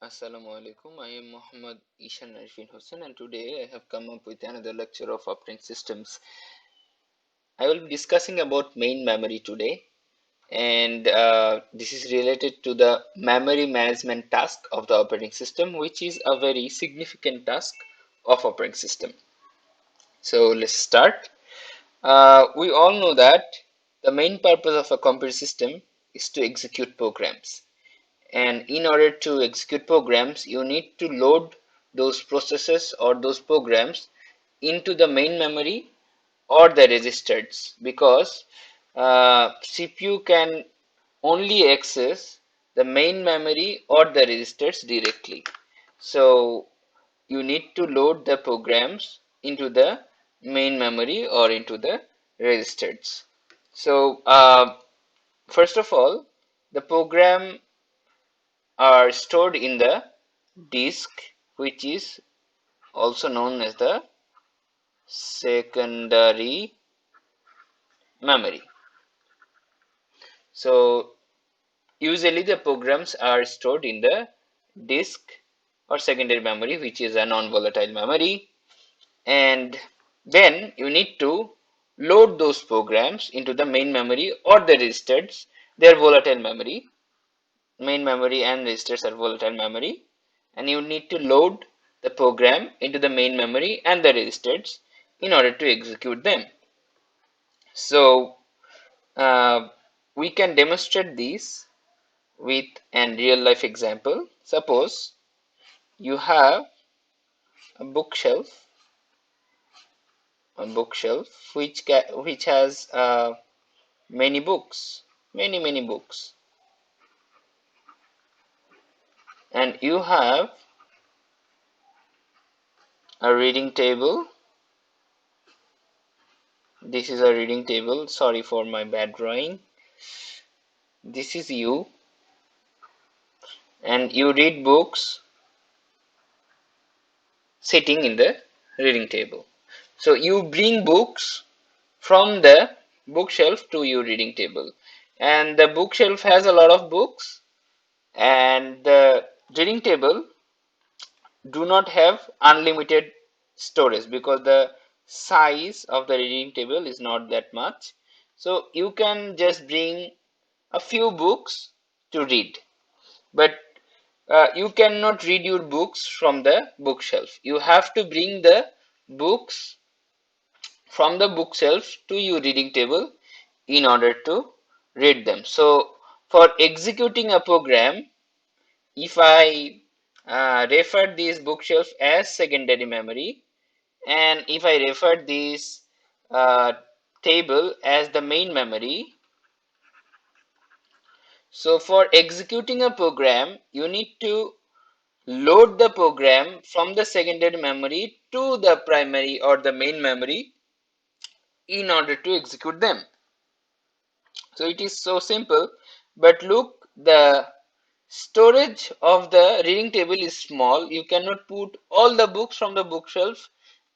Assalamu alaikum. I am Muhammad Ishan Arifin Hussain, and today I have come up with another lecture of operating systems. I will be discussing about main memory today, and this is related to the memory management task of the operating system, which is a very significant task of operating system. So let's start. We all know that the main purpose of a computer system is to execute programs. And in order to execute programs, you need to load those processes or those programs into the main memory or the registers, because CPU can only access the main memory or the registers directly. So you need to load the programs into the main memory or into the registers. So first of all, the program are stored in the disk, which is also known as the secondary memory. So usually the programs are stored in the disk or secondary memory, which is a non-volatile memory, and then you need to load those programs into the main memory or the registers. They are volatile memory. Main memory and registers are volatile memory, and you need to load the program into the main memory and the registers in order to execute them. So we can demonstrate this with an real life example. Suppose you have a bookshelf which has many books, many books, and you have a reading table. This is a reading table. Sorry for my bad drawing. This is you, and you read books sitting in the reading table. So you bring books from the bookshelf to your reading table, and the bookshelf has a lot of books, and the reading table do not have unlimited storage because the size of the reading table is not that much. So you can just bring a few books to read, but you cannot read your books from the bookshelf. You have to bring the books from the bookshelf to your reading table in order to read them. So for executing a program, if I refer this bookshelf as secondary memory, and if I refer this uh, table as the main memory, so for executing a program, you need to load the program from the secondary memory to the primary or the main memory in order to execute them. So it is so simple, but look, the storage of the reading table is small. You cannot put all the books from the bookshelf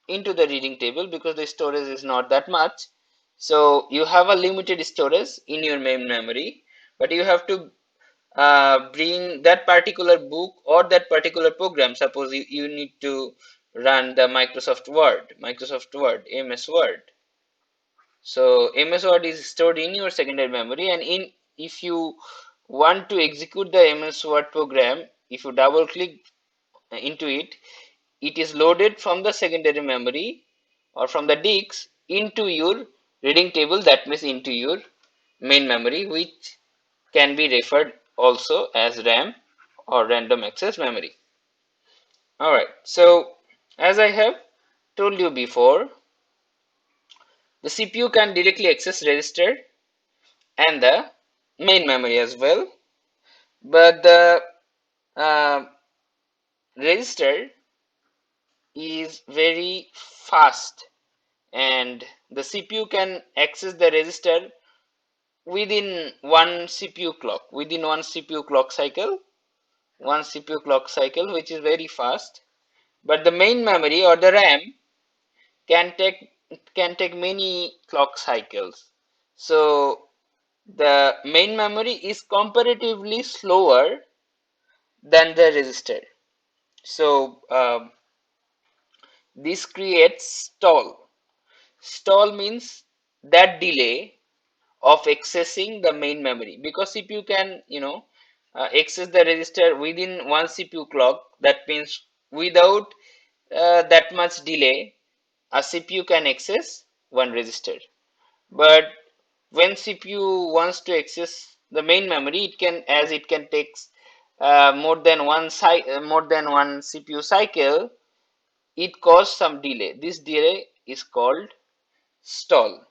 into the reading table because the storage is not that much. So you have a limited storage in your main memory, but you have to bring that particular book or that particular program. Suppose you need to run the Microsoft Word, MS Word. So MS Word is stored in your secondary memory, and if you want to execute the MS Word program, if you double click into it, it is loaded from the secondary memory or from the disk into your reading table, that means into your main memory, which can be referred also as RAM or random access memory. Alright, so as I have told you before, the CPU can directly access register and the main memory as well, but the uh, register is very fast, and the CPU can access the register within one CPU clock, one CPU clock cycle, which is very fast. But the main memory or the RAM can take many clock cycles. So the main memory is comparatively slower than the register. So this creates stall. Stall means that delay of accessing the main memory, because CPU can, access the register within one CPU clock. That means without that much delay, a CPU can access one register. But when CPU wants to access the main memory, it can take more than one CPU cycle, it causes some delay. This delay is called stall.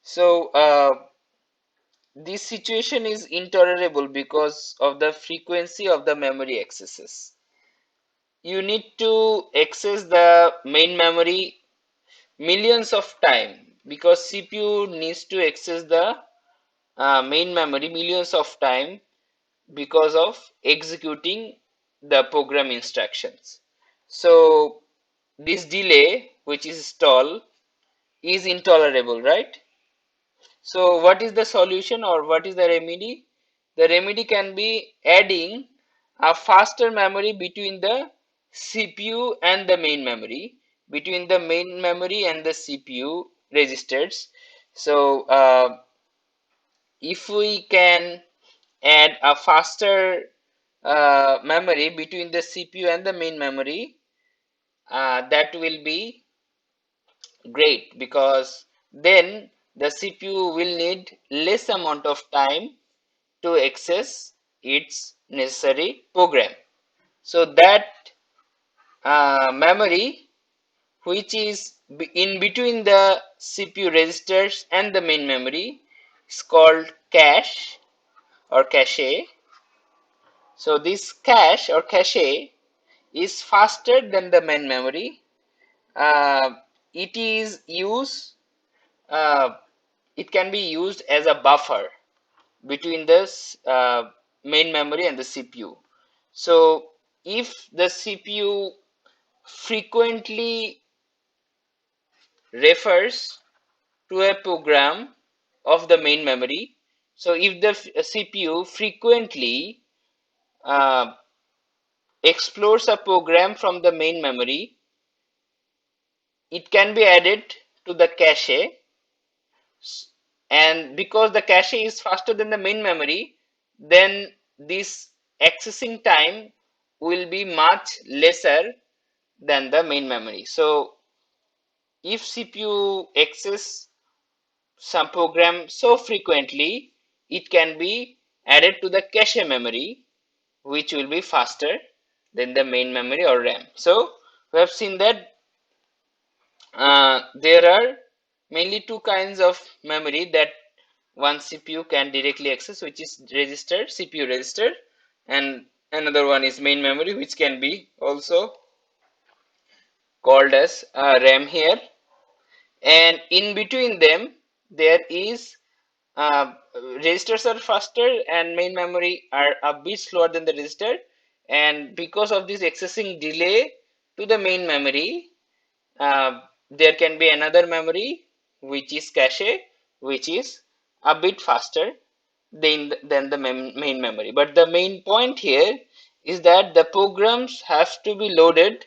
So this situation is intolerable because of the frequency of the memory accesses. You need to access the main memory millions of time, because CPU needs to access the main memory millions of time because of executing the program instructions. So this delay, which is stall, is intolerable, right? So what is the solution, or what is the remedy? The remedy can be adding a faster memory between the CPU and the main memory, between the main memory and the CPU registers. So if we can add a faster memory between the CPU and the main memory, that will be great, because then the CPU will need less amount of time to access its necessary program. So that memory which is in between the CPU registers and the main memory is called cache or cache. So this cache or cache is faster than the main memory. It is used uh, it can be used as a buffer between this main memory and the CPU. So if the CPU frequently refers to a program of the main memory, so if the CPU frequently uh, explores a program from the main memory, it can be added to the cache, and because the cache is faster than the main memory, then this accessing time will be much lesser than the main memory. So if CPU access some program so frequently, it can be added to the cache memory, which will be faster than the main memory or RAM. So we have seen that there are mainly two kinds of memory that one CPU can directly access, which is register, CPU register, and another one is main memory, which can be also called as RAM here. And in between them, there is registers are faster and main memory are a bit slower than the register. And because of this accessing delay to the main memory, there can be another memory which is cache, which is a bit faster than the main memory. But the main point here is that the programs have to be loaded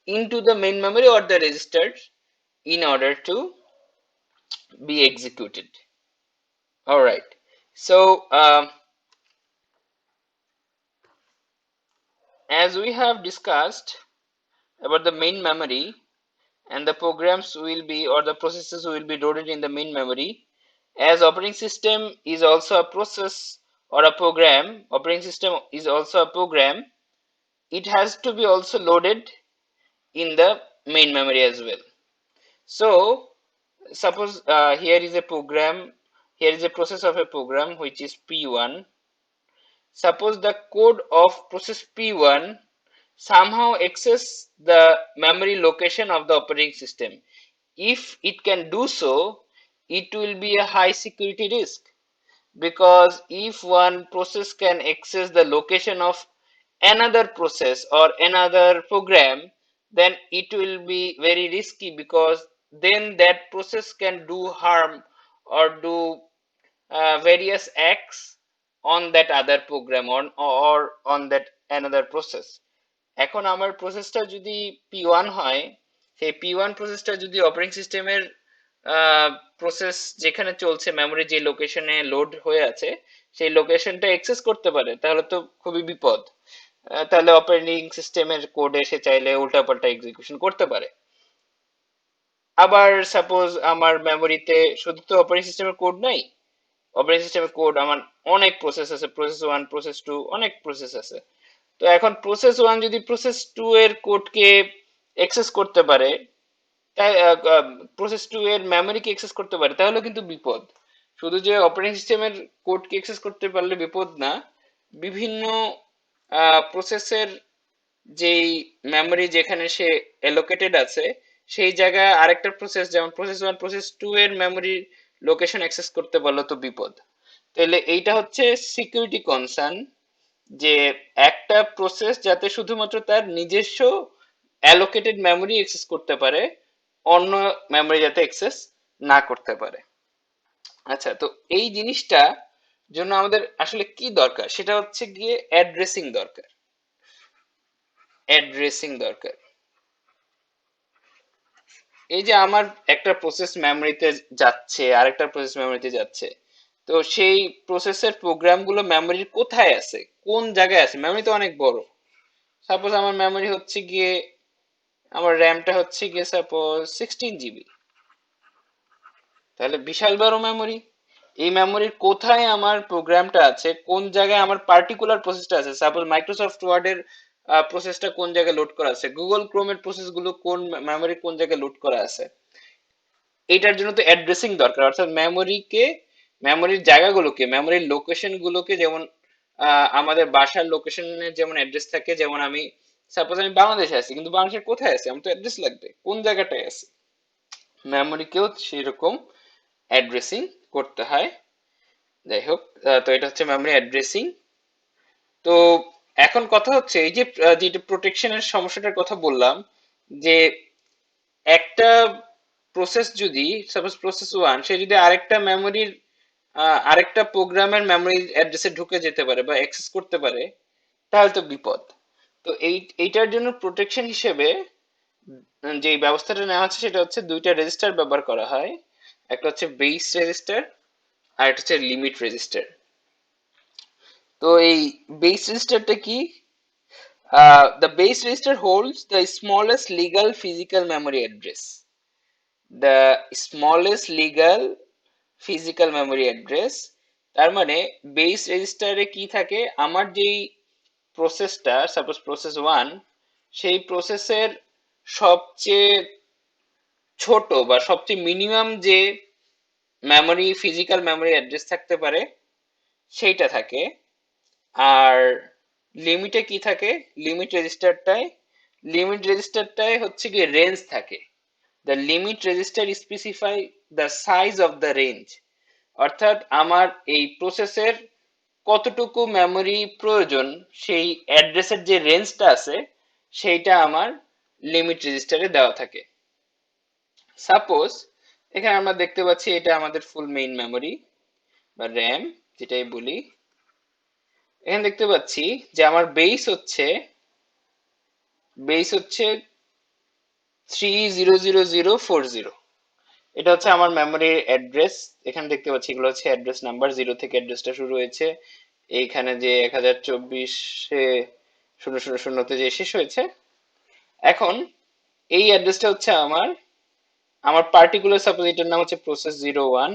into the main memory or the registers in order to be executed. All right. So as we have discussed about the main memory, and the programs will be, or the processes will be loaded in the main memory, as operating system is also a process or a program, operating system is also a program, it has to be also loaded in the main memory as well. So suppose here is a program, here is a process of a program which is P1. Suppose the code of process P1 somehow access the memory location of the operating system. If it can do so, it will be a high security risk, because if one process can access the location of another process or another program, then it will be very risky, because then that process can do harm or do various acts on that other program or on that another process. এখন আমার প্রসেসটা যদি P1 হয়, সেই P1 প্রসেসটা যদি operating সিস্টেমের process যেখানে চলছে মেমোরি যে লোকেশনে লোড হয়ে আছে সেই লোকেশনটা অ্যাক্সেস করতে পারে, তাহলে তো খুবই বিপদ। তাহলে অপারেটিং সিস্টেমের কোড এসে চাইলে উল্টাপাল্টা এক্সিকিউশন করতে পারে। আবার সাপোজ আমার মেমোরিতে শুধু তো অপারেটিং সিস্টেমের কোড নাই, অপারেটিং সিস্টেমের কোড আমার অনেক প্রসেস আছে, প্রসেস 1 প্রসেস 2 অনেক প্রসেস আছে। তো এখন প্রসেস 1 যদি প্রসেস 2 এর কোডকে অ্যাক্সেস করতে পারে, তাই প্রসেস 2 এর মেমোরিকে অ্যাক্সেস করতে পারে, তাহলে কিন্তু বিপদ। শুধু যে অপারেটিং সিস্টেমের কোডকে অ্যাক্সেস করতে পারলে বিপদ না, বিভিন্ন প্রসেসের যেই মেমোরি যেখানে সে অ্যালোকেটেড আছে সেই জায়গায় আরেকটা প্রসেস যেমন প্রসেস 1 প্রসেস 2 এর মেমোরি লোকেশন অ্যাক্সেস করতে পারলে তো বিপদ। তাহলে এইটা হচ্ছে সিকিউরিটি কনসার্ন, যে একটা প্রসেস যাতে শুধুমাত্র তার নিজস্ব অ্যালোকেটেড মেমোরি অ্যাক্সেস করতে পারে, অন্য মেমোরি যাতে অ্যাক্সেস না করতে পারে। আচ্ছা, তো এই জিনিসটা জন্য আমাদের আসলে কি দরকার, সেটা হচ্ছে গিয়ে অ্যাড্রেসিং দরকার। অ্যাড্রেসিং দরকার। এই যে আমার একটা প্রসেস মেমোরিতে যাচ্ছে, আরেকটা প্রসেস মেমোরিতে যাচ্ছে, তো সেই প্রসেসের প্রোগ্রামগুলো মেমোরির কোথায় আছে, কোন জায়গায় আছে? মেমোরি তো অনেক বড়। সাপোজ আমার মেমোরি হচ্ছে গিয়ে, আমার র্যামটা হচ্ছে গিয়ে সাপোজ 16 GB, তাহলে বিশাল বড় মেমোরি। এই মেমোরির কোথায় আমার প্রোগ্রামটা আছে, কোন জায়গায় আমার পার্টিকুলার প্রসেসটা আছে, সাপোজ মাইক্রোসফট ওয়ার্ডের প্রসেসটা কোন জায়গায় লোড করা আছে, গুগল ক্রোমের প্রসেসগুলো কোন মেমোরি কোন জায়গায় লোড করা আছে, এটার জন্য তো অ্যাড্রেসিং দরকার। অর্থাৎ মেমোরিকে, মেমোরির জায়গাগুলোকে, মেমোরির লোকেশন গুলোকে, যেমন আমাদের বাসার লোকেশনের যেমন অ্যাড্রেস থাকে, যেমন আমি সাপোজ আমি বাংলাদেশে আছি, কিন্তু বাংলাদেশের কোথায় আছি আমার তো অ্যাড্রেস লাগবে, কোন জায়গাটায় আছে। মেমোরিকেও সেরকম অ্যাড্রেসিং করতে হয়। যাই হোক, তো এটা হচ্ছে মেমোরি অ্যাড্রেসিং। তো এখন কথা হচ্ছে এই যে যেটা প্রোটেকশনের সমস্যাটার কথা বললাম, যে একটা প্রসেস যদি সাপোজ প্রসেস 1 সে যদি আরেকটা মেমোরির আরেকটা প্রোগ্রামের মেমোরি অ্যাড্রেসে ঢুকে যেতে পারে বা অ্যাক্সেস করতে পারে, তাহলে তো বিপদ। তো এইটার জন্য প্রোটেকশন হিসেবে যে ব্যবস্থাটা নেওয়া হচ্ছে সেটা হচ্ছে দুইটা রেজিস্টার ব্যবহার করা হয়। একটা হচ্ছে বেস রেজিস্টার আর একটা হচ্ছে লিমিট রেজিস্টার। তো এই বেস রেজিস্টারটা কি? The base register holds the smallest legal physical memory address. The smallest legal physical memory address, তার মানে বেস রেজিস্টারে কি থাকে, আমার যেই প্রসেসটা সাপোজ প্রসেস 1, সেই প্রসেসের সবচেয়ে ছোট বা সবচেয়ে মিনিমাম যে মেমোরি ফিজিক্যাল মেমোরি অ্যাড্রেস থাকতে পারে সেইটা থাকে। আর লিমিটে কি থাকে, লিমিট রেজিস্টারটায় হচ্ছে কি রেঞ্জ থাকে। The limit register specify the size of the range, অর্থাৎ আমার এই প্রসেসের কতটুকু মেমোরি প্রয়োজন সেই অ্যাড্রেসের যে রেঞ্জটা আছে সেইটা আমার লিমিট রেজিস্টারে দেওয়া থাকে। সাপোজ এখানে আমরা দেখতে পাচ্ছি এটা আমাদের ফুল মেইন মেমোরি বা র্যাম যেটাই বলি। এখানে দেখতে পাচ্ছি যে আমার বেস হচ্ছে 300040। এটা হচ্ছে আমার মেমোরির অ্যাড্রেস। এখানে দেখতে পাচ্ছি এগুলো হচ্ছে অ্যাড্রেস নাম্বার, 0 থেকে অ্যাড্রেসটা শুরু হয়েছে, এইখানে যে 1024-এ 000-তে যে শেষ হয়েছে। এখন এই অ্যাড্রেসটা হচ্ছে আমার আমার পার্টিকুলার, সাপোজ এটার নাম হচ্ছে প্রসেস 01।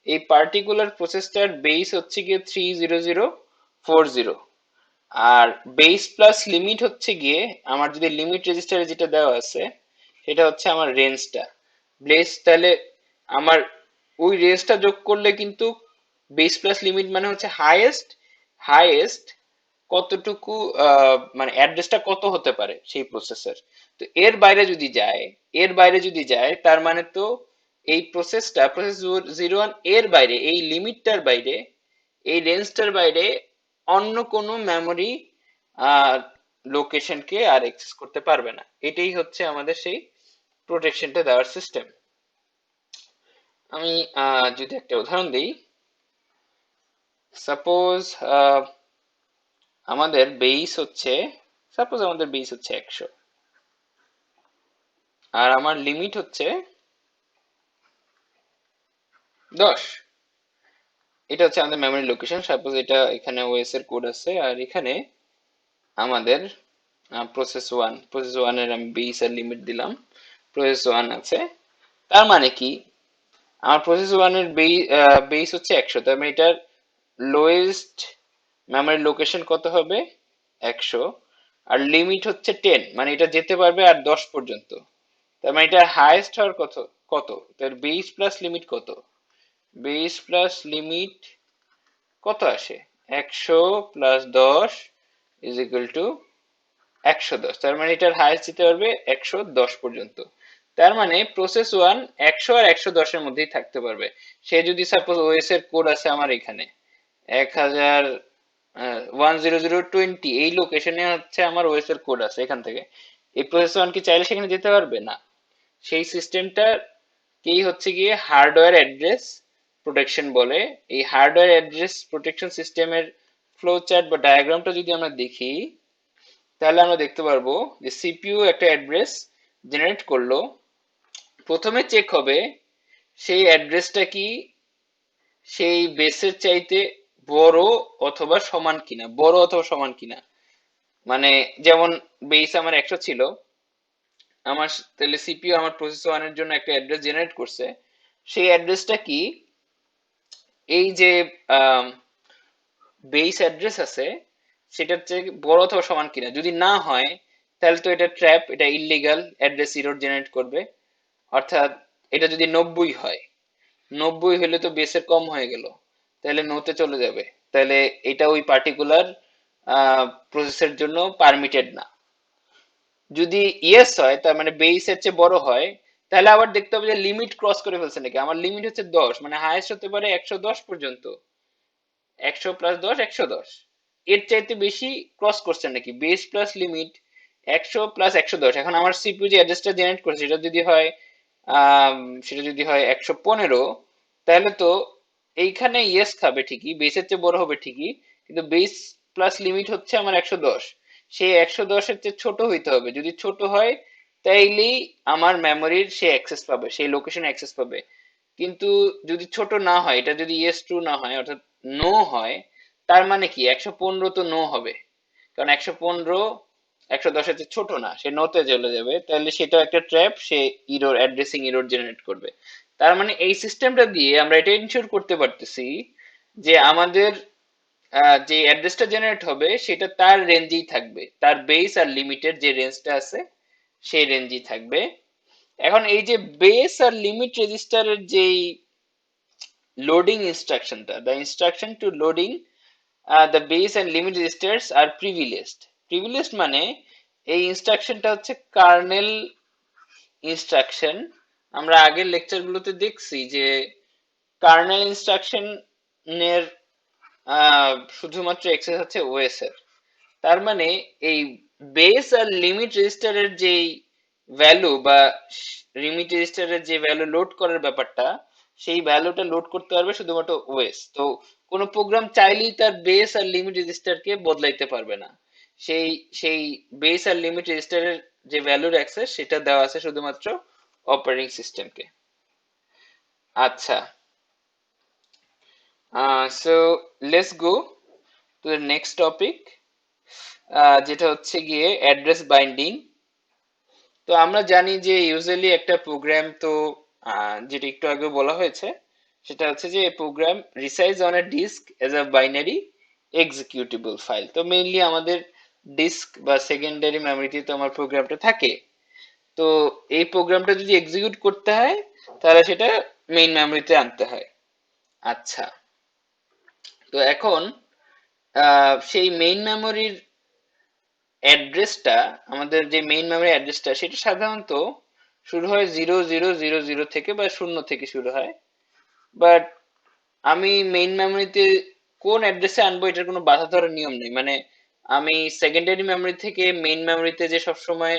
এই পার্টিকুলার প্রসেসটার বেস হচ্ছে গিয়ে 300040। আর বেস প্লাস লিমিট হচ্ছে গিয়ে আমার যদি লিমিট রেজিস্টারে যেটা দেওয়া আছে সেটা হচ্ছে আমার রেঞ্জটা। তাহলে আমার ওই রেঞ্জটা যোগ করলে কিন্তু বেস প্লাস লিমিট মানে হচ্ছে হাইয়েস্ট কতটুকু, মানে অ্যাড্রেসটা কত হতে পারে সেই প্রসেসর। তো এর বাইরে যদি যায় তার মানে তো এই প্রসেস 01 এর বাইরে, এই লিমিটটার বাইরে, এই রেঞ্জটার বাইরে অন্য কোনো মেমোরি লোকেশনকে আর অ্যাক্সেস করতে পারবে না। এটাই হচ্ছে আমাদের সেই প্রোটেকশনটা দেওয়ার সিস্টেম। আমি যদি একটা উদাহরণ দিই, সাপোজ আমাদের বেস হচ্ছে 100 আর আমার লিমিট হচ্ছে 10। এটা হচ্ছে আমাদের মেমরি লোকেশন। সাপোজ এটা এখানে ওএস এর কোড আছে আর এখানে আমাদের প্রসেস 1 এর আমি বেস আর লিমিট দিলাম। প্রসেস 1 আছে, তার মানে কি আমার প্রসেস 1 এর বেস হচ্ছে 100, তার মানে এটার লোয়েস্ট মেমরি লোকেশন কত হবে? 100। আর লিমিট হচ্ছে 10, মানে এটা যেতে পারবে আর 10 পর্যন্ত। তার মানে এটা হাইয়েস্ট হওয়ার কত কত তার বেস প্লাস লিমিট কত? বেস প্লাস লিমিট কত আসে? 100 প্লাস 10 ইজ ইকুয়াল টু 110। তার মানে এটার হাইয়েস্ট যেতে পারবে 110 পর্যন্ত। তার মানে প্রসেস 1 100 আর 110 এর মধ্যেই থাকতে পারবে। সে যদি সাপোজ ওএস এর কোড আছে আমার এখানে 1000 10020, এই লোকেশনে হচ্ছে আমার ওএস এর কোড আছে এখান থেকে, এই প্রসেস 1 কি চাইলে সেখানে যেতে পারবে না? সেই সিস্টেমটা কেই হচ্ছে গিয়ে হার্ডওয়্যার অ্যাড্রেস প্রোটেকশন বলে। এই হার্ডওয়্যার অ্যাড্রেস প্রোটেকশন সিস্টেমের ফ্লো চার্ট বা ডায়াগ্রামটা যদি আমরা দেখি, তাহলে আমরা দেখতে পারবো যে সিপিইউ একটা অ্যাড্রেস জেনারেট করলো। প্রথমে চেক হবে সেই অ্যাড্রেসটা কি সেই বেসের চাইতে বড় অথবা সমান কিনা, মানে যেমন বেস আমার 100 ছিল, আমার তাহলে সিপিইউ আমার প্রসেস 1 এর জন্য একটা অ্যাড্রেস জেনারেট করছে। সেই অ্যাড্রেসটা কি এই যে বেস অ্যাড্রেস আছে সেটার চেয়ে বড় অথবা সমান কিনা। যদি না হয় তাহলে তো এটা ট্র্যাপ, এটা ইললিগাল অ্যাড্রেস এরর জেনারেট করবে। অর্থাৎ এটা যদি 90 হয়, 90 হলে তো বেসের কম হয়ে গেল, তাহলে নোতে চলে যাবে, তাহলে এটা ওই পার্টিকুলার প্রসেসের জন্য পারমিটেড না। যদি ইয়েস হয় তার মানে বেস এর চেয়ে বড় হয়, তাহলে আবার দেখতে হবে যে লিমিট ক্রস করে ফেলছে নাকি। আমার লিমিট হচ্ছে 10, মানে হাইয়েস্ট হতে পারে 110 পর্যন্ত, 100 প্লাস 10 110, এর চাইতে বেশি ক্রস করছে নাকি বেস প্লাস লিমিট 100 প্লাস 110। এখন আমার সিপিইউ যে অ্যাড্রেসটা জেনারেট করেছে আম, সেটা যদি হয় 115, তাহলে তো এইখানে ইয়েস খাবে ঠিকই, বেসের চেয়ে বড় হবে ঠিকই, কিন্তু বেস প্লাস লিমিট হচ্ছে আমার 110, সেই 110-এর চেয়ে ছোট হইতে হবে। যদি ছোট হয় তাইলেই আমার মেমোরির সে অ্যাক্সেস পাবে, সেই লোকেশনে অ্যাক্সেস পাবে। কিন্তু যদি ছোট না হয়, এটা যদি ইয়েস ট্রু না হয় অর্থাৎ নো হয়, তার মানে কি 115 তো নো হবে, কারণ 115 110-এর চেয়ে ছোট না, সে নোতে চলে যাবে, তাহলে সেটা একটা ট্র্যাপ, সে ইরর অ্যাড্রেসিং ইরর জেনারেট করবে। তার মানে এই সিস্টেমটা দিয়ে আমরা এটা ইনশিওর করতে পারতেছি যে আমাদের যে অ্যাড্রেসটা জেনারেট হবে সেটা তার রেঞ্জেই থাকবে, তার বেস আর লিমিটের যে রেঞ্জটা আছে সেই রেঞ্জেই থাকবে। এখন এই যে বেস আর লিমিট রেজিস্টারের যেই লোডিং ইনস্ট্রাকশনটা, the instruction to loading the base and limit registers are privileged. Privileged মানে এই ইনস্ট্রাকশনটা হচ্ছে কার্নেল ইনস্ট্রাকশন। আমরা আগের লেকচারগুলোতে দেখছি যে কার্নেল ইনস্ট্রাকশনের শুধুমাত্র এক্সেস আছে ওএস এর। তার মানে এই বেস আর লিমিট রেজিস্টারের যেই ভ্যালু বা লিমিট রেজিস্টারের যে ভ্যালু লোড করার ব্যাপারটা, সেই ভ্যালুটা লোড করতে পারবে শুধুমাত্র ওএস। তো কোনো প্রোগ্রাম চাইলেই তার বেস আর লিমিট রেজিস্টারকে বদলাইতে পারবে না। সেই সেই বেস আর লিমিট রেজিস্টারের যে ভ্যালুর অ্যাক্সেস সেটা দেওয়া আছে শুধুমাত্র অপারেটিং সিস্টেমকে। আচ্ছা, so let's go to the next topic, যেটা হচ্ছে গিয়ে অ্যাড্রেস বাইন্ডিং। তো আমরা জানি যে ইউজুয়ালি একটা প্রোগ্রাম তো যেটা একটু আগে বলা হয়েছে সেটা হচ্ছে যে program resides on a disk as a binary executable file. তো মেইনলি আমাদের ডিস্ক বা সেকেন্ডারি মেমোরিতে তো আমার প্রোগ্রামটা থাকে। তো এই প্রোগ্রামটা যদি এক্সিকিউট করতে হয় তাহলে সেটা মেইন মেমোরিতে আনতে হয়। আচ্ছা, তো এখন সেই মেইন মেমোরির অ্যাড্রেসটা, আমাদের যে মেইন মেমোরি অ্যাড্রেসটা সেটা সাধারণত শুরু হয় 0000 থেকে বা 0 থেকে শুরু হয়। বাট আমি মেইন মেমোরিতে কোন অ্যাড্রেসে আনবো এটার কোনো বাধা ধরার নিয়ম নেই। মানে আমি সেকেন্ডারি মেমোরি থেকে মেইন মেমোরিতে যে সব সময়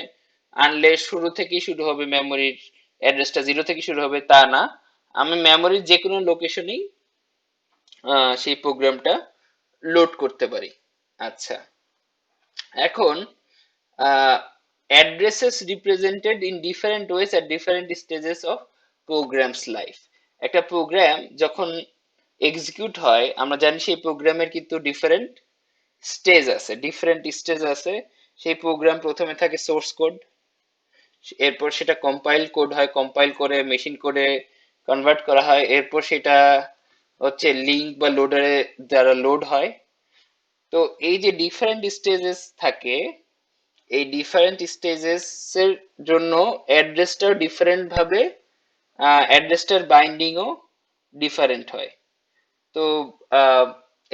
আনলে শুরু থেকেই শুরু হবে, মেমোরির অ্যাড্রেসটা 0 থেকে শুরু হবে তা না। আমি মেমোরির যে কোনো লোকেশনেই সেই প্রোগ্রামটা লোড করতে পারি। আচ্ছা, এখন addresses represented in different ways at different stages of programs life। একটা প্রোগ্রাম যখন এক্সিকিউট হয় আমরা জানি সেই প্রোগ্রামের কিন্তু ডিফারেন্ট স্টেজ আছে। সেই প্রোগ্রাম প্রথমে থাকে সোর্স কোড, এরপর সেটা কম্পাইল কোড হয়, কম্পাইল করে মেশিন কোডে কনভার্ট করা হয়, এরপর সেটা হচ্ছে লিঙ্ক বা লোডারে দ্বারা লোড হয়। তো এই যে ডিফারেন্ট স্টেজেস থাকে, এই ডিফারেন্ট স্টেজেস এর জন্য অ্যাড্রেসটাও ডিফারেন্ট ভাবে, অ্যাড্রেসটার বাইন্ডিংও ডিফারেন্ট হয়। তো আহ,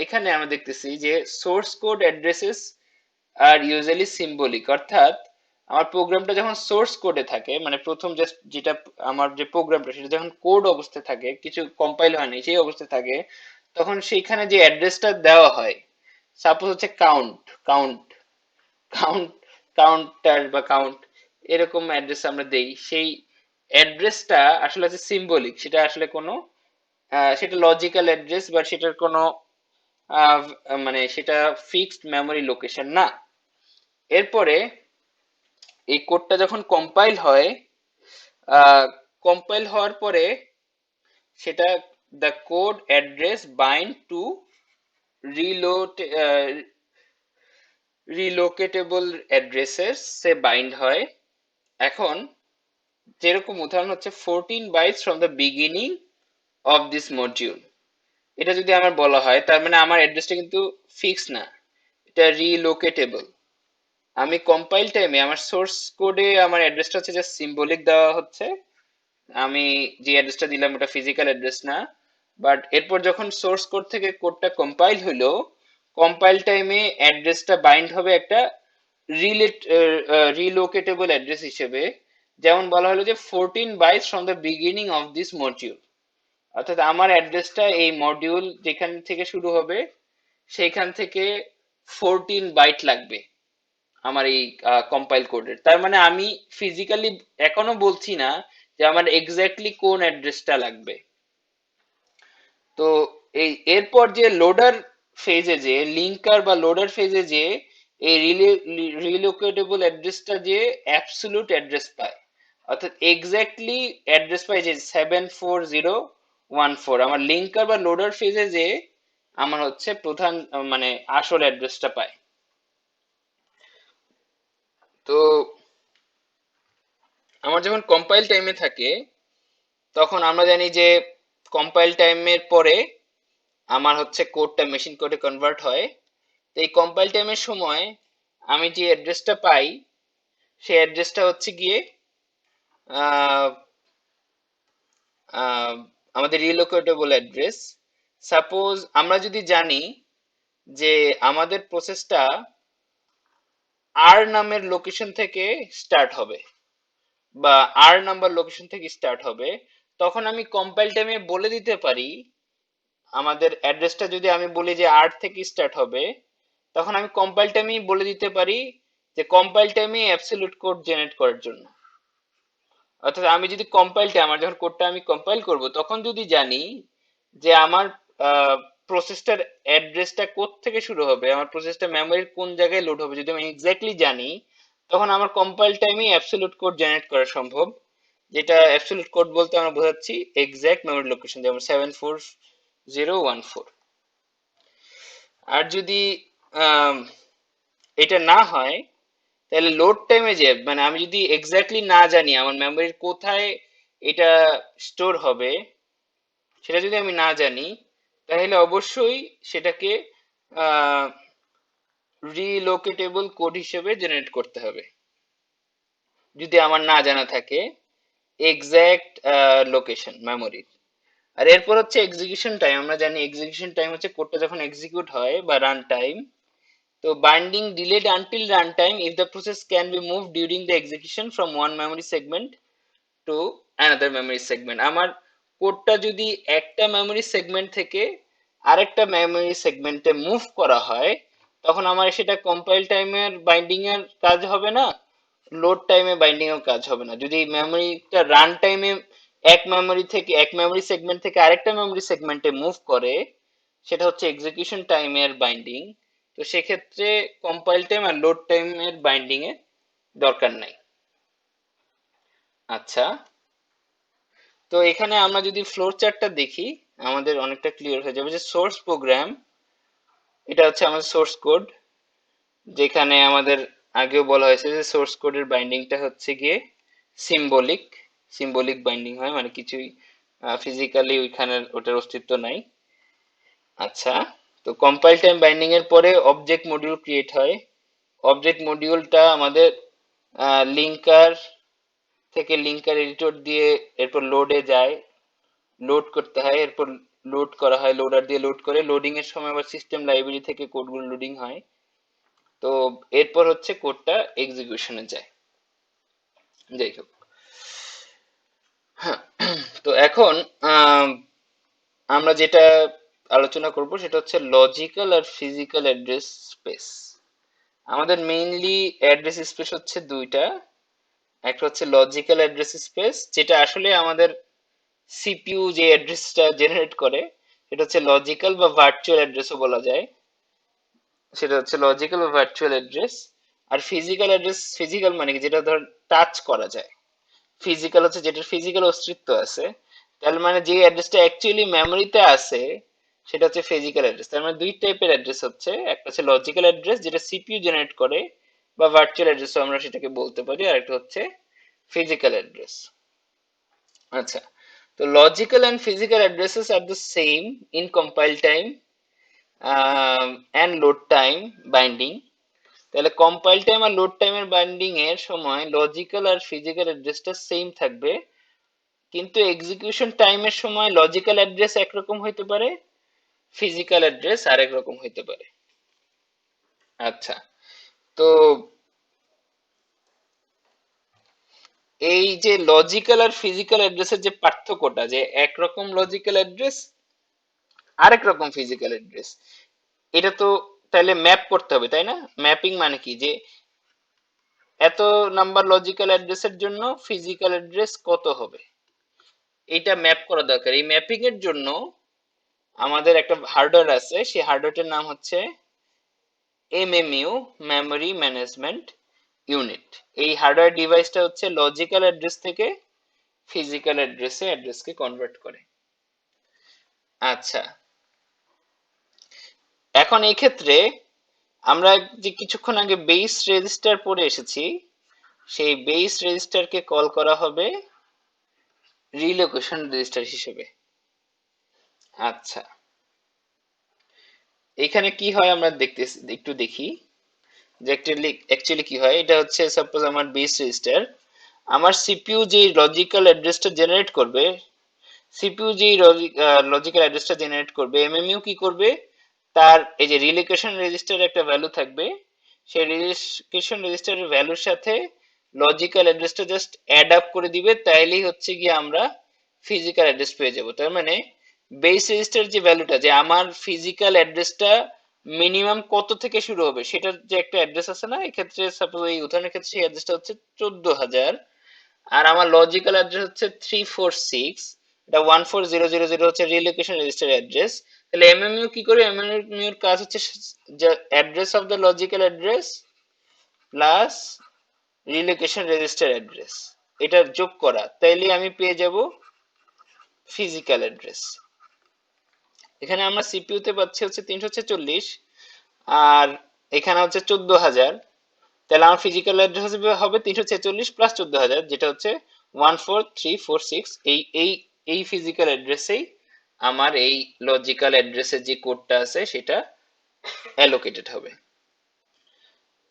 এখানে আমরা দেখতেছি যে সোর্স কোড অ্যাড্রেসেস আর ইউজুয়ালি সিম্বলিক, অর্থাৎ আমার প্রোগ্রামটা যখন সোর্স কোডে থাকে, মানে প্রথম জাস্ট যেটা আমার যে প্রোগ্রামটা সেটা যখন কোড অবস্থায় থাকে, কিছু কম্পাইল হয়নি সেই অবস্থায় থাকে, তখন সেইখানে যে অ্যাড্রেসটা দেওয়া হয়, সাপোজ হচ্ছে কাউন্ট কাউন্ট কাউন্ট কাউন্টার বা কাউন্ট, এরকম অ্যাড্রেস আমরা দেই, সেই অ্যাড্রেসটা আসলে আছে সিম্বলিক, সেটা আসলে কোনো সেটা লজিক্যাল অ্যাড্রেস বা সেটার কোনো আহ, মানে সেটা ফিক্সড মেমোরি লোকেশন না। এরপরে এই কোডটা যখন কম্পাইল হওয়ার পরে সেটা the code address bind to reload relocatable addresses সে বাইন্ড হয়। এখন যেরকম উদাহরণ হচ্ছে 14 bytes from the beginning of this module, এটা যদি আমার বলা হয় তার মানে আমার অ্যাড্রেসটা কিন্তু ফিক্স না, এটা রিলোকেটেবল। আমি কম্পাইল টাইমে আমার সোর্স কোডে আমার অ্যাড্রেসটা হচ্ছে জাস্ট সিম্বলিক দেওয়া হচ্ছে, আমি যে অ্যাড্রেসটা দিলাম ওটা ফিজিক্যাল অ্যাড্রেস না। বাট এরপর যখন সোর্স কোড থেকে কোডটা কম্পাইল হলো, কম্পাইল টাইমে অ্যাড্রেসটা বাইন্ড হবে একটা রিলোকেটেবল অ্যাড্রেস হিসেবে। যেমন বলা হলো যে 14 bytes from the beginning of this module, অর্থাৎ আমার অ্যাড্রেসটা এই মডিউল যেখান থেকে শুরু হবে সেইখান থেকে 14 বাইট লাগবে আমার এই কম্পাইল কোডের। তার মানে আমি ফিজিক্যালি এখনো বলছি না যে আমার এক্স্যাক্টলি কোন অ্যাড্রেসটা লাগবে। তো এই এরপর যে লোডার ফেজে, যে লিঙ্কার বা লোডার ফেজে যে এই রিলোকেটেবল অ্যাড্রেসটা যে অ্যাবসলিউট অ্যাড্রেস পায়, অর্থাৎ এক্স্যাক্টলি অ্যাড্রেস পায় যে 74014, আমার লিঙ্কার বা লোডার ফেজে যে আমার হচ্ছে প্রধান মানে আসল অ্যাড্রেসটা পায়। তো আমার যখন কম্পাইল টাইমে থাকে তখন আমরা জানি যে কম্পাইল টাইমের পরে আমার হচ্ছে কোডটা মেশিন কোডে কনভার্ট হয়। তো এই কম্পাইল টাইমের সময় আমি যে অ্যাড্রেসটা পাই সেই অ্যাড্রেসটা হচ্ছে গিয়ে আহ, আহ, আমাদের রিলোকেটেবল অ্যাড্রেস। সাপোজ আমরা যদি জানি যে আমাদের প্রসেসটা আর নামের লোকেশন থেকে স্টার্ট হবে বা আর নাম্বার লোকেশন থেকে স্টার্ট হবে, তখন আমি কম্পাইল টাইমে বলে দিতে পারি, আমাদের অ্যাড্রেসটা যদি আমি বলি যে আর থেকে স্টার্ট হবে, তখন আমি কম্পাইল টাইমেই বলে দিতে পারি যে কম্পাইল টাইমে অ্যাবসলিউট কোড জেনারেট করার জন্য। অর্থাৎ আমি যদি কম্পাইল টাইম, আমার যখন কোডটা আমি কম্পাইল করব তখন যদি জানি যে আমার প্রসেসটার অ্যাড্রেসটা কোথ থেকে শুরু হবে, আমার প্রসেসটা মেমোরির কোন জায়গায় লোড হবে, যদি আমি এক্স্যাক্টলি জানি, তখন আমার কম্পাইল টাইমেই অ্যাবসলিউট কোড জেনারেট করা সম্ভব। যেটা অ্যাবসলিউট কোড বলতে আমরা বোঝাচ্ছি এক্সাক্ট মেমোরি লোকেশন, যেমন 74014। আর যদি আম, এটা না হয় তাহলে লোড টাইমে যে মানে আমি যদি এক্স্যাক্টলি না জানি আমার মেমোরির কোথায় এটা স্টোর হবে, সেটা যদি আমি না জানি, তাহলে অবশ্যই সেটাকে রিলোকেটেবল কোড হিসেবে জেনারেট করতে হবে, যদি আমার না জানা থাকে এক্সাক্ট লোকেশন মেমোরির। আর এরপর হচ্ছে এক্সিকিউশন টাইম। আমরা জানি এক্সিকিউশন টাইম হচ্ছে কোডটা যখন এক্সিকিউট হয় বা রান টাইম। তো binding delayed until runtime if the process can be moved during the execution from one memory segment to another memory segment। আমার কোডটা যদি একটা মেমোরি সেগমেন্ট থেকে আরেকটা মেমোরি সেগমেন্টে মুভ করা হয়, তখন আমার সেটা কম্পাইল টাইমের বাইন্ডিং এর কাজ হবে না, লোড টাইমে বাইন্ডিং এর কাজ হবে না। যদি মেমোরিটা রান টাইমে এক মেমোরি সেগমেন্ট থেকে আরেকটা মেমোরি সেগমেন্টে মুভ করে, সেটা হচ্ছে এক্সিকিউশন টাইমের বাইন্ডিং। তো সেক্ষেত্রে কম্পাইল টাইম আর লোড টাইমের বাইন্ডিং এর দরকার নাই। আচ্ছা, তো এখানে আমরা যদি ফ্লোর চার্টটা দেখি আমাদের অনেকটা ক্লিয়ার হয়ে যাবে যে সোর্স প্রোগ্রাম, এটা হচ্ছে আমাদের সোর্স কোড, যেখানে আমাদের আগেও বলা হয়েছে যে সোর্স কোডের বাইন্ডিংটা হচ্ছে গিয়ে সিম্বলিক, সিম্বলিক বাইন্ডিং হয়, মানে কিছুই ফিজিক্যালি ওইখানে ওটার অস্তিত্ব নাই। আচ্ছা, তো কম্পাইল টাইম বাইন্ডিং এর পরে অবজেক্ট মডিউল ক্রিয়েট হয়। অবজেক্ট মডিউলটা আমাদের লিঙ্কার থেকে লিঙ্কার এডিটর দিয়ে এরপর লোডে যায়, লোড করতে হয়, এরপর লোড করা হয়, লোডার দিয়ে লোড করে লোডিং এর সময় আবার সিস্টেম লাইব্রেরি থেকে কোডগুলো লোডিং হয়। তো এরপর হচ্ছে কোডটা এক্সিকিউশনে যায়। যাই হোক, তো এখন আম, আমরা যেটা আলোচনা করব সেটা হচ্ছে লজিক্যাল আর ফিজিক্যাল অ্যাড্রেস স্পেস। আমাদের মেইনলি অ্যাড্রেস স্পেস হচ্ছে দুইটা। একটা হচ্ছে লজিক্যাল অ্যাড্রেস স্পেস, যেটা আসলে আমাদের সিপিইউ যে অ্যাড্রেসটা জেনারেট করে সেটা হচ্ছে লজিক্যাল বা ভার্চুয়াল অ্যাড্রেসও বলা যায়, সেটা হচ্ছে লজিক্যাল বা ভার্চুয়াল অ্যাড্রেস। আর ফিজিক্যাল অ্যাড্রেস, ফিজিক্যাল মানে কি, যেটা ধর টাচ করা যায়। ফিজিক্যাল হচ্ছে যেটার ফিজিক্যাল অস্তিত্ব আছে। তার মানে যে অ্যাড্রেসটা অ্যাকচুয়ালি মেমোরিতে আছে সেটা হচ্ছে ফিজিক্যাল অ্যাড্রেস। তার মানে দুই টাইপের অ্যাড্রেস হচ্ছে, একটা হচ্ছে লজিক্যাল অ্যাড্রেস যেটা সিপিইউ জেনারেট করে বা ভার্চুয়াল অ্যাড্রেসও আমরা সেটাকে বলতে পারি, আর একটা হচ্ছে ফিজিক্যাল অ্যাড্রেস। আচ্ছা, তো লজিক্যাল এন্ড ফিজিক্যাল অ্যাড্রেসেস আর the same in compile time and load time binding. তাহলে কম্পাইল টাইম আর লোড টাইমের বাইন্ডিং এর সময় লজিক্যাল আর ফিজিক্যাল অ্যাড্রেসটা সেম থাকবে, কিন্তু এক্সিকিউশন টাইমের সময় লজিক্যাল অ্যাড্রেস একরকম হইতে পারে, ফিজিক্যাল অ্যাড্রেস আরেক রকম হইতে পারে। আচ্ছা, তো এই যে লজিক্যাল আর ফিজিক্যাল অ্যাড্রেসের যে পার্থক্যটা, যে একরকম লজিক্যাল অ্যাড্রেস আরেক রকম ফিজিক্যাল অ্যাড্রেস, এটা তো তাহলে ম্যাপ করতে হবে, তাই না? ম্যাপিং মানে কি, যে এত নাম্বার লজিক্যাল অ্যাড্রেসের জন্য ফিজিক্যাল অ্যাড্রেস কত হবে, এটা ম্যাপ করা দরকার। এই ম্যাপিং এর জন্য আমাদের একটা হার্ডওয়্যার আছে, সেই হার্ডওয়্যারটার নাম হচ্ছে এমএমইউ, মেমোরি ম্যানেজমেন্ট ইউনিট। এই হার্ডওয়্যার ডিভাইসটা হচ্ছে লজিক্যাল অ্যাড্রেস থেকে ফিজিক্যাল অ্যাড্রেসকে কনভার্ট করে। আচ্ছা, এখন এই ক্ষেত্রে আমরা যে কিছুক্ষণ আগে বেস রেজিস্টার পড়ে এসেছি, সেই বেস রেজিস্টারকে কল করা হবে রিলোকেশন রেজিস্টার হিসেবে। আচ্ছা, এখানে কি হয় আমরা দেখতেছি, একটু দেখি যে অ্যাকচুয়ালি কি হয়। এটা হচ্ছে সাপোজ আমার বেস রেজিস্টার, আমার সিপিইউ যে লজিক্যাল অ্যাড্রেসটা জেনারেট করবে, সিপিইউ যে লজিক্যাল অ্যাড্রেসটা জেনারেট করবে, এমএমইউ কি করবে, তার এই যে রিলোকেশন রেজিস্টার একটা ভ্যালু থাকবে, সেই রিলোকেশন রেজিস্টারের ভ্যালুর সাথে লজিক্যাল অ্যাড্রেসটা জাস্ট অ্যাড আপ করে দিবে, তাইলেই হচ্ছে গিয়ে আমরা ফিজিক্যাল অ্যাড্রেস পেয়ে যাব। তার মানে বেস রেজিস্টার যে ভ্যালুটা, যে আমার ফিজিক্যাল অ্যাড্রেসটা মিনিমাম কত থেকে শুরু হবে সেটার যে একটা অ্যাড্রেস আছে না, এক্ষেত্রে সাপোজ এই উদাহরণের ক্ষেত্রে সেই অ্যাড্রেসটা হচ্ছে 14,000, আর আমার লজিক্যাল অ্যাড্রেস হচ্ছে 346, এটা 14,000 হচ্ছে রিলোকেশন রেজিস্টার অ্যাড্রেস। তাহলে এমএমইউ কি করে, এমএমইউ এর কাজ হচ্ছে address of the logical address plus relocation register address, এটা যোগ করা, তাইলে আমি পেয়ে যাব ফিজিক্যাল অ্যাড্রেস। এখানে আমরা সিপিইউ তে পাচ্ছি হচ্ছে 346, আর এখানে হচ্ছে 14,000। তাহলে আমার ফিজিক্যাল অ্যাড্রেস হবে 346 প্লাস 14,000, যেটা হচ্ছে 14346। এই ফিজিক্যাল অ্যাড্রেসেই আমার এই লজিক্যাল অ্যাড্রেসের যে কোডটা আছে সেটা অ্যালোকেটেড হবে।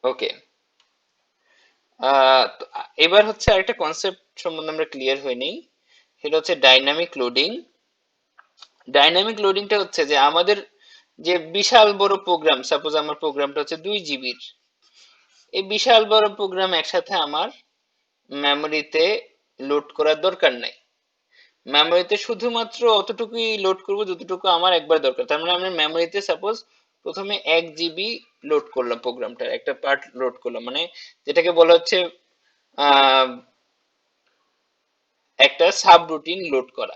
ওকে, এবার হচ্ছে আরেকটা কনসেপ্ট সম্বন্ধে আমরা ক্লিয়ার হয়ে নেই, সেটা হচ্ছে ডাইনামিক লোডিং। ডাইনামিক লোডিংটা হচ্ছে যে আমাদের যে বিশাল বড় প্রোগ্রাম, সাপোজ আমার প্রোগ্রামটা হচ্ছে 2 জিবির, এই বিশাল বড় প্রোগ্রাম একসাথে আমার মেমোরিতে লোড করার দরকার নাই। মেমোরিতে শুধুমাত্র অতটুকুই লোড করব যতটুকু আমার একবার দরকার। তার মানে আমরা মেমোরিতে সাপোজ প্রথমে 1 জিবি লোড করলাম, প্রোগ্রামটার একটা পার্ট লোড করলাম, মানে যেটাকে বলা হচ্ছে আহ, একটা সাব রুটিন লোড করা।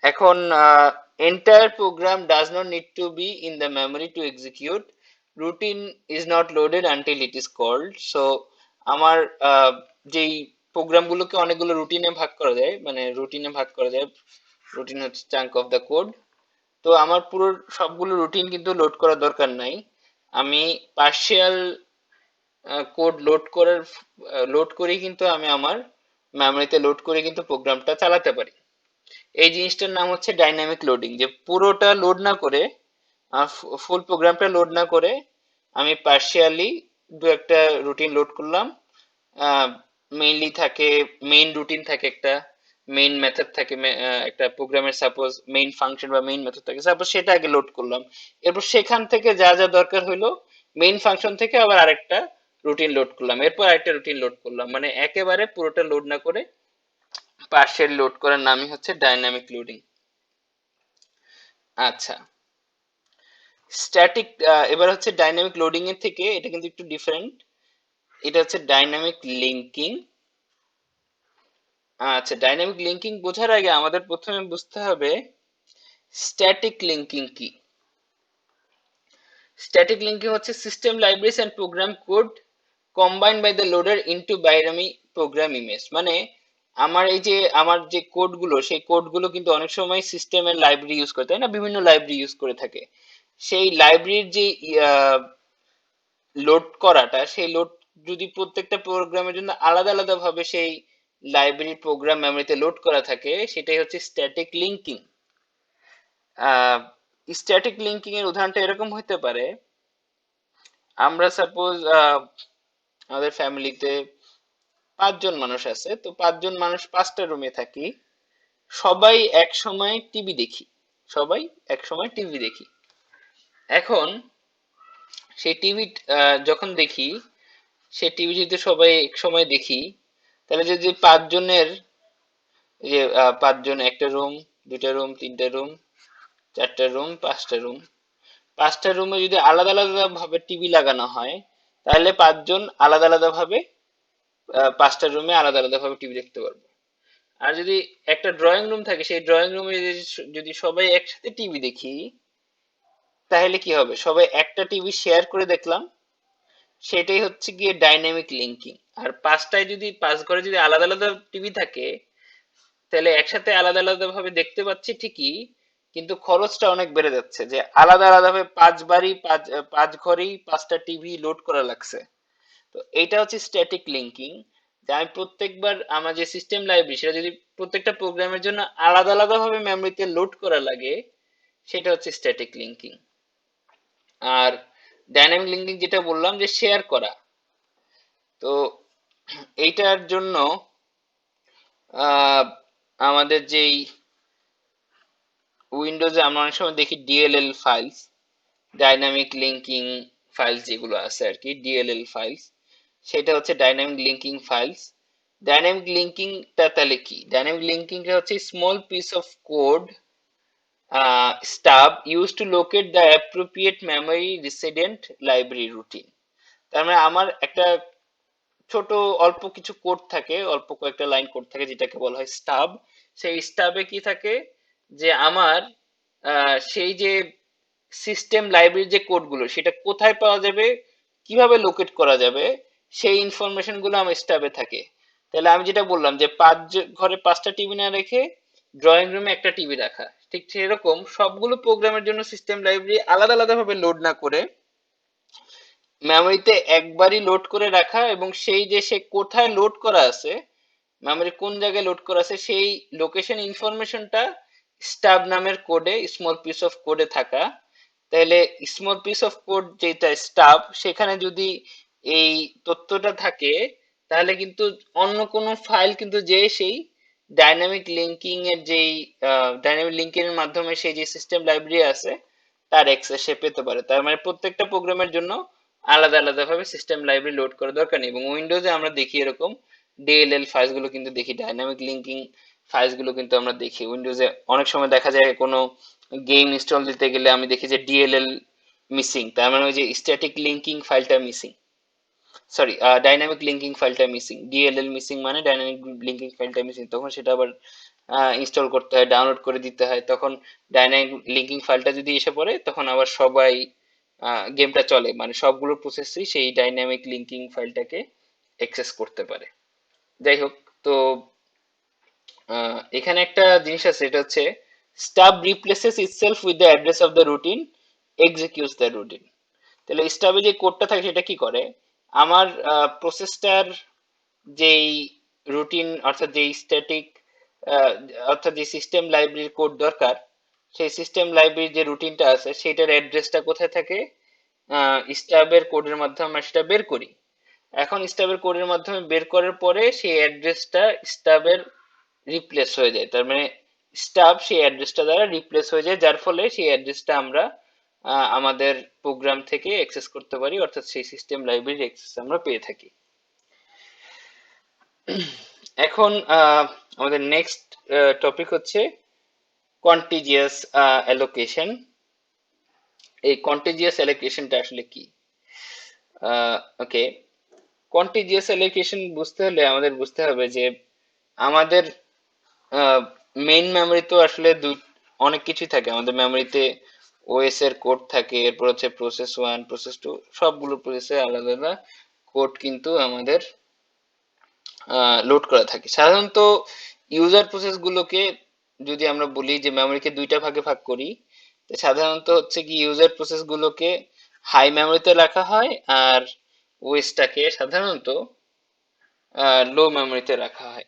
এখন entire program does not need to be in the memory to execute. Routine is not loaded until it is called. So আমার যেই প্রোগ্রামগুলোকে অনেকগুলো রুটিনে ভাগ করা যায়, মানে রুটিনে ভাগ করা যায়, রুটিন হচ্ছে চাঙ্ক অফ দ্য কোড। তো আমার পুরো সবগুলো রুটিন কিন্তু লোড করার দরকার নাই। আমি পার্শিয়াল কোড লোড করেই কিন্তু আমি আমার মেমোরিতে লোড করে কিন্তু প্রোগ্রামটা চালাতে পারি। এই জিনিসটার নাম হচ্ছে ডাইনামিক লোডিং, যে পুরোটা লোড না করে, ফুল প্রোগ্রামটা লোড না করে আমি পার্শিয়ালি দু একটা রুটিন লোড করলাম। মেইনলি থাকে, মেইন রুটিন থাকে একটা, মেইন মেথড থাকে, একটা প্রোগ্রামের সাপোজ মেইন ফাংশন বা মেইন মেথড থাকে, সাপোজ সেটা আগে লোড করলাম। এরপর সেখান থেকে যা যা দরকার হইলো মেইন ফাংশন থেকে আবার আরেকটা রুটিন লোড করলাম, এরপর আরেকটা রুটিন লোড করলাম, মানে একেবারে পুরোটা লোড না করে পার্শিয়াল লোড করার নামই হচ্ছে ডাইনামিক লোডিং। আচ্ছা, স্ট্যাটিক, এবার হচ্ছে ডাইনামিক লোডিং এর থেকে এটা কিন্তু একটু ডিফারেন্ট। এটা হচ্ছে ডাইনামিক লিঙ্কিং। আচ্ছা, ডাইনামিক লিঙ্কিং বোঝার আগে আমাদের প্রথমে বুঝতে হবে স্ট্যাটিক লিঙ্কিং কি। স্ট্যাটিক লিঙ্কিং হচ্ছে system libraries and program code combined by the loader into binary program image, মানে আমার যে কোডগুলো, সেই কোডগুলো কিন্তু অনেক সময় সিস্টেমের লাইব্রেরি ইউজ করে, তাই না, বিভিন্ন লাইব্রেরি ইউজ করে থাকে। সেই লাইব্রেরির যে লোড করাটা, সেই লোড যদি প্রত্যেকটা প্রোগ্রামের জন্য আলাদা আলাদা ভাবে সেই লাইব্রেরির প্রোগ্রাম মেমোরিতে লোড করা থাকে, সেটাই হচ্ছে স্ট্যাটিক লিঙ্কিং। স্ট্যাটিক লিঙ্কিং এর উদাহরণটা এরকম হতে পারে, আমরা সাপোজ আমাদের ফ্যামিলিতে 5 জন মানুষ আছে, তো 5 জন মানুষ 5টা রুমে থাকি, সবাই এক সময় টিভি দেখি, সবাই এক সময় টিভি দেখি। এখন সেই টিভি যখন দেখি, সে টিভি যদি সবাই এক সময় দেখি, তাহলে যদি 5 জনের, যে 5 জন, একটা রুম, দুইটা রুম, তিনটা রুম, চারটা রুম, পাঁচটা রুম, 5টা রুমে যদি আলাদা আলাদা ভাবে টিভি লাগানো হয়, তাহলে 5 জন আলাদা আলাদা ভাবে 5টা রুমে আলাদা আলাদা ভাবে টিভি দেখতে পারবে। আর যদি একটা ড্রয়িং রুম থাকে, সেই ড্রয়িং রুমে যদি সবাই একসাথে টিভি দেখি, তাহলে কি হবে, সবাই একটা টিভি শেয়ার করে দেখলাম, সেটাই হচ্ছে গিয়ে ডাইনামিক লিঙ্কিং। আর 5ঘরে যদি আলাদা আলাদা টিভি থাকে, তাহলে একসাথে আলাদা আলাদা ভাবে দেখতে পাচ্ছি ঠিকই, কিন্তু খরচটা অনেক বেড়ে যাচ্ছে, যে আলাদা আলাদা ভাবে 5 ঘরেই 5টা টিভি লোড করা লাগছে। তো এইটা হচ্ছে স্ট্যাটিক লিঙ্কিং, যে আমি প্রত্যেকবার আমার যে সিস্টেম লাইব্রেরি, সেটা যদি প্রত্যেকটা প্রোগ্রামের জন্য আলাদা আলাদা ভাবে মেমোরিতে লোড করা লাগে, সেটা হচ্ছে স্ট্যাটিক লিঙ্কিং। আর ডাইনামিক লিঙ্কিং যেটা বললাম, যে শেয়ার করা, তো এইটার জন্য আহ, আমাদের যেই উইন্ডোজে আমরা অনেক সময় দেখি DLL files, dynamic linking files যেগুলো আছে আর কি, ডিএলএল ফাইলস, সেটা হচ্ছে ডাইনামিক লিঙ্কিং ফাইলস। ডাইনামিক লিঙ্কিংটা তাহলে কি? ডাইনামিক লিঙ্কিংটা হচ্ছে small piece of code stub used to locate the appropriate memory resident library routine। তার মানে আমার একটা ছোট অল্প কিছু কোড থাকে, অল্প কয়েকটা লাইন কোড থাকে, যেটাকে বলা হয় স্টাব। সেই স্টাবে কি থাকে, যে আমার সেই যে সিস্টেম লাইব্রেরির যে কোডগুলো, সেটা কোথায় পাওয়া যাবে, কিভাবে লোকেট করা যাবে, সেই ইনফরমেশন গুলো আমার স্টাবে থাকে। তাহলে আমি যেটা বললাম, যে ঘরে 5টা টিভি না রেখে ড্রয়িং রুমে একটা টিভি রাখা, ঠিক সেরকম সবগুলো প্রোগ্রামের জন্য সিস্টেম লাইব্রেরি আলাদা আলাদা ভাবে লোড না করে মেমোরিতে একবারই লোড করে রাখা, এবং সেই যে সে কোথায় লোড করা আছে, মেমোরি কোন জায়গায় লোড করা আছে, সেই লোকেশন ইনফরমেশনটা স্টাব নামের কোডে, স্মল পিস অফ কোডে থাকা। তাহলে স্মল পিস অফ কোড যেটা স্টাব, সেখানে যদি এই তথ্যটা থাকে, তাহলে কিন্তু অন্য কোনো ফাইল কিন্তু যে সেই ডাইনামিক লিঙ্কিং এর যেই ডাইনামিক লিঙ্কিং এর মাধ্যমে সেই যে সিস্টেম লাইব্রেরি আছে, তার অ্যাক্সেস সে পেতে পারে। তার মানে প্রত্যেকটা প্রোগ্রামের জন্য আলাদা আলাদা ভাবে সিস্টেম লাইব্রেরি লোড করা দরকার নেই। এবং উইন্ডোজে আমরা দেখি এরকম ডিএলএল ফাইলস গুলো কিন্তু দেখি, ডাইনামিক লিঙ্কিং ফাইলস গুলো কিন্তু আমরা দেখি উইন্ডোজে। অনেক সময় দেখা যায় কোনো গেম ইনস্টল দিতে গেলে আমি দেখি যে ডিএলএল মিসিং, তার মানে ওই যে স্ট্যাটিক লিঙ্কিং ফাইলটা মিসিং, সরি ডাইনামিক লিঙ্কিং ফাইলটা মিসিং, ডিএলএল মিসিং মানে ডাইনামিক লিঙ্কিং ফাইলটা মিসিং, তখন সেটা আবার ইনস্টল করতে হয়, ডাউনলোড করে দিতে হয়, তখন ডাইনামিক লিঙ্কিং ফাইলটা যদি এসে পড়ে তখন আবার সবাই গেমটা চলে, মানে সবগুলো প্রসেসই সেই ডাইনামিক লিঙ্কিং ফাইলটাকে অ্যাক্সেস করতে পারে। যাই হোক, তো এখানে একটা জিনিস আছে, এটা হচ্ছে stub replaces itself with the address of the routine, executes the routine. তাহলে স্টাবে যে কোডটা থাকে সেটা কি করে, আমার প্রসেসটার যেই রুটিন অর্থাৎ যেই স্ট্যাটিক অর্থাৎ যে সিস্টেম লাইব্রেরির কোড দরকার, সেই সিস্টেম লাইব্রেরির যে রুটিনটা আছে সেটার অ্যাড্রেসটা কোথায় থাকে, স্টাবের কোডের মাধ্যমে আমরা সেটা বের করি। এখন স্টাবের কোডের মাধ্যমে বের করার পরে সেই অ্যাড্রেসটা স্টাবের রিপ্লেস হয়ে যায়, তার মানে স্টাব সেই অ্যাড্রেসটা দ্বারা রিপ্লেস হয়ে যায়, যার ফলে সেই অ্যাড্রেসটা আমরা আমাদের প্রোগ্রাম থেকে অ্যাক্সেস করতে পারি, অর্থাৎ সেই সিস্টেম লাইব্রেরির অ্যাক্সেস আমরা পেয়ে থাকি। এখন আমাদের নেক্সট টপিক হচ্ছে কন্টিজিয়াস অ্যালোকেশন। এই কন্টিজিয়াস অ্যালোকেশনটা আসলে কি? ওকে, কন্টিজিয়াস অ্যালোকেশন বুঝতে হলে আমাদের বুঝতে হবে যে আমাদের মেইন মেমোরি তো আসলে অনেক কিছুই থাকে আমাদের মেমোরিতে। ওএস এর কোড থাকে, এরপর হচ্ছে প্রসেস 1, প্রসেস 2, সবগুলো প্রসেসে আলাদা আলাদা কোড কিন্তু আমাদের লোড করা থাকে। সাধারণত ইউজার প্রসেস গুলোকে যদি আমরা বলি যে মেমোরিকে দুইটা ভাগে ভাগ করি, তো সাধারণত হচ্ছে কি ইউজার প্রসেস গুলোকে হাই মেমোরিতে রাখা হয়, আর ওএসটাকে সাধারণত লো মেমোরিতে রাখা হয়।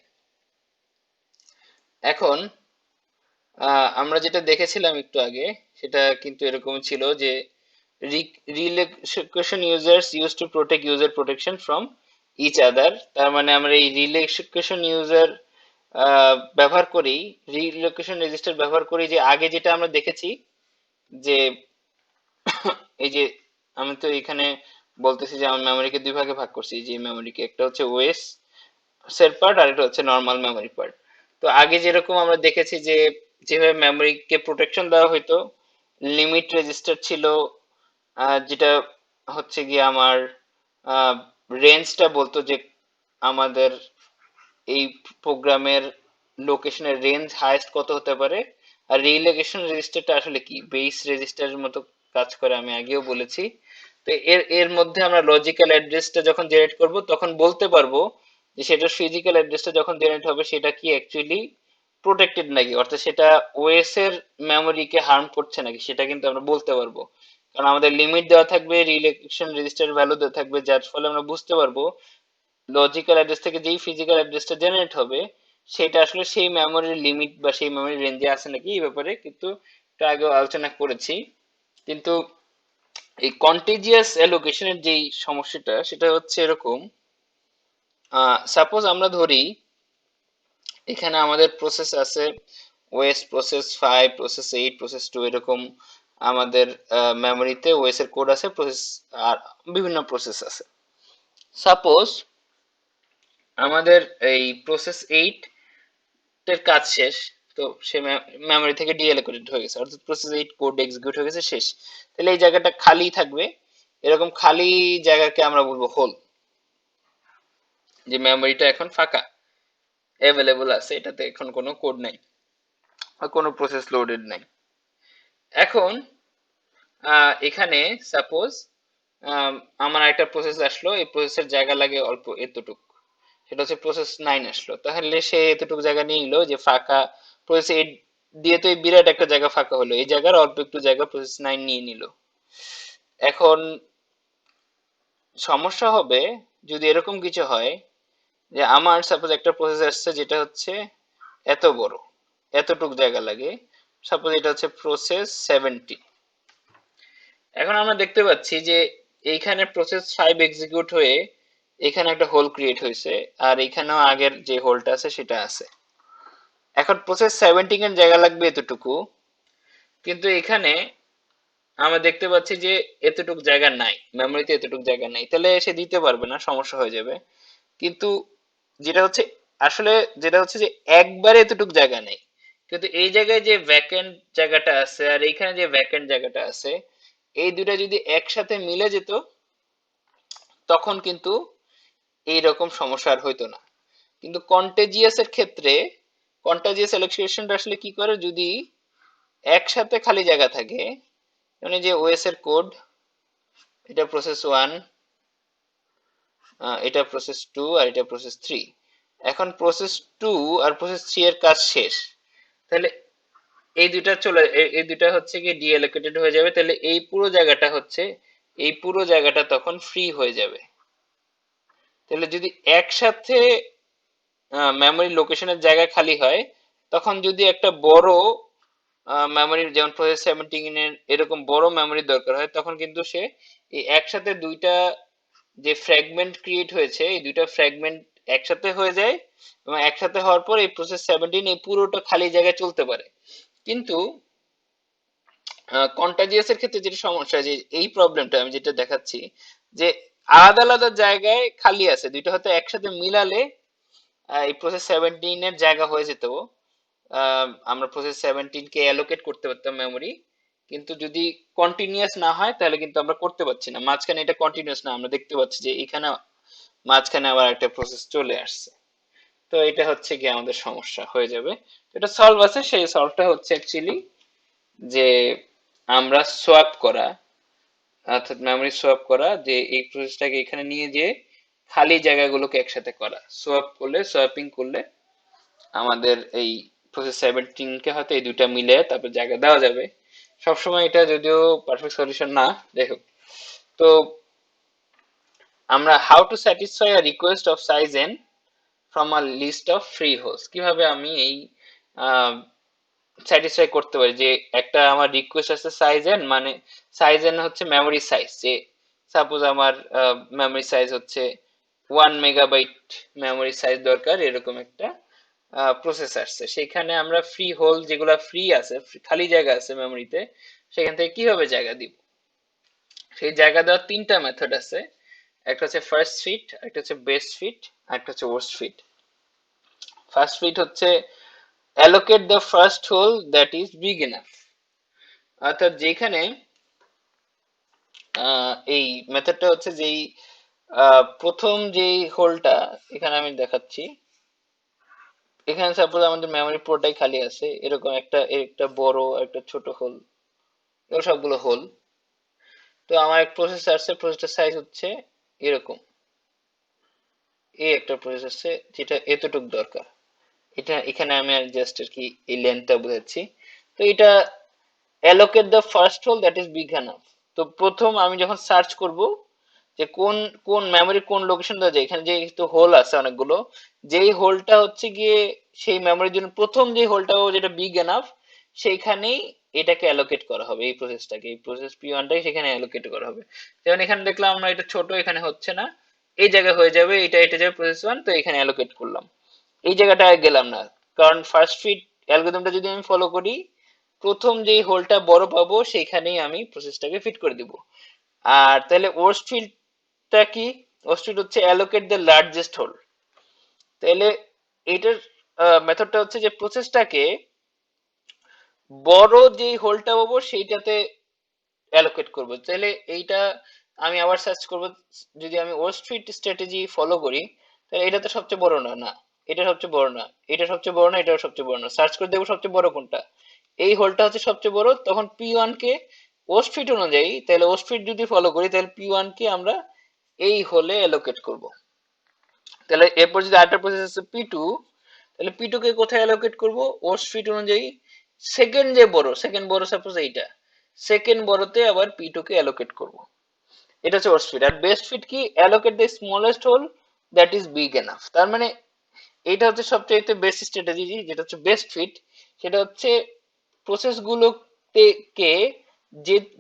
এখন আমরা যেটা দেখেছিলাম একটু আগে, সেটা কিন্তু এরকম ছিল যে relation users use to protect user protection from each other. তার মানে আমরা এই রিলেশন ইউজার ব্যবহার করি, রিলোকেশন রেজিস্টার ব্যবহার করি, যে আগে যেটা আমরা দেখেছি যে এই যে আমি তো এখানে বলতেছি যে আমার মেমোরিকে দুই ভাগে ভাগ করছি, যে মেমোরিকে একটা হচ্ছে ওএস এর পার্ট আর একটা হচ্ছে নর্মাল মেমোরি পার্ট। তো আগে যেরকম আমরা দেখেছি যে যেভাবে মেমোরিকে প্রোটেকশন দেওয়া হতো, লিমিট রেজিস্টার ছিল, যেটা হচ্ছে গিয়ে আমার রেঞ্জটা বলতো যে আমাদের এই প্রোগ্রামের লোকেশনের রেঞ্জ হাইয়েস্ট কত হতে পারে। আর রিলোকেশন রেজিস্টারটা আসলে কি, বেস রেজিস্টারের মতো কাজ করে, আমি আগেও বলেছি। তো এর এর মধ্যে আমরা লজিক্যাল অ্যাড্রেসটা যখন জেনারেট করব তখন বলতে পারবো যে সেটার ফিজিক্যাল অ্যাড্রেসটা যখন জেনারেট হবে সেটা কি অ্যাকচুয়ালি প্রোটেক্টেড নাকি, অর্থাৎ সেটা ওএস এর মেমোরিকে হার্ম করছে নাকি, সেটা কিন্তু আমরা বলতে পারবো। কারণ আমাদের লিমিট দেওয়া থাকবে, রিলেকশন রেজিস্টার ভ্যালু দেওয়া থাকবে, যার ফলে আমরা বুঝতে পারবো লজিক্যাল অ্যাড্রেস থেকে যেই ফিজিক্যাল অ্যাড্রেসটা জেনারেট হবে সেটা আসলে সেই মেমোরির লিমিট বা সেই মেমোরির রেঞ্জে আছে নাকি, এই ব্যাপারে কিন্তু একটু আগে আলোচনা করেছি। কিন্তু এই কন্টিজিয়াস অ্যালোকেশনের যেই সমস্যাটা সেটা হচ্ছে এরকম, সাপোজ আমরা ধরি এখানে আমাদের প্রসেস আছে ওএস প্রসেস 5, প্রসেস 8, প্রসেস 2, এরকম আমাদের মেমোরিতে ওএস এর কোড আছে, প্রসেস আর বিভিন্ন প্রসেস আছে। সাপোজ আমাদের এই প্রসেস 8 এর কাজ শেষ, তো সে মেমোরি থেকে ডিএলোকেটেড হয়ে গেছে, অর্থাৎ প্রসেস 8 কোড এক্সিকিউট হয়ে গেছে, শেষ। তাহলে এই জায়গাটা খালি থাকবে, এরকম খালি জায়গাকে আমরা বলবো হোল, যে মেমোরিটা এখন ফাঁকা, অ্যাভেলেবল আছে, এটাতে এখন কোনো কোড নাই বা কোনো প্রসেস লোডেড নাই। এখন এখানে সাপোজ আমার একটা প্রসেস আসলো, এই প্রসেসের জায়গা লাগে অল্প এতটুক, সেটা হচ্ছে প্রসেস 9 আসলো, তাহলে সে এতটুকু জায়গা নিয়ে নিল, যে ফাঁকা প্রসেস 8 দিয়ে তো এই বিরাট একটা জায়গা ফাঁকা হলো, এই জায়গার অল্প একটু জায়গা প্রসেস 9 নিয়ে নিল। এখন সমস্যা হবে যদি এরকম কিছু হয় যে আমার সাপোজ একটা প্রসেস আসছে যেটা হচ্ছে এত বড়, এতটুক জায়গা লাগে, সাপোজ এটা হচ্ছে প্রসেস 70। এখন আমরা দেখতে পাচ্ছি যে এইখানে প্রসেস 5 এক্সিকিউট হয়ে এখানে একটা হোল ক্রিয়েট হয়েছে, আর এখানেও আগের যে হোলটা আছে সেটা আছে। এখন প্রসেস 70 এর জায়গা লাগবে এতটুকু, কিন্তু এখানে আমরা দেখতে পাচ্ছি যে এতটুক জায়গা নাই, মেমোরিতে এতটুক জায়গা নাই, তাহলে সে দিতে পারবে না, সমস্যা হয়ে যাবে। কিন্তু যেটা হচ্ছে আসলে যেটা হচ্ছে যে একবারে এতটুক জায়গা নেই, কিন্তু এই জায়গায় যে ভ্যাকেন্ট জায়গাটা আছে আর এইখানে যে ভ্যাকেন্ট জায়গাটা আছে, এই দুটা যদি একসাথে মিলে যেত তখন কিন্তু এইরকম সমস্যা আর হইতো না। কিন্তু কন্টেজিয়াস এর ক্ষেত্রে কন্টাজিয়াস অ্যালোকেশনটা আসলে কি করে, যদি একসাথে খালি জায়গা থাকে, মানে যে ওএস এর কোড, এটা প্রসেস 1, এটা প্রসেস 2 আর এটা প্রসেস 3। এখন প্রসেস 2 আর প্রসেস 3 এর কাজ শেষ, তাহলে এই দুইটা চলে এই দুইটা হচ্ছে কি ডিএলোকেটেড হয়ে যাবে, তাহলে এই পুরো জায়গাটা তখন ফ্রি হয়ে যাবে। তাহলে যদি একসাথে মেমোরি লোকেশনের জায়গা খালি হয়, তখন যদি একটা বড় মেমোরি যেমন প্রসেস 17 এর এরকম বড় মেমোরি দরকার হয়, তখন কিন্তু সে এই একসাথে দুইটা যে ফ্র্যাগমেন্ট ক্রিয়েট হয়েছে, এই দুইটা ফ্র্যাগমেন্ট একসাথে হয়ে যায়, এবং একসাথে হওয়ার পর এই প্রসেস 17 এই পুরোটা খালি জায়গায় চলতে পারে। কিন্তু কন্টাজিয়াস এর ক্ষেত্রে যেটা সমস্যা, যে এই প্রবলেমটা আমি যেটা দেখাচ্ছি, যে আলাদা আলাদা জায়গায় খালি আছে, দুইটা হয়তো একসাথে মিলালে এই প্রসেস 17 এর জায়গা হয়ে যেত, আমরা প্রসেস 17 কে অ্যালোকেট করতে পারতাম মেমোরি। কিন্তু যদি কন্টিনিউয়াস না হয় তাহলে কিন্তু আমরা করতে পারছি না, মাঝখানে এটা কন্টিনিউয়াস না, আমরা দেখতে পাচ্ছি যে এখানে মাঝখানে আবার একটা প্রসেস চলে আসছে। তো এটা হচ্ছে কি আমাদের সমস্যা হয়ে যাবে। তো এটা সলভ আছে, সেই সলভটা হচ্ছে অ্যাকচুয়ালি যে আমরা সোয়াপ করা, অর্থাৎ মেমোরি সোয়াপ করা, যে এই প্রসেসটাকে এখানে নিয়ে যে খালি জায়গাগুলোকে একসাথে করা, সোয়াপ করলে, সোয়াপিং করলে আমাদের এই প্রসেস 17 কে হয়তো এই দুইটা মিলে তারপর জায়গা দেওয়া যাবে। সবসময় এটা যদিও পারফেক্ট সলিউশন না, যাই হোক। তো আমরা how to satisfy a request of size n from a list of free holes, কিভাবে আমি এই স্যাটিসফাই করতে পারি যে একটা আমার রিকোয়েস্ট আছে সাইজ n, মানে সাইজ n হচ্ছে মেমোরি সাইজ, যে সাপোজ আমার মেমোরি সাইজ হচ্ছে 1 মেগাবাইট মেমোরি সাইজ দরকার, এরকম একটা প্রসেস আসছে, সেখানে আমরা ফ্রি হোল যেগুলো ফ্রি আছে, খালি জায়গা আছে মেমোরিতে, সেখান থেকে কিভাবে জায়গা দিব। সেই জায়গা দেওয়ার তিনটা মেথড আছে, একটা হচ্ছে ফার্স্ট ফিট, একটা হচ্ছে বেস্ট ফিট, আর একটা হচ্ছে ওয়ার্স্ট ফিট। ফার্স্ট ফিট হচ্ছে allocate the first hole that is big enough, অর্থাৎ যেখানে এই মেথডটা হচ্ছে যেই প্রথম যেই হোলটা এখানে আমি দেখাচ্ছি, এখানে সাপোজ আমাদের মেমোরি পুরোটাই খালি আছে, এরকম একটা বড় একটা ছোট হোল, এগুলো সবগুলো হোল। তো আমার এক প্রসেস আসছে, প্রসেসটার সাইজ হচ্ছে এরকম, এই একটা প্রসেস আছে যেটা এতটুক দরকার, এটা এখানে আমি জাস্ট আর কি এই লেন্থটা বোঝাচ্ছি। তো এটা allocate the first hole that is big enough। তো প্রথম আমি যখন সার্চ করব যে কোন কোন মেমোরি কোন লোকেশন দেওয়া যায়, এখানে যেহেতু হোল আছে অনেকগুলো, যেই হোলটা হচ্ছে গিয়ে সেই মেমোরির জন্য প্রথম যে হোলটা যেটা বিগ এনাফ, সেইখানেই এটাকে অ্যালোকেট করা হবে, এই প্রসেসটাকে, এই প্রসেস P1টাকে সেখানে অ্যালোকেট করা হবে। যেমন এখানে দেখলাম আমরা এটা ছোট, এখানে হচ্ছে না, এই জায়গায় হয়ে যাবে, এটা যাবে প্রসেস 1, তো এখানে অ্যালোকেট করলাম, এই জায়গাটায় গেলাম না, কারণ ফার্স্ট ফিট অ্যালগরিদমটা যদি আমি ফলো করি, প্রথম যেই হোলটা বড় পাবো সেইখানেই আমি প্রসেসটাকে ফিট করে দিব। আর তাহলে ওয়ার্স্ট ফিল্ডটা কি, ওয়ার্স্ট ফিল্ড হচ্ছে অ্যালোকেট দ্য লার্জেস্ট হোল। তাহলে এইটার মেথডটা হচ্ছে যে প্রসেসটাকে বড় যেই হোলটা পাবো সেইটাতে অ্যালোকেট করব। তাহলে এইটা আমি আবার সার্চ করব, যদি আমি ওয়ার্স্ট ফিট স্ট্র্যাটেজি ফলো করি, তাহলে এটা তো সবচেয়ে বড় না, না এটা সবচেয়ে বড় না, এটা সবচেয়ে বড় না, এটাও সবচেয়ে বড় না, সার্চ করে দেখবো সবচেয়ে বড় কোনটা, এই হোলটা হচ্ছে সবচেয়ে বড়, তখন P1 কে ওয়ার্স্ট ফিট অনুযায়ী, তাহলে ওয়ার্স্ট ফিট যদি ফলো করি তাহলে P1 কে আমরা এই হোলে অ্যালোকেট করব। তাহলে এরপর যদি আরেকটা প্রসেস আছে P2, তাহলে P2 কে কোথায় অ্যালোকেট করব, ওয়ার্স্ট ফিট অনুযায়ী সেকেন্ড বড় সাপোজ এইটা, সেকেন্ড বড়তে আবার P2 কে অ্যালোকেট করব। এটা হচ্ছে ওয়ার্স্ট ফিট। আর বেস্ট ফিট কি, allocate the smallest hole that is big enough. তার মানে এটা হচ্ছে সবচাইতে বেস্ট স্ট্র্যাটেজি, যেটা হচ্ছে বেস্ট ফিট, সেটা হচ্ছে প্রসেস গুলোতে কে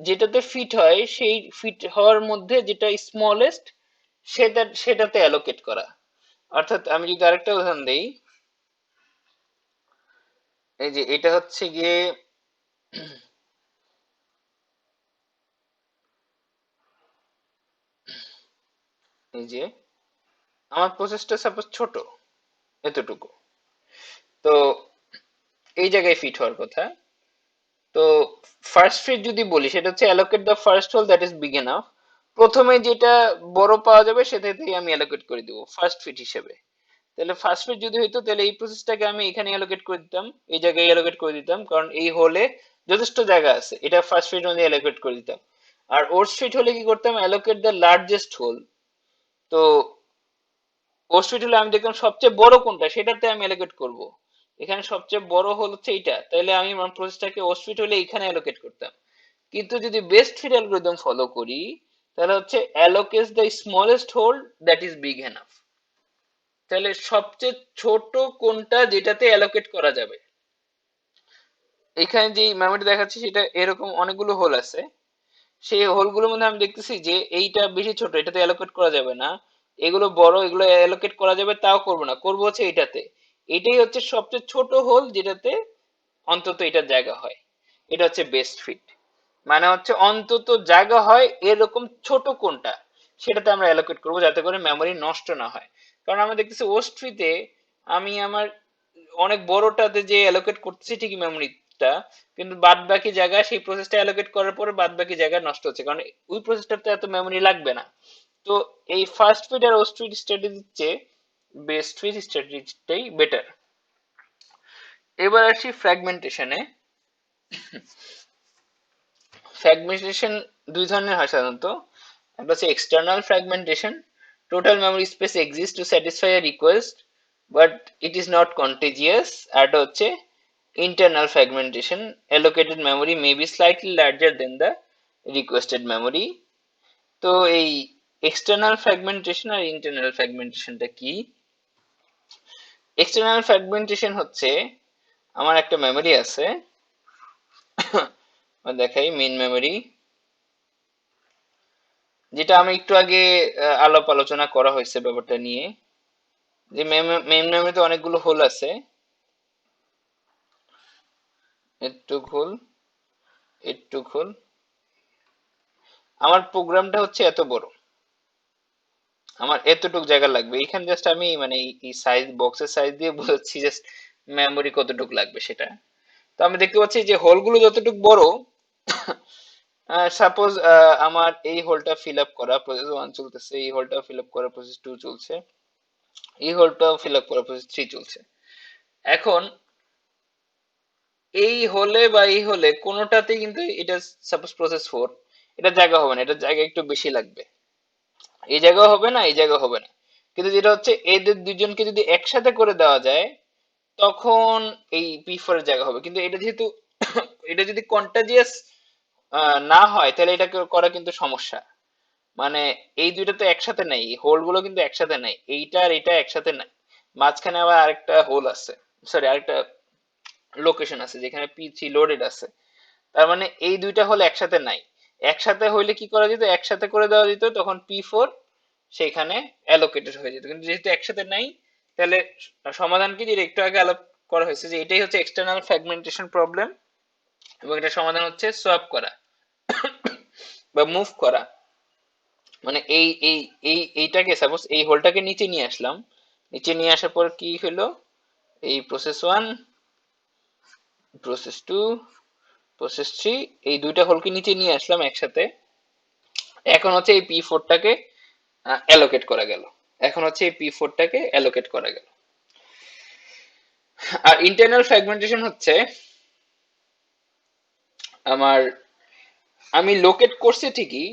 যেটাতে ফিট হয়, সেই ফিট হওয়ার মধ্যে যেটা স্মলেস্ট সেটাতে অ্যালোকেট করা। অর্থাৎ আমি যদি আরেকটা উদাহরণ দেই, এই যে এটা হচ্ছে গিয়ে এই যে আমার প্রসেসটা সাপোজ ছোট, এতটুকু, তো এই জায়গায় ফিট হওয়ার কথা। তো ফার্স্ট ফিট যদি বলি, সেটা হচ্ছে allocate the first hole that is big enough, প্রথমে যেটা বড় পাওয়া যাবে সেটাতেই আমি অ্যালোকেট করে দিব ফার্স্ট ফিট হিসেবে। তাহলে ফার্স্ট ফিট যদি হইতো তাহলে এই প্রসেসটাকে আমি এখানে অ্যালোকেট করে দিতাম, এই জায়গায় অ্যালোকেট করে দিতাম, কারণ এই হোলে যথেষ্ট জায়গা আছে, এটা ফার্স্ট ফিট অনুযায়ী অ্যালোকেট করে দিতাম। আর ওর্স ফিট হলে কি করতাম, অ্যালোকেট দ্য লার্জেস্ট হোল। তো ওর্স ফিট হলে আমি দেখলাম সবচেয়ে বড় কোনটা সেটাতে আমি অ্যালোকেট করব। এখানে সবচেয়ে বড় হোল হচ্ছে এইটা, তাহলে আমি আমার প্রসেসটাকে ওর্স ফিট হলে এখানে অ্যালোকেট করতাম। কিন্তু যদি বেস্ট ফিট অ্যালগরিদম ফলো করি তাহলে হচ্ছে allocate the smallest hole that is big enough. তাহলে সবচেয়ে ছোট কোনটা যেটাতে অ্যালোকেট করা যাবে। এখানে যে মেমরি দেখাচ্ছে সেটা এরকম অনেকগুলো হোল আছে, সেই হোলগুলোর মধ্যে আমি দেখতেছি যে এইটা বেশি ছোট, এটাতে অ্যালোকেট করা যাবে না, এগুলো বড়, এগুলো অ্যালোকেট করা যাবে, তাও করবো না, করবো হচ্ছে এটাতে। এটাই হচ্ছে সবচেয়ে ছোট হোল যেটাতে অন্তত এটার জায়গা হয়, এটা হচ্ছে বেস্ট ফিট। মানে হচ্ছে অন্তত জায়গা হয় এরকম ছোট কোনটা সেটাতে আমরা অ্যালোকেট করবো, যাতে করে মেমরি নষ্ট না হয়। কারণ আমরা দেখতেছি ওস্ট ফ্রিতে আমি আমার অনেক বড়টাতে যে অ্যালোকেট করতেছি ঠিকই মেমোরিটা, কিন্তু বাদ বাকি জায়গা সেই প্রসেসটা অ্যালোকেট করার পরে বাদ বাকি জায়গা নষ্ট হচ্ছে, কারণ ওই প্রসেসটাতে এত মেমোরি লাগবে না। তো এই ফার্স্ট ফিট আর ওস্ট ফিট স্ট্র্যাটেজির চেয়ে বেস্ট ফিট স্ট্র্যাটেজিটাই বেটার। এবার আসি ফ্র্যাগমেন্টেশনে। ফ্র্যাগমেন্টেশন দুই ধরনের হয় সাধারণত। একটা হচ্ছে external fragmentation, total memory space exist to satisfy a request but it is not contiguous. আর একটা হচ্ছে internal fragmentation, allocated memory may be slightly larger than the requested memory. তো এই এক্সটার্নাল ফ্র্যাগমেন্টেশন আর ইন্টারনাল ফ্র্যাগমেন্টেশনটা কি? এক্সটার্নাল ফ্র্যাগমেন্টেশন হচ্ছে আমার একটা memory আছে, দেখাই মেইন মেমরি, যেটা আমি একটু আগে আলাপ আলোচনা করা হয়েছে ব্যাপারটা নিয়ে, যে মেইন মেমরিতে অনেকগুলো হোল আছে, একটু হোল, একটু হোল, আমার প্রোগ্রামটা হচ্ছে এত বড়, আমার এতটুক জায়গা লাগবে, এখানে জাস্ট আমি মানে এই সাইজ, বক্সের সাইজ দিয়ে বোঝাচ্ছি জাস্ট মেমোরি কতটুক লাগবে সেটা। তো আমি দেখতে পাচ্ছি যে হোলগুলো যতটুক বড়, সাপোজ আমার এই হোলটা ফিল আপ করা প্রসেস 1 চলতেছে, এই হোলটা ফিল আপ করা প্রসেস 2 চলছে, এই হোলটাও ফিল আপ করা প্রসেস 3 চলছে। এখন এই হোলে বা এই হোলে কোনোটাতেই কিন্তু এটা সাপোজ প্রসেস 4, এটা জায়গা হবে না, এটা জায়গা একটু বেশি লাগবে, এই জায়গা হবে না, এই জায়গা হবে না। কিন্তু যেটা হচ্ছে এদের দুজনকে যদি একসাথে করে দেওয়া যায় তখন এই পি4 এর জায়গা হবে। কিন্তু এটা যেহেতু এটা যদি কন্টাজিয়াস না হয় তাহলে এটা করা কিন্তু সমস্যা। মানে এই দুইটা তো একসাথে নাই, হোল গুলো কিন্তু একসাথে নাই, এইটা আর এটা একসাথে নাই, মাঝখানে আবার আরেকটা হোল আছে, সরি আরেকটা লোকেশন আছে যেখানে পি3 লোডেড আছে। তার মানে এই দুইটা হোল একসাথে নাই। একসাথে হইলে কি করা যেত, একসাথে করে দেওয়া যেত, তখন পি4 সেখানে অ্যালোকেটেড হয়ে যেত। কিন্তু যেহেতু একসাথে নাই তাহলে সমাধান কি, যেটা একটু আগে আলাপ করা হয়েছে যে এটাই হচ্ছে এক্সটার্নাল ফ্র্যাগমেন্টেশন প্রবলেম, এবং এটা সমাধান হচ্ছে সোয়াপ করা বা মুভ করা। মানে এইটাকে সাপোজ এই হোলটাকে নিচে নিয়ে আসলাম, নিচে নিয়ে আসার পর কি হলো, এই প্রসেস 1, প্রসেস 2, প্রসেস 3, এই দুইটা হোলকে নিচে নিয়ে আসলাম একসাথে। এখন হচ্ছে এই পি4টাকে অ্যালোকেট করা গেল, এখন হচ্ছে এই পি4টাকে অ্যালোকেট করা গেল। আর ইন্টারনাল ফ্র্যাগমেন্টেশন হচ্ছে আমার, আমি লোকেট করছি ঠিকই,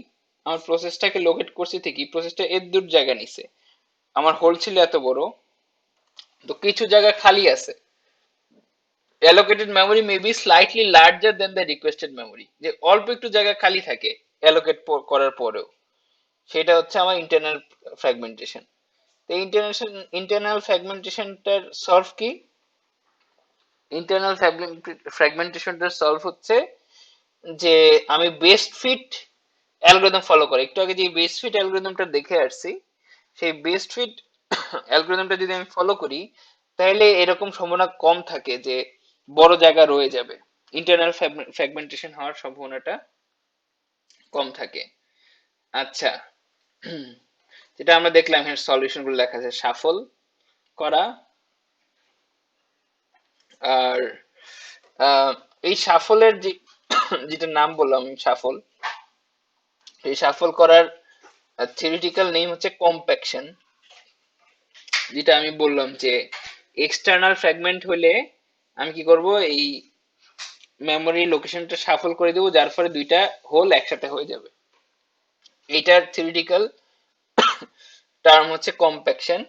আমার প্রসেসটাকে লোকেট করছি ঠিকই, প্রসেসটা এর দূর জায়গা নিছে, আমার হোল ছিল এত বড়, তো কিছু জায়গা খালি আছে, allocated memory may be slightly larger than the requested memory, যে অল্প একটু জায়গা খালি থাকে অ্যালোকেট করার পরেও, সেটা হচ্ছে আমার ইন্টারনাল ফ্র্যাগমেন্টেশন। তো ইন্টারনাল ফ্র্যাগমেন্টেশনটার সলভ কি? ইন্টারনাল ফ্র্যাগমেন্টেশনটার সলভ হচ্ছে যে আমি বেস্ট ফিট অ্যালগরিদম ফলো করে, একটু আগে যে বেস্ট ফিট অ্যালগরিদমটা দেখে আসছি, সেই বেস্ট ফিট অ্যালগরিদমটা যদি আমি ফলো করি তাহলে এরকম সম্ভাবনা কম থাকে যে বড় জায়গা রয়ে যাবে, ইন্টারনাল ফ্র্যাগমেন্টেশন হওয়ার সম্ভাবনাটা কম থাকে। আচ্ছা, যেটা আমরা দেখলাম এর সলিউশন গুলো লেখা আছে, শাফল করা, আর এই শাফলের যে যেটা নাম বললাম শাফল, এই শাফল করার থিওরিটিক্যাল নেম হচ্ছে কম্প্যাকশন। যেটা আমি বললাম যে এক্সটার্নাল ফ্র্যাগমেন্ট হলে আমি কি করব, এই মেমোরি লোকেশনটা শাফল করে দেবো, যার ফলে দুইটা হোল একসাথে হয়ে যাবে। এটার থিওরিটিক্যাল টার্ম হচ্ছে কম্প্যাকশন।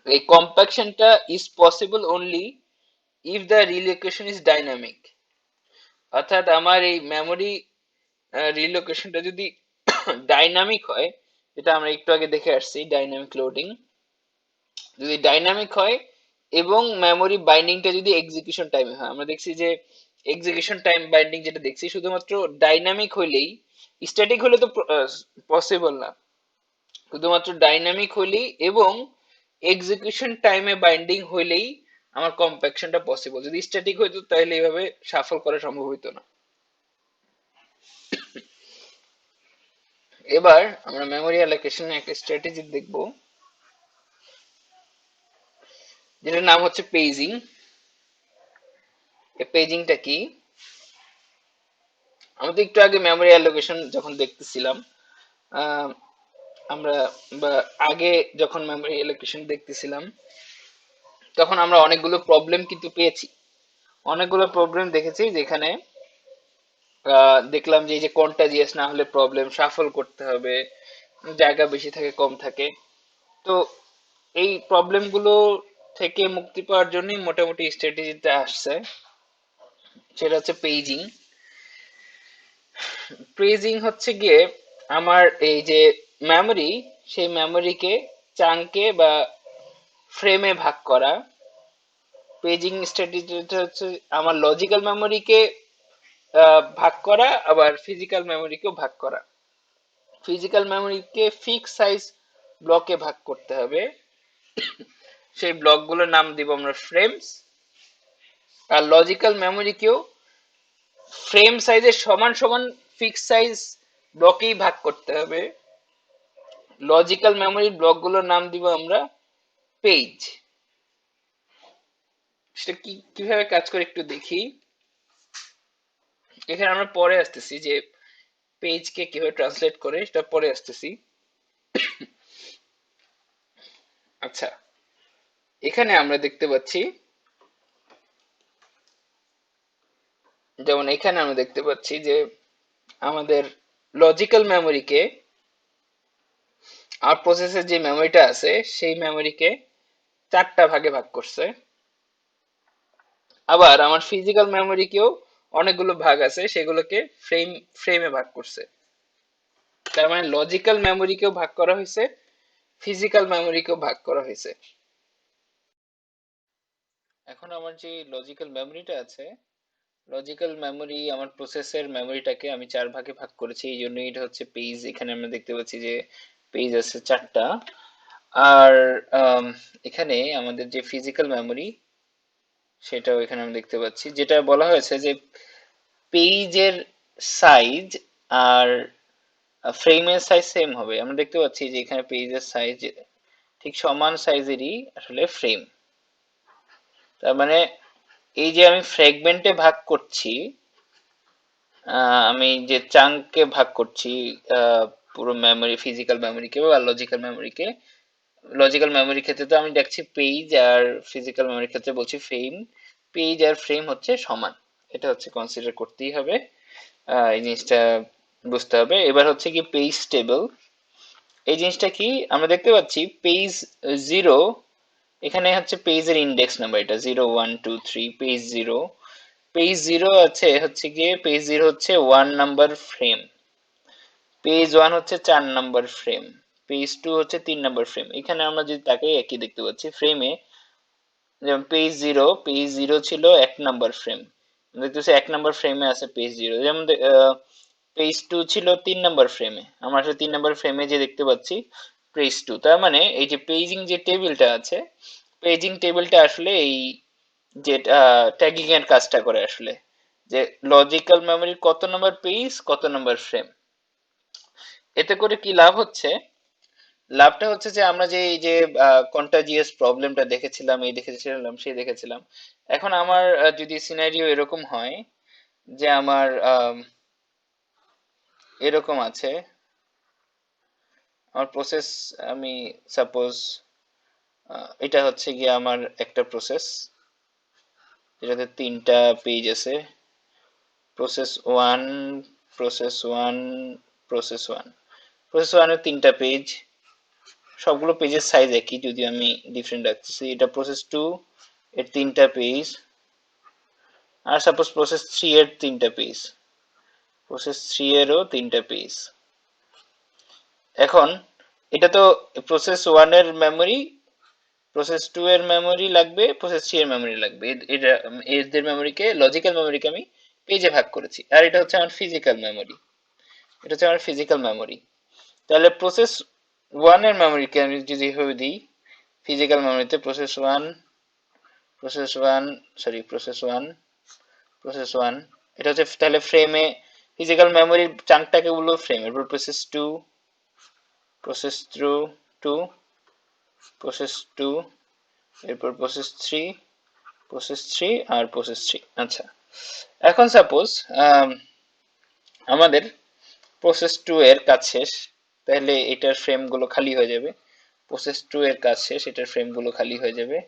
এই কম্প্যাকশনটা is possible only if the relocation is dynamic. অর্থাৎ আমার এই মেমোরি রিলোকেশনটা যদি ডাইনামিক হয়, যেটা আমরা একটু আগে দেখে আসছি, ডাইনামিক লোডিং যদি ডাইনামিক হয় এবং মেমোরি বাইন্ডিংটা যদি এক্সিকিউশন টাইমে হয়। আমরা দেখছি যে এক্সিকিউশন টাইম বাইন্ডিং যেটা দেখছি শুধুমাত্র ডাইনামিক হইলেই, স্ট্যাটিক হলে তো পসিবল না, শুধুমাত্র ডাইনামিক হইলেই এবং এক্সিকিউশন টাইমে বাইন্ডিং হইলেই আমার কম্প্যাকশনটা পসিবল। যদি স্ট্যাটিক হইতো তাহলে এইভাবে শাফল করা সম্ভব হইতো না। এবার আমরা মেমোরি অ্যালোকেশনের একটা স্ট্র্যাটেজি দেখব, যেটার নাম হচ্ছে পেজিং। এই পেজিংটা কি? আমরা তো একটু আগে মেমোরি অ্যালোকেশন যখন দেখতেছিলাম, আহ, আমরা বা আগে যখন মেমোরি অ্যালোকেশন দেখতেছিলাম তখন আমরা অনেকগুলো প্রবলেম কিন্তু পেয়েছি, অনেকগুলো প্রবলেম দেখেছি যেখানে দেখলাম যে এই যে কন্টাজিয়াস না হলে প্রবলেম, শাফল করতে হবে, জায়গা বেশি থাকে কম থাকে। তো এই প্রবলেম গুলো থেকে মুক্তি পাওয়ার জন্যই মোটামুটি স্ট্র্যাটেজিতে আসছে, সেটা হচ্ছে পেজিং। পেজিং হচ্ছে গিয়ে আমার এই যে মেমোরি, সেই মেমোরিকে চাঙ্কে বা ফ্রেমে ভাগ করা। পেজিং স্ট্র্যাটেজিটা হচ্ছে আমার লজিক্যাল মেমোরিকে ভাগ করা, আবার ফিজিক্যাল মেমোরিকেও ভাগ করা। ফিজিক্যাল মেমোরিকে ফিক্স সাইজ ব্লকে ভাগ করতে হবে, সেই ব্লকগুলোর নাম দিব আমরা ফ্রেমস। আর লজিক্যাল মেমোরিকেও ফ্রেম সাইজের সমান সমান ফিক্স সাইজ ব্লকেই ভাগ করতে হবে। লজিক্যাল মেমোরির ব্লকগুলোর নাম দিব আমরা পেজ। সেটা কি কিভাবে কাজ করে একটু দেখি। এখানে আমরা পরে আসতেছি যে পেজকে কিভাবে ট্রান্সলেট করে, সেটা পরে আসতেছি। আচ্ছা, এখানে আমরা দেখতে পাচ্ছি, যেমন এখানে আমরা দেখতে পাচ্ছি যে আমাদের লজিক্যাল মেমোরিকে, আর প্রসেসের যে মেমোরিটা আছে সেই মেমোরিকে চারটা ভাগে ভাগ করছে। আবার আমার ফিজিক্যাল মেমোরিকেও অনেকগুলো ভাগ আছে, সেগুলোকে ফ্রেমে ভাগ করছে। তার মানে লজিক্যাল মেমোরিকেও ভাগ করা হয়েছে, ফিজিক্যাল মেমোরিকেও ভাগ করা হয়েছে। এখন আমার যে লজিক্যাল মেমোরিটা আছে, লজিক্যাল মেমোরি আমার প্রসেসের মেমোরিটাকে আমি চার ভাগে ভাগ করেছি, এই জন্যই এটা হচ্ছে পেজ। এখানে আমরা দেখতে পাচ্ছি যে পেজ আছে চারটা। আর এখানে আমাদের যে ফিজিক্যাল মেমোরি, সেটাও এখানে আমরা দেখতে পাচ্ছি, যেটা বলা হয়েছে যে পেজের সাইজ আর ফ্রেমের সাইজ সেম হবে। আমরা দেখতে পাচ্ছি যে এখানে পেজের সাইজ ঠিক সমান সাইজেরই আসলে ফ্রেম। তার মানে এই যে আমি ফ্র্যাগমেন্টে ভাগ করছি, আমি যে চাঙ্কে ভাগ করছি পুরো মেমোরি, ফিজিক্যাল মেমোরিকে বা লজিক্যাল মেমোরিকে। লজিক্যাল মেমোরির ক্ষেত্রে তো আমি দেখছি পেজ, আর ফিজিক্যাল মেমোরির ক্ষেত্রে বলছি ফ্রেম। পেজ আর ফ্রেম হচ্ছে সমান, এটা হচ্ছে কনসিডার করতেই হবে, এই জিনিসটা বুঝতে হবে। এবার হচ্ছে কি পেজ টেবল, এই জিনিসটা কি? আমরা দেখতে পাচ্ছি পেজ জিরো, এখানে হচ্ছে পেজের ইন্ডেক্স নাম্বার, এটা 0 1 2 3, পেজ জিরো। পেজ জিরো আছে হচ্ছে গিয়ে, পেজ জিরো হচ্ছে 1 নাম্বার ফ্রেম, পেজ ওয়ান হচ্ছে 4 নাম্বার ফ্রেম, পেজ টু হচ্ছে 3 নাম্বার ফ্রেম। এখানে আমরা যদি তাকে একই দেখতে পাচ্ছি ফ্রেমে, যেমন পেজ জিরো ছিল 1 নাম্বার ফ্রেম, দেখতেছি 1 নাম্বার ফ্রেমে আছে পেজ জিরো। যেমন পেজ টু ছিল 3 নাম্বার ফ্রেমে, আমরা আসলে 3 নাম্বার ফ্রেমে যে দেখতে পাচ্ছি পেজ টু। তার মানে এই যে পেজিং যে টেবিলটা আছে, পেজিং টেবিলটা আসলে এই যে ট্যাগিং এর কাজটা করে আসলে, যে লজিক্যাল মেমোরির কত নাম্বার পেজ, কত নাম্বার ফ্রেম। এতে করে কি লাভ হচ্ছে? লাভটা হচ্ছে যে আমরা যে এই যে কন্টাজিয়াস প্রবলেমটা দেখেছিলাম, এই দেখেছিলাম সেই দেখেছিলাম, এখন আমার যদি সিনারিও এরকম হয় যে আমার এরকম আছে, আমার প্রসেস, আমি সাপোজ এটা হচ্ছে গিয়ে আমার একটা প্রসেস, যেটাতে 3টা পেজ আছে। Process one, process one, process one. Process ওয়ানের 3টা পেজ, সবগুলো পেজের সাইজ একই, যদি আমি ডিফারেন্ট রাখতেছি। এটা প্রসেস টু, এর 3টা page. Are suppose process three এর 3টা পেজ, প্রসেস থ্রি এরও 3টা পেজ। এখন এটা তো প্রসেস ওয়ান এর মেমোরি, প্রসেস টু এর মেমোরি লাগবে, প্রসেস থ্রি এর মেমোরি লাগবে। এটা এদের মেমোরিকে, লজিক্যাল মেমোরিকে আমি পেজে ভাগ করেছি। আর এটা হচ্ছে আমার ফিজিক্যাল মেমোরি, এটা হচ্ছে আমার ফিজিক্যাল মেমোরি। তাহলে প্রসেস ওয়ান এর মেমোরিকে আমি যদি এভাবে দিই, ফিজিক্যাল মেমোরিতে process one, process one, sorry process one, process one, এটা হচ্ছে তাহলে ফ্রেমে ফিজিক্যাল মেমোরির চাঙ্কটাকে বলবো ফ্রেম। এরপর process two, process two, two, process two, এরপর প্রসেস থ্রি, প্রসেস থ্রি, আর প্রসেস থ্রি। আচ্ছা, এখন সাপোজ আমাদের প্রসেস টু এর কাজ শেষ, তাহলে এটার ফ্রেম গুলো খালি হয়ে যাবে। প্রসেস টু এর কাজ শেষ, এটার ফ্রেম গুলো খালি হয়ে যাবে।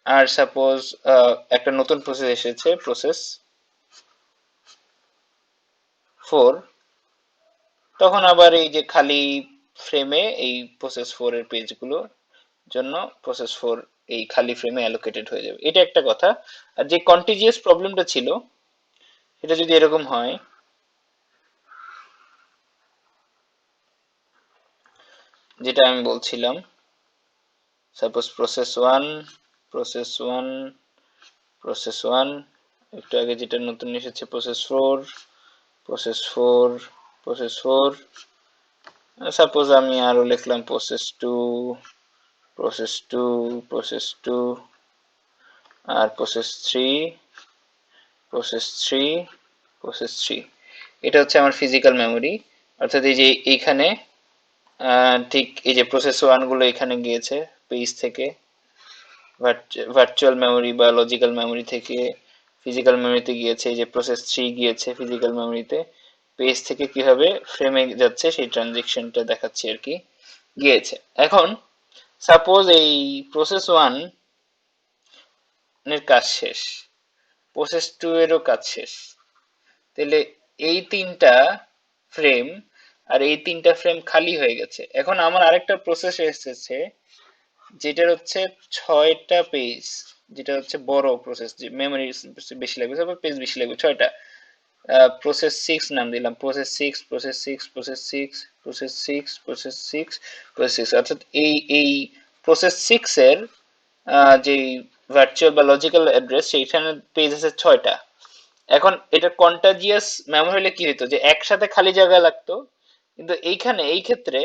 আর সাপোজ একটা নতুন প্রসেস এসেছে, প্রসেস ফোর, তখন আবার এই যে খালি ফ্রেমে এই প্রসেস ফোর এর পেজগুলো জন্য প্রসেস ফোর এই খালি ফ্রেমে অ্যালোকেটেড হয়ে যাবে। এটা একটা কথা। আর যে কন্টিজিয়াস প্রবলেমটা ছিল, এটা যদি এরকম হয়, যেটা আমি বলছিলাম, suppose process one, process one, process one, একটু আগে যেটা নতুন এসেছে process four, process four, process four, suppose আমি আরো লিখলাম process two, process two, process two, আর process three, process three, process three. এটা হচ্ছে আমার ফিজিক্যাল মেমোরি। অর্থাৎ এই যে এইখানে ঠিক এই যে প্রসেস ওয়ান গুলো এখানে গিয়েছে পেজ থেকে, ভার্চুয়াল মেমোরি বা লজিক্যাল মেমোরি থেকে ফিজিক্যাল মেমোরিতে গিয়েছে। এই যে প্রসেস থ্রি গিয়েছে ফিজিক্যাল মেমোরিতে, পেজ থেকে কিভাবে ফ্রেমে যাচ্ছে সেই ট্রানজেকশনটা দেখাচ্ছি আর কি, গিয়েছে। এখন সাপোজ এই প্রসেস ওয়ান এর কাজ শেষ, প্রসেস টু এরও কাজ শেষ, তাহলে এই 3টা ফ্রেম, আর এই 3টা ফ্রেম খালি হয়ে গেছে। এখন আমার আরেকটা প্রসেস এসেছে, যেটার হচ্ছে 6টা পেজ, যেটা হচ্ছে বড় প্রসেস, যে মেমোরি বেশি লাগবে, তারপর পেজ বেশি লাগবে, 6টা। প্রসেস সিক্স নাম দিলাম, process six, process six, process six, process six, process six, process six. অর্থাৎ এই প্রসেস সিক্স এর যে ভার্চুয়াল বা লজিক্যাল অ্যাড্রেস, সেইখানে পেজ আছে 6টা। এখন এটা কন্টাজিয়াস মেমোরি হলে কি হতো, যে একসাথে খালি জায়গা লাগতো, কিন্তু এইখানে এই ক্ষেত্রে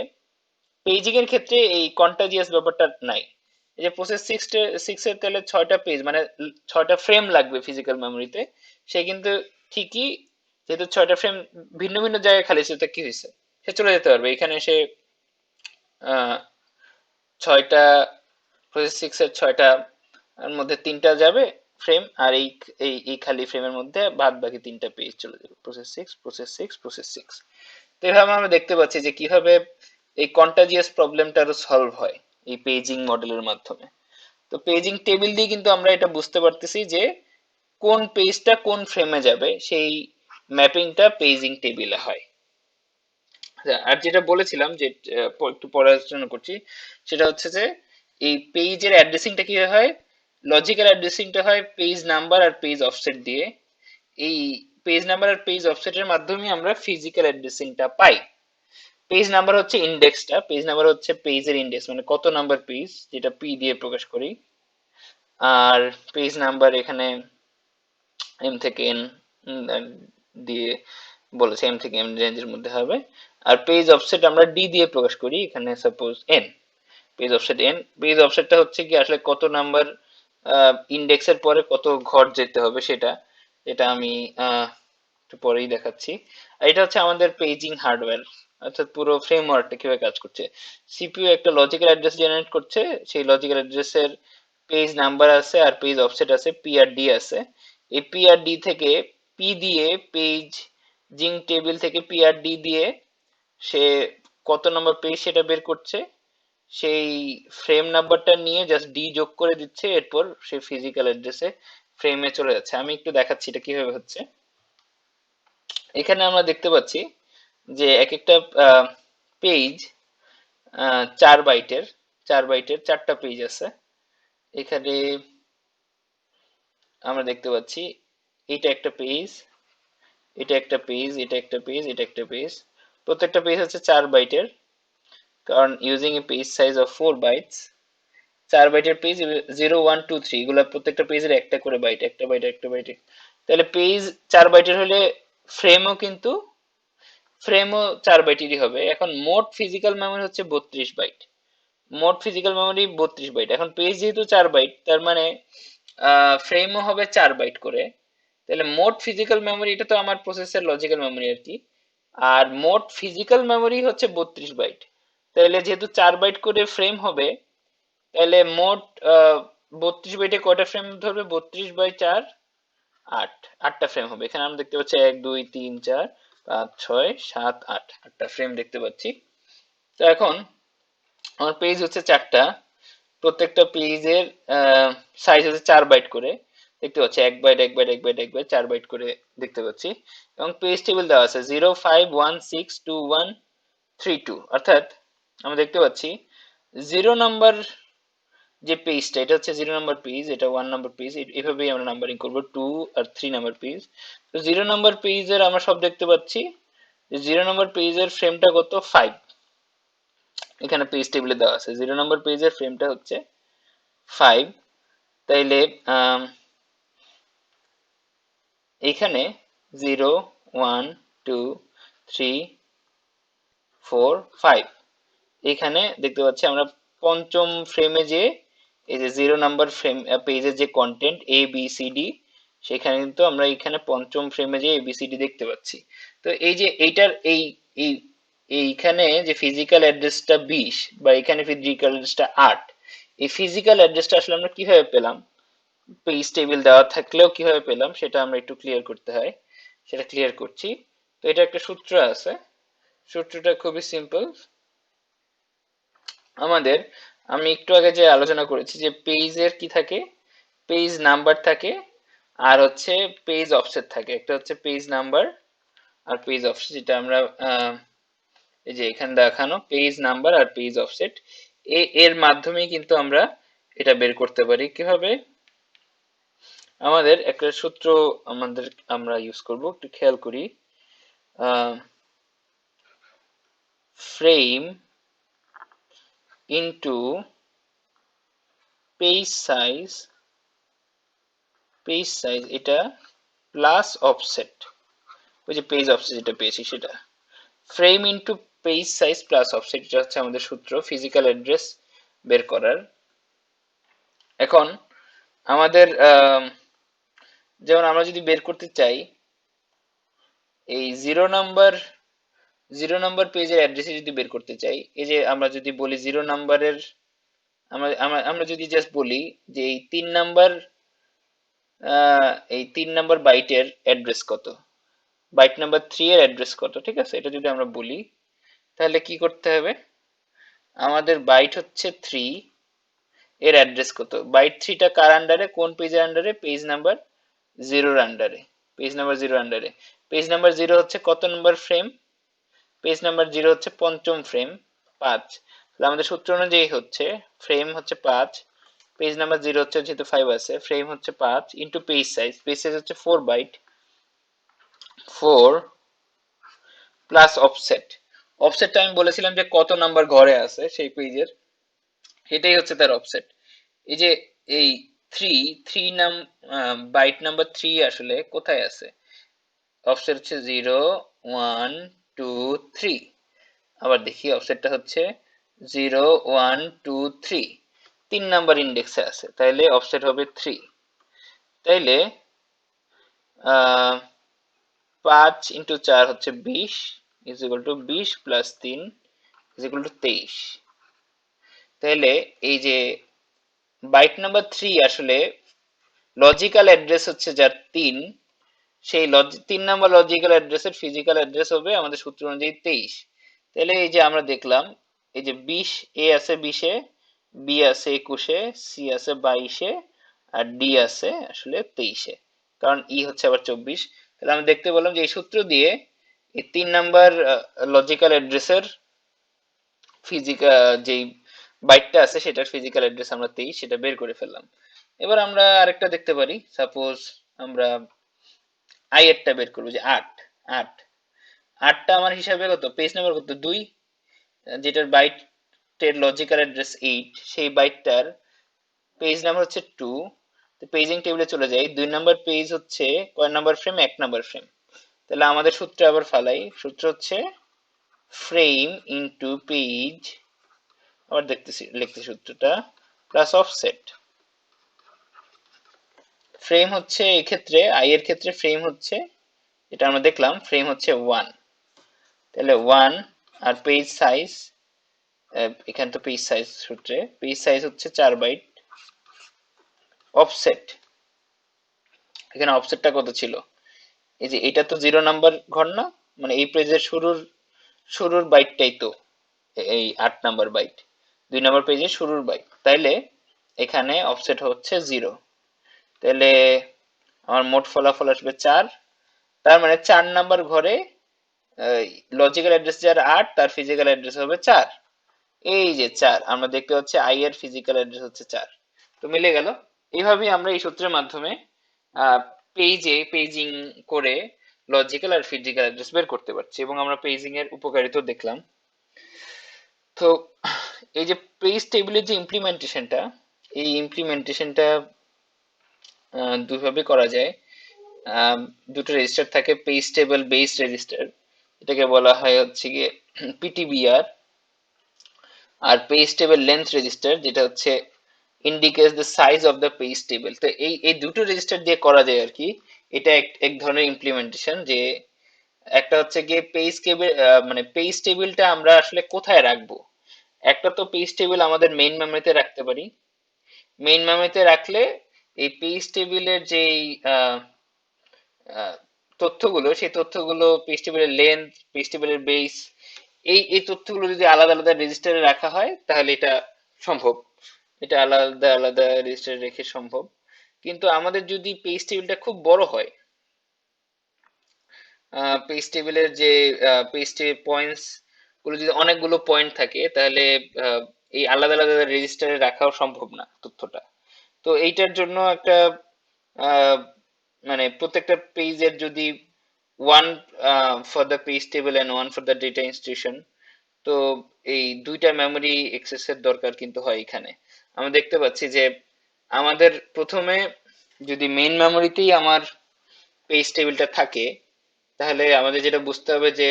পেজিং এর ক্ষেত্রে এই কন্টাজিয়াস ব্যাপারটা নাই। এই যে প্রসেস সিক্স এর তাহলে 6টা পেজ মানে 6টা ফ্রেম লাগবে ফিজিক্যাল মেমোরিতে, সে কিন্তু ঠিকই, যেহেতু 6টা ফ্রেম ভিন্ন ভিন্ন জায়গায় খালি ছিল, কি হয়েছে, সে চলে যেতে পারবে এখানে। সে 6টা, প্রসেস সিক্স এর 6টা মধ্যে 3টা যাবে ফ্রেম, আর এই এই এই খালি ফ্রেমের মধ্যে বাদ বাকি 3টা পেজ চলে যাবে, process six, process six, process six. তো এভাবে আমরা দেখতে পাচ্ছি যে কিভাবে এই কন্টাজিয়াস প্রবলেমটা আরো সলভ হয় এই পেজিং মডেলের মাধ্যমে। তো পেজিং টেবিল দিয়ে কিন্তু আমরা এটা বুঝতে পারতেছি যে কোন পেজটা কোন ফ্রেমে যাবে, সেই ম্যাপিংটা পেজিং টেবিলে হয়। আর যেটা বলেছিলাম যে একটু পরে আলোচনা করছি, সেটা হচ্ছে যে এই পেজের অ্যাড্রেসিংটা কি হয়, লজিক্যাল অ্যাড্রেসিংটা হয় পেজ নাম্বার আর পেজ অফসেট দিয়ে। এই পেজ নাম্বার আর পেজ অফসেটের মাধ্যমে আমরা ফিজিক্যাল অ্যাড্রেসিংটা পাই। পেজ নাম্বার হচ্ছে ইন্ডেক্সটা, পেজ নাম্বার হচ্ছে পেজের ইন্ডেক্স, মানে কত নাম্বার পেজ, যেটা পি দিয়ে প্রকাশ করি। আর পেজ নাম্বার এখানে এম থেকে এন দিয়ে বলেছে, এম থেকে এম রেঞ্জের মধ্যে হবে। আর পেজ অফসেট আমরা ডি দিয়ে প্রকাশ করি, এখানে suppose N, page offset N. Page অফসেটটা হচ্ছে কি আসলে কত নাম্বার ইন্ডেক্সের পরে কত ঘর যেতে হবে সেটা, এটা আমি একটু পরেই দেখাচ্ছি। আর এটা হচ্ছে আমাদের পেজিং হার্ডওয়্যার, অর্থাৎ পুরো ফ্রেমওয়ার্কটা কিভাবে কাজ করছে। সিপিইউ একটা লজিক্যাল অ্যাড্রেস জেনারেট করছে, সেই লজিক্যাল অ্যাড্রেসের পেজ নাম্বার আছে আর পেজ অফসেট আছে, পি আর ডি আছে। এই পি আর ডি থেকে পি দিয়ে পেজ জিং টেবিল থেকে পি আর ডি দিয়ে সে কত নম্বর পেজ সেটা বের করছে, সেই ফ্রেম নাম্বারটা নিয়ে জাস্ট ডি যোগ করে দিচ্ছে, এরপর সে ফিজিক্যাল অ্যাড্রেসে ফ্রেমে চলে যাচ্ছে। আমি একটু দেখাচ্ছি এটা কিভাবে হচ্ছে। এখানে আমরা দেখতে পাচ্ছি যে এক একটা পেজ 4 বাইটের, 4 বাইটের 4টা পেজ আছে। এখানে আমরা দেখতে পাচ্ছি এটা একটা পেজ, এটা একটা পেজ, এটা একটা পেজ, এটা একটা পেজ। প্রত্যেকটা পেজ হচ্ছে 4 বাইটের, কারণ using a page size of 4 bytes. 4 বাইটের পেজ 0 1 2 3 এগুলো প্রত্যেকটা পেজের একটা করে বাইট, একটা বাইট একটা বাইট। তাহলে পেজ 4 বাইটের হলে ফ্রেমও কিন্তু ফ্রেমও 4 বাইটেরই হবে। এখন মোট ফিজিক্যাল মেমোরি হচ্ছে 32 বাইট, মোট ফিজিক্যাল মেমোরি 32 বাইট। এখন পেজ যেহেতু 4 বাইট, তার মানে ফ্রেমও হবে 4 বাইট করে। তাহলে মোট ফিজিক্যাল মেমোরি, এটা তো আমার প্রসেসের লজিক্যাল মেমোরি আর কি, আর মোট ফিজিক্যাল মেমোরি হচ্ছে 32 বাইট। তাহলে যেহেতু 4 বাইট করে ফ্রেম হবে, তাহলে মোট 32 বাইটে কয়টা ফ্রেম ধরবে? 32 বাই 4 8, 8টা ফ্রেম হবে। এখানে আমরা দেখতে পাচ্ছি 1 2 3 4 5 6 7 8, 8টা ফ্রেম দেখতে পাচ্ছি। তো এখন আমার পেজ হচ্ছে 4টা, প্রত্যেকটা পেজের সাইজ হচ্ছে 4 বাইট করে দেখতে পাচ্ছি, 1 byte 1 byte 1 byte 1 byte 4 byte করে দেখতে পাচ্ছি। এবং পেজ টেবিল দেওয়া আছে 05162132, অর্থাৎ আমরা দেখতে পাচ্ছি 0 নম্বর যে পেজটা, এটা হচ্ছে 0 নম্বর পেজ, এটা 1 নম্বর পেজ, এভাবেই আমরা নাম্বারিং করবো 2 আর 3 নম্বর পেজ। তো 0 নম্বর পেজের আমরা সব দেখতে পাচ্ছি যে 0 নম্বর পেজের ফ্রেমটা কত? 5। এখানে পেজ টেবিলে দেওয়া আছে 0 নম্বর পেজের ফ্রেমটা হচ্ছে 5। তাইলে এখানে 0 1 2 3 4 5, এখানে দেখতে পাচ্ছি আমরা পঞ্চম ফ্রেমে যে এই যে 0 নম্বর ফ্রেম পেজের যে content A B C D, সেখানে কিন্তু আমরা এখানে পঞ্চম ফ্রেমে যে এবিসিডি দেখতে পাচ্ছি। তো এই যে এইটার এই এইখানে যে ফিজিক্যাল অ্যাড্রেসটা 20 বা এখানে ফিজিক্যাল অ্যাড্রেসটা 8, এই ফিজিক্যাল অ্যাড্রেসটা আসলে আমরা কিভাবে পেলাম? পেজ টেবিল দেওয়া থাকলেও কিভাবে পেলাম সেটা আমরা একটু ক্লিয়ার করতে হয়, সেটা ক্লিয়ার করছি। তো এটা একটা সূত্র আছে, সূত্রটা খুবই সিম্পল আমাদের। আমি একটু আগে যে আলোচনা করেছি যে পেজের কি থাকে, পেজ নাম্বার থাকে, আর হচ্ছে পেজ অফসেট থাকে। একটা হচ্ছে পেজ নাম্বার আর পেজ অফসেট, যেটা আমরা এই যে এখানে দেখানো পেজ নাম্বার আর পেজ অফসেট, এর মাধ্যমেই কিন্তু আমরা এটা বের করতে পারি। কিভাবে? আমাদের একটা সূত্র আমরা ইউজ করব, একটু খেয়াল করি। Frame into page size, page size এটা প্লাস অফসেট, ওই যে পেজ অফসেট যেটা পেয়েছি সেটা। Frame into page size plus offset, এটা হচ্ছে আমাদের সূত্র ফিজিক্যাল অ্যাড্রেস বের করার। এখন আমাদের যেমন আমরা যদি বের করতে চাই এই 0 নম্বর পেজের অ্যাড্রেসে যদি বের করতে চাই, এই যে আমরা যদি বলি 0 নম্বরের, আমরা যদি জাস্ট বলি যে এই 3 নম্বর বাইটের অ্যাড্রেস কত, বাইট নাম্বার 3 এর অ্যাড্রেস কত, ঠিক আছে? এটা যদি আমরা বলি, তাহলে কি করতে হবে? আমাদের বাইট হচ্ছে 3, এর অ্যাড্রেস কত? বাইট 3টা কার আন্ডারে, কোন পেজের আন্ডারে? পেজ নাম্বার 0 আন্ডারে, পেজ নাম্বার 0 আন্ডারে। পেজ নাম্বার 0 হচ্ছে কত নম্বর ফ্রেম? পেজ নাম্বার 0 হচ্ছে পঞ্চম ফ্রেম, 5। তাহলে আমাদের সূত্র অনুযায়ী হচ্ছে ফ্রেম হচ্ছে 5, পেজ নাম্বার 0 হচ্ছে যেহেতু 5 আছে, ফ্রেম হচ্ছে 5 into page size, page size হচ্ছে 4 বাইট, 4 প্লাস অফসেট। অফসেটটা আমি বলেছিলাম যে কত নাম্বার ঘরে আছে সেই পেজের, সেটাই হচ্ছে তার অফসেট। এই যে এই 3 বাইট নাম্বার 3 আসলে কোথায় আছে? অফসেট হচ্ছে 0 1 2 3। আবার দেখি অফসেটটা হচ্ছে 0 1 2 3, 3 নাম্বার ইন্ডেক্সে আছে, তাইলে অফসেট হবে 3। তাইলে 5 × 4 হচ্ছে 20, is equal to 20 plus 3 is equal to 23। তাহলে এই যে বাইট নাম্বার 3 আসলে লজিক্যাল অ্যাড্রেস হচ্ছে যার 3, সেই 3 নাম্বার লজিক্যাল অ্যাড্রেসের ফিজিক্যাল অ্যাড্রেস হবে আমাদের সূত্র অনুযায়ী 23। তাহলে এই যে আমরা দেখলাম এই যে 20, এ আছে 20-এ, বি আছে 21-এ, সি আছে 22-এ, আর ডি আছে আসলে 23-এ, কারণ ই হচ্ছে আবার 24। তাহলে আমি দেখতে পেলাম যে এই সূত্র দিয়ে এই 3 নাম্বার লজিক্যাল অ্যাড্রেসের ফিজিক্যাল যেই বাইটটা আছে সেটার ফিজিক্যাল অ্যাড্রেস আমরা 23, সেটা বের করে ফেললাম। এবার আমরা আরেকটা দেখতে পারি, সাপোজ আমরা আই এরটা বের করবো, যে 8, 8, 8টা আমার হিসাবে কত, পেজ নাম্বার কত, 2, যেটার বাইটের লজিক্যাল অ্যাড্রেস 8, সেই বাইটটার পেজ নাম্বার হচ্ছে 2। তো পেজিং টেবিলে চলে যাই, 2 নাম্বার পেজ হচ্ছে কয় নাম্বার ফ্রেম, 1 নাম্বার ফ্রেম। তাহলে আমাদের সূত্র আবার ফালাই, সূত্র হচ্ছে ফ্রেম ইনটু পেজ, আবার দেখতেছি লিখতেছি সূত্রটা, প্লাস অফসেট। ফ্রেম হচ্ছে এই ক্ষেত্রে আই এর ক্ষেত্রে ফ্রেম হচ্ছে, এটা আমরা দেখলাম ফ্রেম হচ্ছে 1, তাহলে 1, আর পেজ সাইজ, এখানে তো পেজ সাইজ সূত্রে পেজ সাইজ হচ্ছে 4 বাইট। অফসেট, এখানে অফসেটটা কত ছিল, এই যে এটা তো 0 নাম্বার ঘর না, মানে এই পেজের শুরুর শুরুর বাইটটাই তো এই 8 নাম্বার বাইট, 2 নাম্বার পেজের শুরুর বাইট, তাইলে এখানে অফসেট হচ্ছে 0। তাহলে আমার মোট ফলাফল আসবে 4। তার মানে 4 নাম্বার ঘরে লজিক্যাল অ্যাড্রেস যার 8, তার ফিজিক্যাল অ্যাড্রেস হবে 4। এই যে 4, আমরা দেখতে পাচ্ছি আই এর ফিজিক্যাল অ্যাড্রেস হচ্ছে 4। তো মিলে গেল। এইভাবেই আমরা এই সূত্রের মাধ্যমে পেজিং করে লজিক্যাল আর ফিজিক্যাল অ্যাড্রেস বের করতে পারছি, এবং আমরা পেজিং এর উপকারিতা দেখলাম। তো এই যে পেজ টেবিলের যে ইমপ্লিমেন্টেশনটা, এই ইমপ্লিমেন্টেশনটা দুইভাবে করা যায়। দুটো রেজিস্টার থাকে, পেজ টেবিল বেস রেজিস্টার, এটাকে বলা হয় হচ্ছে গিয়ে পিটিবিআর, আর পেজ টেবিল লেন্থ রেজিস্টার, যেটা হচ্ছে indicates the size of the page table. তো এই এই দুটো রেজিস্টার দিয়ে করা যায় আর কি। এটা এক এক ধরনের ইমপ্লিমেন্টেশন, যে একটা হচ্ছে গিয়ে পেজ টেবিল, মানে পেজ টেবিলটা আমরা আসলে কোথায় রাখবো। একটা তো পেজ টেবিল আমাদের মেইন মেমোরিতে রাখতে পারি, মেইন মেমোরিতে রাখলে এই পেজ টেবিলের যেই আহ, তথ্যগুলো, সেই তথ্যগুলো পেজ টেবিলের লেন্থ, পেজ টেবিলের বেস, এই এই তথ্যগুলো যদি আলাদা আলাদা রেজিস্টারে রাখা হয় তাহলে এটা সম্ভব, এটা আলাদা আলাদা রেজিস্টারে রেখে সম্ভব। কিন্তু আমাদের যদি পেজ টেবিলটা খুব বড় হয়, পেজ টেবিলের যে পেজ টেবিল পয়েন্টস গুলো যদি অনেকগুলো পয়েন্ট থাকে, তাহলে আহ, এই আলাদা আলাদা রেজিস্টারে রাখাও সম্ভব না তথ্যটা। তো এইটার জন্য একটা আহ, মানে প্রত্যেকটা পেজের যদি one for the page table and one for the data institution, তো এই দুইটা মেমোরি এক্সেসের দরকার কিন্তু হয় এখানে। আমরা দেখতে পাচ্ছি যে আমাদের প্রথমে যদি মেইন মেমোরিতেই আমার পেজ টেবিলটা থাকে, তাহলে আমাদের যেটা বুঝতে হবে যে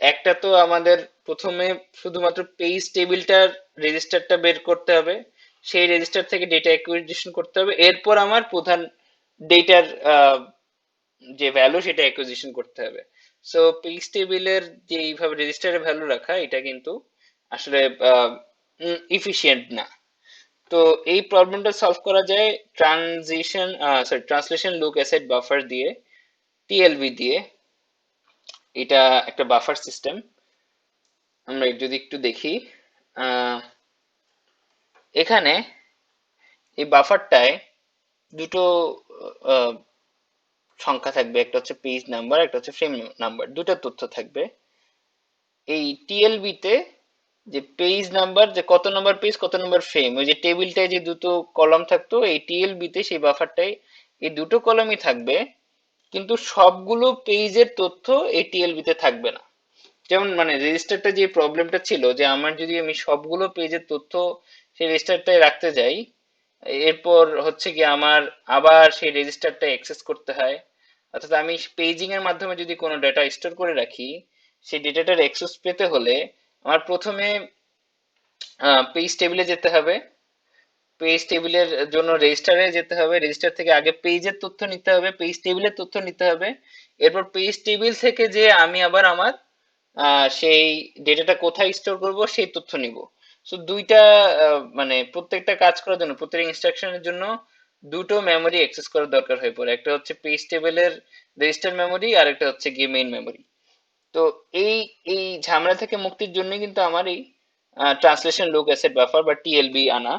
একটা তো আমাদের প্রথমে শুধুমাত্র পেজ টেবিলটার রেজিস্টারটা বের করতে হবে, সেই রেজিস্টার থেকে ডেটা অ্যাকুইজিশন করতে হবে, এরপর আমার প্রধান ডেটার যে ভ্যালু সেটা অ্যাকুইজিশন করতে হবে। সো পেজ টেবিলের যে এইভাবে রেজিস্টারের ভ্যালু রাখা, এটা কিন্তু আসলে ইফিশিয়েন্ট না। তো এই প্রবলেমটা সলভ করা যায় ট্রান্সলেশন লুক অ্যাসেট বাফার দিয়ে, টিএলবি দিয়ে। এটা একটা বাফার সিস্টেম, আমরা যদি একটু দেখি, আহ, এখানে এই বাফারটায় দুটো আহ, সংখ্যা থাকবে, একটা হচ্ছে পেজ নাম্বার, একটা হচ্ছে ফ্রেম নাম্বার, দুটো তথ্য থাকবে। এই টিএলবি তে যে পেজ নাম্বার, যে কত নম্বর পেজ কত নম্বর ফ্রেম, ওই যে টেবিলটায় যে দুটো কলাম থাকতো, এই টিএলবি তে সেই বাফারটাই এই দুটো কলামই থাকবে, কিন্তু সবগুলো পেজের তথ্য এই টিএলবি তে থাকবে না। যেমন মানে রেজিস্টারটা যে প্রবলেমটা ছিল, যে আমার যদি আমি সবগুলো পেজের তথ্য সেই রেজিস্টারটায় রাখতে যাই, এরপর হচ্ছে কি আমার আবার সেই রেজিস্টারটা অ্যাক্সেস করতে হয়। অর্থাৎ আমি পেজিং এর মাধ্যমে যদি কোনো ডেটা স্টোর করে রাখি, সেই ডেটাটার অ্যাক্সেস পেতে হলে আমার প্রথমে পেজ টেবিলে যেতে হবে, পেজ টেবিলের জন্য রেজিস্টারে যেতে হবে, রেজিস্টার থেকে আগে পেজের তথ্য নিতে হবে, পেজ টেবিলের তথ্য নিতে হবে, এরপর পেজ টেবিল থেকে যে আমি আবার আমার সেই ডেটাটা কোথায় স্টোর করব সেই তথ্য নিব। সো দুইটা মানে প্রত্যেকটা কাজ করার জন্য, প্রত্যেকটা ইনস্ট্রাকশনের জন্য দুটো মেমোরি অ্যাক্সেস করার দরকার হয়ে পড়ে, একটা হচ্ছে পেজ টেবিলের রেজিস্টার মেমোরি, আর একটা হচ্ছে গিয়ে মেইন মেমোরি। তো এই এই ঝামেলা থেকে মুক্তির জন্য কিন্তু আমার এই ট্রান্সলেশন লুক অ্যাসেট বাফার বা টিএলবি আনা।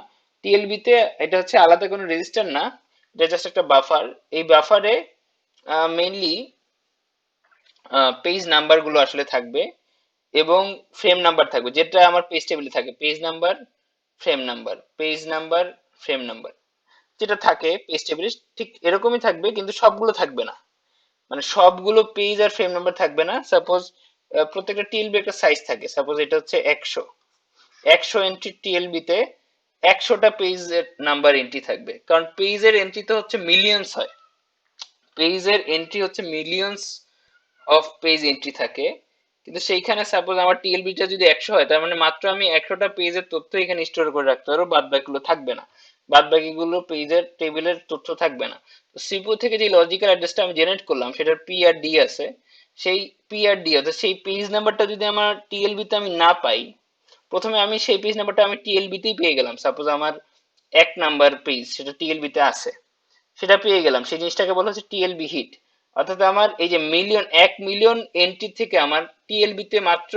টিএলবি তে এটা হচ্ছে আলাদা কোনো রেজিস্টার না, এটা জাস্ট একটা বাফার। এই বাফারে মেইনলি পেজ নাম্বার গুলো আসলে থাকবে এবং ফ্রেম নাম্বার থাকবে, যেটা আমার পেজ টেবিলে থাকে। Page number, frame number, page number, frame number, যেটা থাকে পেজ টেবিলে ঠিক এরকমই থাকবে, কিন্তু সবগুলো থাকবে না। মানে সবগুলো পেজ আর ফ্রেম নাম্বার থাকবে না। সাপোজ প্রত্যেকটা টিএলবি একটা সাইজ থাকে, সাপোজ এটা হচ্ছে 100 এন্ট্রি টিএলবি তে 100টা পেজের নাম্বার এন্ট্রি থাকবে, কারণ পেজের এন্ট্রি তো হচ্ছে মিলিয়নস হয়, পেজের এন্ট্রি হচ্ছে মিলিয়নস অফ পেজ এন্ট্রি থাকে। কিন্তু সেইখানে সাপোজ আমার টিএলবিটা যদি 100 হয়, তার মানে মাত্র আমি 100টা পেজের তথ্য এখানে স্টোর করে রাখতে পারবো, বাদ বাকিগুলো থাকবে না, বাদ বাকিগুলো পেজের টেবিলের তথ্য থাকবে না। তো সিপিইউ থেকে যে লজিক্যাল অ্যাড্রেসটা আমি জেনারেট করলাম সেটার পি আর ডি আছে, সেই পি আর ডি অর্থাৎ সেই পেজ নাম্বারটা যদি আমার টিএলবি তে আমি না পাই, প্রথমে আমি সেই পেজ নাম্বারটা আমি টিএলবি তেই পেয়ে গেলাম, সাপোজ আমার 1 নাম্বার পেজ সেটা টিএলবি তে আছে, সেটা পেয়ে গেলাম, সেই জিনিসটাকে বলা হচ্ছে টিএলবি হিট। অর্থাৎ আমার এই যে মিলিয়ন, 1 মিলিয়ন এন্ট্রি থেকে আমার টিএলবি তে মাত্র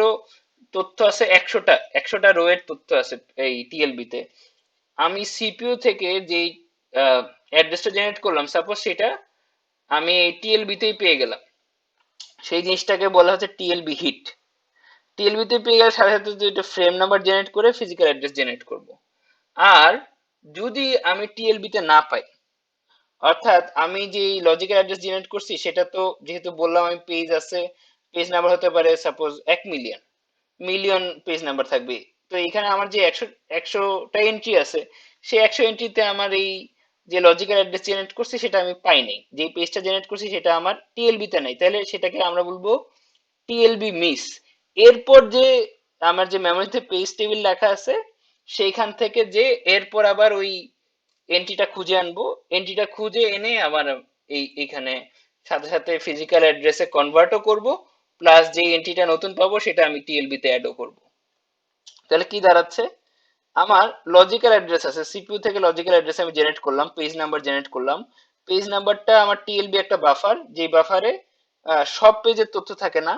তথ্য আছে 100টা রো এর তথ্য আছে এই টিএলবি তে। আমি সিপিইউ থেকে যেই অ্যাড্রেসটা জেনারেট করলাম সাপোজ সেটা আমি এই টিএলবি তেই পেয়ে গেলাম, সেই জিনিসটাকে বলা হচ্ছে টিএলবি হিট। টিএলবি তে পেয়ে গেলে সাথে সাথে এটা ফ্রেম নাম্বার জেনারেট করে ফিজিক্যাল অ্যাড্রেস জেনারেট করব। আর যদি আমি টিএলবি তে না পাই, অর্থাৎ আমি যে লজিক্যাল অ্যাড্রেস জেনারেট করছি সেটা তো যেহেতু বললাম আমি পেজ আছে, পেজ নাম্বার হতে পারে suppose 1 million, million page number থাকবে। তো এখানে আমার যে একশোটা এন্ট্রি আছে, সেই 100 এন্ট্রিতে আমার এই যে লজিক্যাল অ্যাড্রেস জেনারেট করছি সেটা আমি পাই নাই, যে পেজটা জেনারেট করছি সেটা আমার টিএলবি তে নাই, তাহলে সেটাকে আমরা বলবো টিএলবি মিস। এরপর যে আমার যে মেমোরিতে পেজ টেবিল লেখা আছে সেইখান থেকে যে এরপর আবার ওই এন্ট্রিটা খুঁজে আনবো, এন্ট্রিটা খুঁজে এনে আবার এইখানে সাথে সাথে ফিজিক্যাল অ্যাড্রেসে কনভার্টও করব, প্লাস যে এন্ট্রিটা নতুন পাবো সেটা আমি টিএলবি তে অ্যাডও করব। তাহলে কি দাঁড়াচ্ছে, আমার লজিক্যাল অ্যাড্রেস আছে, সিপিইউ থেকে লজিক্যাল অ্যাড্রেস আমি জেনারেট করলাম, পেজ নাম্বার জেনারেট করলাম, পেজ নাম্বারটা আমার টিএলবি একটা বাফার, যে বাফারে সব পেজের তথ্য থাকে না,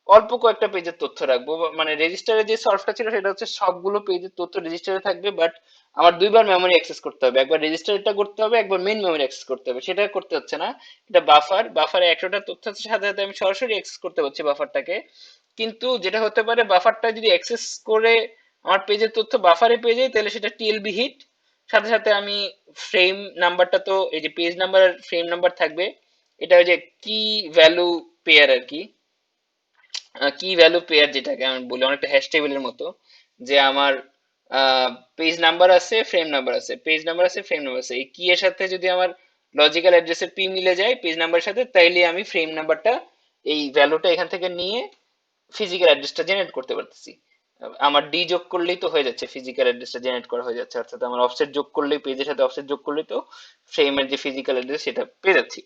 অল্প কয়েকটা পেজের তথ্য রাখবো। মানে রেজিস্টারে যে সলভটা ছিল সেটা হচ্ছে সবগুলো পেজের তথ্য রেজিস্টারে থাকবে, বাট আমার দুইবার মেমোরি অ্যাক্সেস করতে হবে, একবার রেজিস্টারটা করতে হবে, একবার মেইন মেমোরি অ্যাক্সেস করতে হবে, সেটা করতে হচ্ছে না। এটা বাফার, বাফারে 100টা তথ্য আছে, সাথে সাথে আমি সরাসরি অ্যাক্সেস করতে পারছি বাফারটাকে। কিন্তু যেটা হতে পারে বাফারটা যদি অ্যাক্সেস করে আমার পেজের তথ্য বাফারে পেয়ে যায়, তাহলে সেটা টিএলবি হিট। সাথে সাথে আমি ফ্রেম নাম্বারটা তো এই যে পেজ নাম্বার আর ফ্রেম নাম্বার থাকবে, এটা ওই যে কি ভ্যালু পেয়ার আর কি, কি ভ্যালু পেয়ার যেটাকে আমি বলি অনেকটা হ্যাশ টেবিলের মতো, যে আমার পেজ নাম্বার আছে, ফ্রেম নাম্বার আছে, পেজ নাম্বার আছে, ফ্রেম নাম্বার আছে, এই কি এর সাথে যদি আমার লজিক্যাল অ্যাড্রেসের পি মিলে যায় পেজ নাম্বারের সাথে, তাইলে আমি ফ্রেম নাম্বারটা এই ভ্যালুটা এখান থেকে নিয়ে ফিজিক্যাল অ্যাড্রেসটা জেনারেট করতে পারতেছি। আমার ডি যোগ করলেই তো হয়ে যাচ্ছে, ফিজিক্যাল অ্যাড্রেসটা জেনারেট করা হয়ে যাচ্ছে, অর্থাৎ আমার অফসেট যোগ করলেই, পেজের সাথে অফসেট যোগ করলেই তো ফ্রেমের যে ফিজিক্যাল অ্যাড্রেস সেটা পেয়ে যাচ্ছি।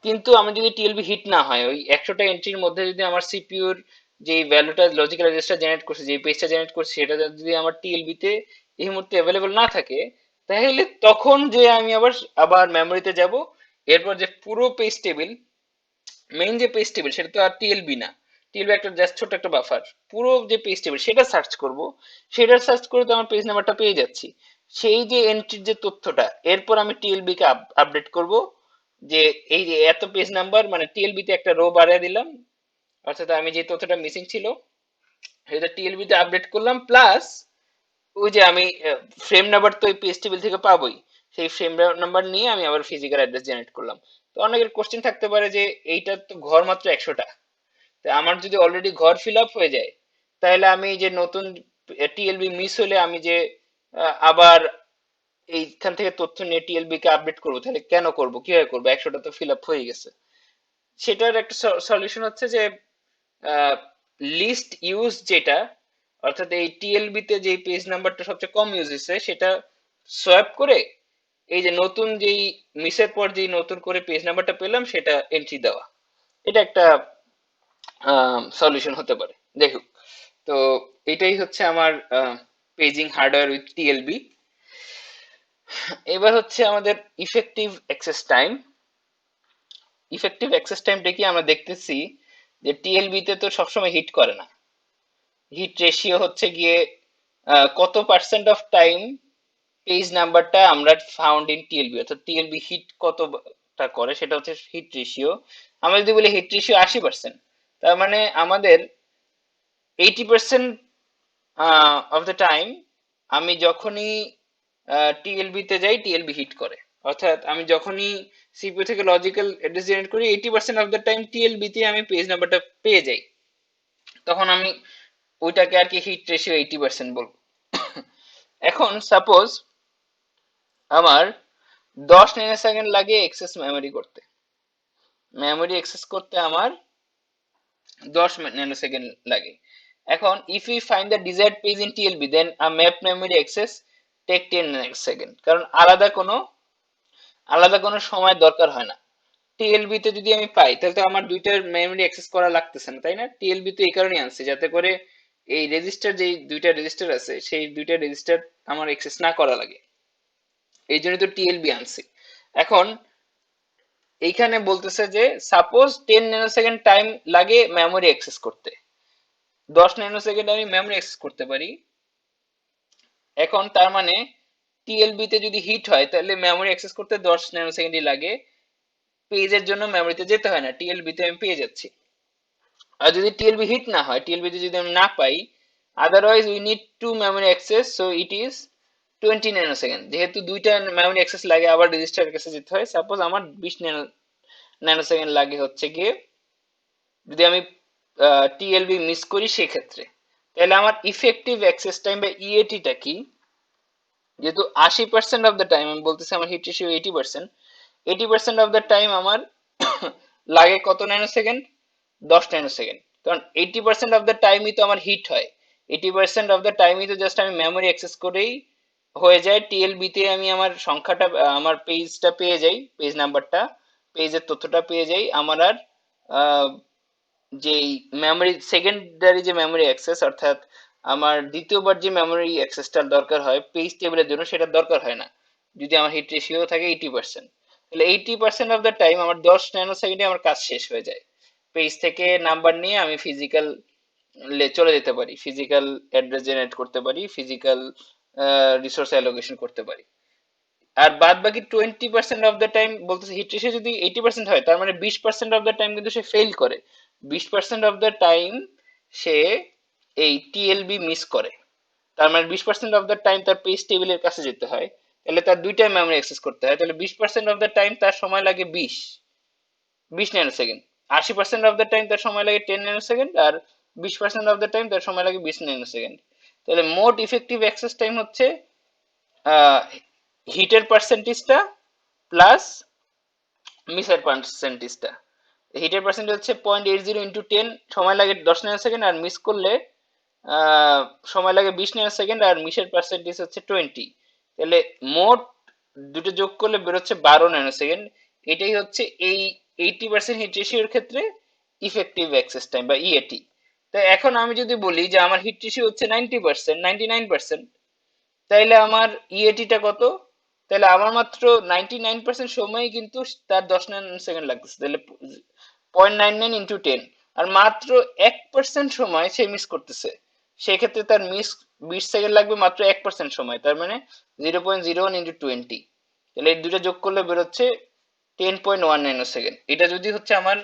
কিন্তু আমার যদি টিএলবি হিট না হয়, ওই 100টা এন্ট্রির মধ্যে যদি আমার সিপিইউর যে ভ্যালুটা লজিক্যাল অ্যাড্রেসটা জেনারেট করছে, যে পেজটা জেনারেট করছে, সেটা যদি আমার টিএলবি তে এই মুহূর্তে অ্যাভেলেবল না থাকে, তাহলে তখন যে আমি আবার আবার মেমোরিতে যাব, এরপর যে পুরো পেজ টেবিল, মেইন যে পেজ টেবিল সেটা তো আর টিএলবি না, টিএলবি একটা জাস্ট ছোট একটা বাফার, পুরো যে পেজ টেবিল সেটা সার্চ করব, সেটা সার্চ করে তো আমার পেজ নাম্বারটা পেয়ে যাচ্ছি, সেই যে এন্ট্রির যে তথ্যটা এরপর আমি টিএলবি কে আপডেট করব, যে এই যে এত পেজ নাম্বার মানে টিএলবি তে একটা রো বাড়িয়ে দিলাম, অর্থাৎ আমি যে তথ্যটা মিসিং ছিল সেটা টিএলবি তে আপডেট করলাম, প্লাস ওই যে আমি ফ্রেম নাম্বার তো ওই পেজ টেবিল থেকে পাবোই, সেই ফ্রেম নাম্বার নিয়ে আমি আবার ফিজিক্যাল অ্যাড্রেস জেনারেট করলাম। তো অনেকের কোশ্চেন থাকতে পারে যে এইটার তো ঘর মাত্র 100টা, তো আমার যদি অলরেডি ঘর ফিল আপ হয়ে যায়, তাহলে আমি যে নতুন টিএলবি মিস হলে আমি যে আবার এইখান থেকে তথ্য নিয়ে টিএলবি কে আপডেট করবো, তাহলে কেন করব, কিভাবে করবো, 100টা তো ফিল আপ হয়ে গেছে। সেটার একটা সলিউশন হচ্ছে যে লিস্ট ইউজ যেটা, অর্থাৎ এই টিএলবি তে যে পেজ নাম্বারটা সবচেয়ে কম ইউজ হয়েছে সেটা সোয়াপ করে এই যে নতুন যেই মিসের পর যেই নতুন করে পেজ নাম্বারটা পেলাম সেটা এন্ট্রি দেওয়া, এটা একটা সলিউশন হতে পারে। দেখুক, তো এটাই হচ্ছে আমার পেজিং হার্ডওয়্যার উইথ টিএলবি। এবার হচ্ছে আমাদের effective access time. Effective access টাইমটা কি আমরা দেখতেছি যে টিএলবি তে তো সবসময় হিট করে না। হিট রেশিও হচ্ছে গিয়ে কত পার্সেন্ট অফ টাইম পেজ নাম্বারটা আমরা ফাউন্ড ইন টিএলবি, অর্থাৎ টিএলবি হিট কতটা করে সেটা হচ্ছে হিট রেশিও। আমরা যদি বলি হিট রেশিও 80%, তার মানে আমাদের 80% অফ দ্য টাইম আমি যখনই টিএলবি তে যাই টিএলবি হিট করে। অর্থাৎ আমি যখনই সিপিইউ থেকে লজিক্যাল অ্যাড্রেস জেনারেট করি 80% অফ দ্য টাইম টিএলবি তে আমি পেজ নাম্বারটা পেয়ে যাই, তখন আমি ওইটাকে আর কি হিট রেশিও 80% বলবো। এখন সাপোজ আমার 10 ন্যানো সেকেন্ড লাগে এক্সেস মেমোরি করতে, মেমোরি অ্যাক্সেস করতে আমার 10 ন্যানো সেকেন্ড লাগে। এখন if you find the desired page in TLB then a map memory access take 10 nano second, কারণ আলাদা কোনো সময় দরকার হয় না। টিএলবি তে যদি আমি পাই তাহলে তো আমার দুইটার মেমোরি অ্যাক্সেস করা লাগতেছে না, তাই না? টিএলবি তো এই কারণেই আনছে যাতে করে এই রেজিস্টার, যেই দুইটা রেজিস্টার আছে সেই দুইটা রেজিস্টার আমার অ্যাক্সেস না করা লাগে, এই জন্য তো টিএলবি আনছি। এখন এইখানে বলতেছে যে সাপোজ 10 ন্যানো সেকেন্ড টাইম লাগে মেমোরি অ্যাক্সেস করতে, 10 ন্যানো সেকেন্ড আমি মেমোরি অ্যাক্সেস করতে পারি। এখন তার মানে টিএলবি তে যদি হিট হয় তাহলে মেমোরি অ্যাক্সেস করতে 10 ন্যানো সেকেন্ডই লাগে, পেজের জন্য মেমোরিতে যেতে হয় না, টিএলবি তে আমি পেয়ে যাচ্ছি। আর যদি টিএলবি হিট না হয়, টিএলবি তে যদি আমি না পাই, otherwise we need to memory access, so it is 20 nano second. যেহেতু দুইটা মেমোরি অ্যাক্সেস লাগে আবার রেজিস্টারের কাছে যেতে হয়, সাপোজ আমার 20 ন্যানো সেকেন্ড লাগে হচ্ছে গিয়ে যদি আমি টিএলবি মিস করি সেক্ষেত্রে। তাহলে আমার ইফেক্টিভ অ্যাক্সেস টাইম বা ইএটিটা কি? যেহেতু 80% অফ দ্য টাইম, আমি বলতেছি আমার hit ratio 80%, 80% of the time আমার লাগে কত ন্যানো সেকেন্ড? 10 nano second. কারণ 80% অফ দ্য টাইমই তো আমার হিট হয়, 80% অফ দ্য টাইমই তো জাস্ট আমি মেমোরি অ্যাক্সেস করেই হয়ে যায়। টিএলবি তে আমি আমার সংখ্যাটা, আমার পেজটা পেয়ে যাই, পেজ নাম্বারটা, পেজের তথ্যটা পেয়ে যাই। আমার আর যেই মেমোরি সেকেন্ডারি যে মেমোরি অ্যাক্সেস, অর্থাৎ আমার দ্বিতীয়বার যে মেমোরি অ্যাক্সেসটার দরকার হয় পেজ টেবিলের জন্য, সেটা দরকার হয় না যদি আমার হিট রেশিও থাকে 80%। তাহলে 80% অফ দ্য টাইম আমার 10 ন্যানো সেকেন্ডে আমার কাজ শেষ হয়ে যায়। পেজ থেকে নাম্বার নিয়ে আমি ফিজিক্যাল চলে যেতে পারি, ফিজিক্যাল অ্যাড্রেস জেনারেট করতে পারি, ফিজিক্যাল রিসোর্স অ্যালোকেশন করতে পারি। আর বাদ বাকি 20% অফ দ্য টাইম বলতেছে হিট রেশিও যদি 80% হয় তার মানে 20% অফ দ্য টাইম কিন্তু সে ফেল করে, 20% অফ দ্য টাইম সে এই টিএলবি মিস করে। তার মানে 20% অফ দ্য টাইম তার পেজ টেবিলের কাছে যেতে হয়, তাহলে তার দুইটা মেমোরি অ্যাক্সেস করতে হয়, তাহলে 20% অফ দ্য টাইম তার সময় লাগে 20 nano second. 80% of the time তার সময় লাগে 10 ন্যানো সেকেন্ড, আর 20% অফ দ্য টাইম তার সময় লাগে 20 ন্যানো সেকেন্ড। তাহলে মোট ইফেক্টিভ অ্যাক্সেস টাইম হচ্ছে হিটের পার্সেন্টেজটা প্লাস মিসের পার্সেন্টেজটা। হিটের পার্সেন্টেজ হচ্ছে 0.80 ইন্টু 10, সময় লাগে 10 ন্যানো সেকেন্ড, আর মিস করলে সময় লাগে 20 ন্যানো সেকেন্ড, আর মিসের পার্সেন্টেজ হচ্ছে 20। তাহলে মোট দুটো যোগ করলে বেরোচ্ছে 12 ন্যানো সেকেন্ড। এটাই হচ্ছে এই 80% হিট রেশিওর ক্ষেত্রে ইফেক্টিভ অ্যাক্সেস টাইম বা ইএটি। তো এখন আমি যদি বলি যে আমার হিট রেশিও হচ্ছে 90%, 99%, তাইলে আমার ইএটিটা কত? তাহলে আমার মাত্র 99% সময় কিন্তু তার 10 ন্যানো সেকেন্ড লাগতেছে, তাহলে 0.99 ইন্টু 10, আর মাত্র 1% সময় সে মিস করতেছে, সেক্ষেত্রে তার মিস 20 সেকেন্ড লাগবে মাত্র 1% সময়, তার মানে 0.01 ইন্টু 20। তাহলে এই দুটো যোগ করলে বেরোচ্ছে 10.1 ন্যানো সেকেন্ড। এটা যদি হচ্ছে আমার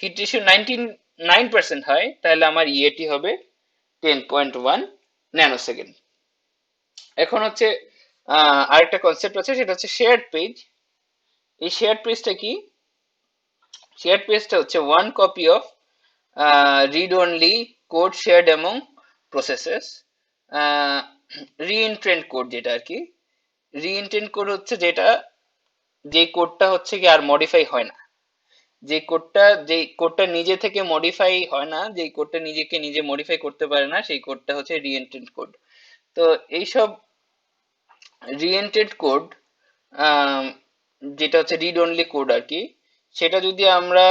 হিট রেশিও 99% হয় তাহলে আমার ইএটি হবে 10.1 ন্যানো সেকেন্ড। এখন হচ্ছে আরেকটা কনসেপ্ট আছে, সেটা হচ্ছে শেয়ার্ড পেজ। এই শেয়ার্ড পেজটা কি? শেয়ার্ড পেজটা হচ্ছে one copy of read only code shared among processes. Reentrant code যেটা আর কি, রিইনটেন্ট কোড হচ্ছে যেটা, যে কোডটা হচ্ছে কি আর মডিফাই হয় না, যে কোডটা নিজে থেকে মডিফাই হয় না, যে কোডটা নিজেকে নিজে মডিফাই করতে পারে না, সেই কোডটা হচ্ছে রিইনটেন্ট কোড। তো এইসব রিএন্টেড কোড, যেটা হচ্ছে রিড অনলি কোড আর কি, সেটা যদি আমরা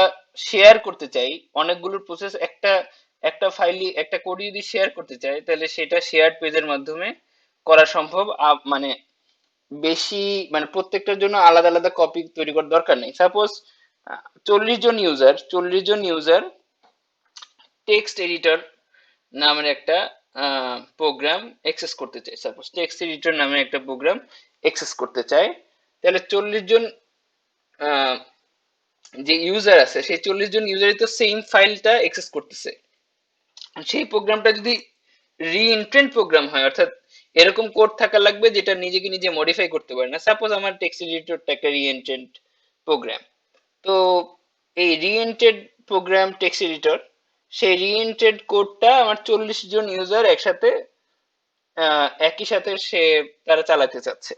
শেয়ার করতে চাই, অনেকগুলো প্রসেস একটা একটা ফাইল, একটা কোড যদি শেয়ার করতে চাই তাহলে সেটা শেয়ার পেজের মাধ্যমে করা সম্ভব। মানে বেশি, মানে প্রত্যেকটার জন্য আলাদা আলাদা কপি তৈরি করার দরকার নেই। সাপোজ 40 জন ইউজার টেক্সট এডিটর নামের একটা প্রোগ্রাম অ্যাক্সেস করতে চাই, সাপোজ টেক্সট এডিটর নামের একটা প্রোগ্রাম অ্যাক্সেস করতে চাই, তাহলে 40 জন যে ইউজার আছে সেই 40 জন ইউজারই তো সেম ফাইলটা অ্যাক্সেস করতেছে। সেই প্রোগ্রামটা যদি রিইন্টেন্ট প্রোগ্রাম হয়, অর্থাৎ এরকম কোড থাকা লাগবে যেটা নিজেকে নিজে মডিফাই করতে পারে না। সাপোজ আমার টেক্সট এডিটরটা একটা রিইন্টেন্ট প্রোগ্রাম, তো এই রিইন্টেড প্রোগ্রাম টেক্সট এডিটর, সেই রিইন্টেড কোডটা আমার 40 জন ইউজার একসাথে একই সাথে তারা চালাতে চাচ্ছে।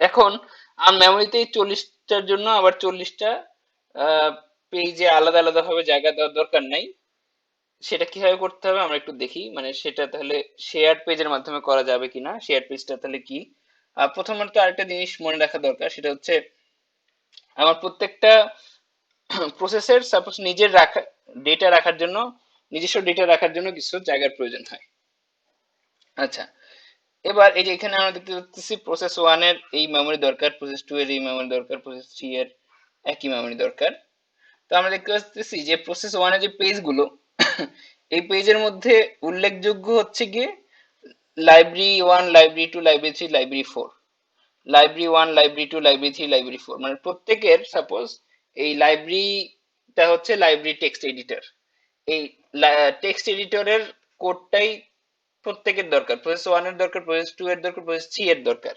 এখন আমার মেমোরিতে 40টার জন্য আবার 40টা পেজে আলাদা আলাদা ভাবে জায়গা দেওয়ার দরকার নাই। সেটা কিভাবে করতে হবে আমরা একটু দেখি, মানে সেটা তাহলে শেয়ার পেজের মাধ্যমে করা যাবে কিনা। শেয়ার পেজটা তাহলে কি, প্রথমত আরেকটা জিনিস মনে রাখা দরকার, সেটা হচ্ছে আমার প্রত্যেকটা প্রসেসের সাপোজ নিজের রাখা ডেটা রাখার জন্য, নিজস্ব ডেটা রাখার জন্য কিছু জায়গার প্রয়োজন হয়। আচ্ছা, এবার এই যে এখানে আমরা দেখতে পাচ্ছি প্রসেস 1 এর এই মেমোরি দরকার, প্রসেস 2 এর এই মেমোরি দরকার, প্রসেস 3 এর একই মেমোরি দরকার। তো আমরা দেখতে পাচ্ছি যে প্রসেস 1 এর যে পেজগুলো এই পেজের মধ্যে উল্লেখযোগ্য হচ্ছে গিয়ে library 1, library 2, library 3, library 4, library 1, library 2, library 3, library 4, মানে প্রত্যেকের সাপোজ এই লাইব্রেরিটা হচ্ছে লাইব্রেরি টেক্সট এডিটর, এই টেক্সট এডিটরের কোডটাই প্রত্যেকের দরকার, প্রসেস 1 এর দরকার, প্রসেস 2 এর দরকার, প্রসেস 3 এর দরকার।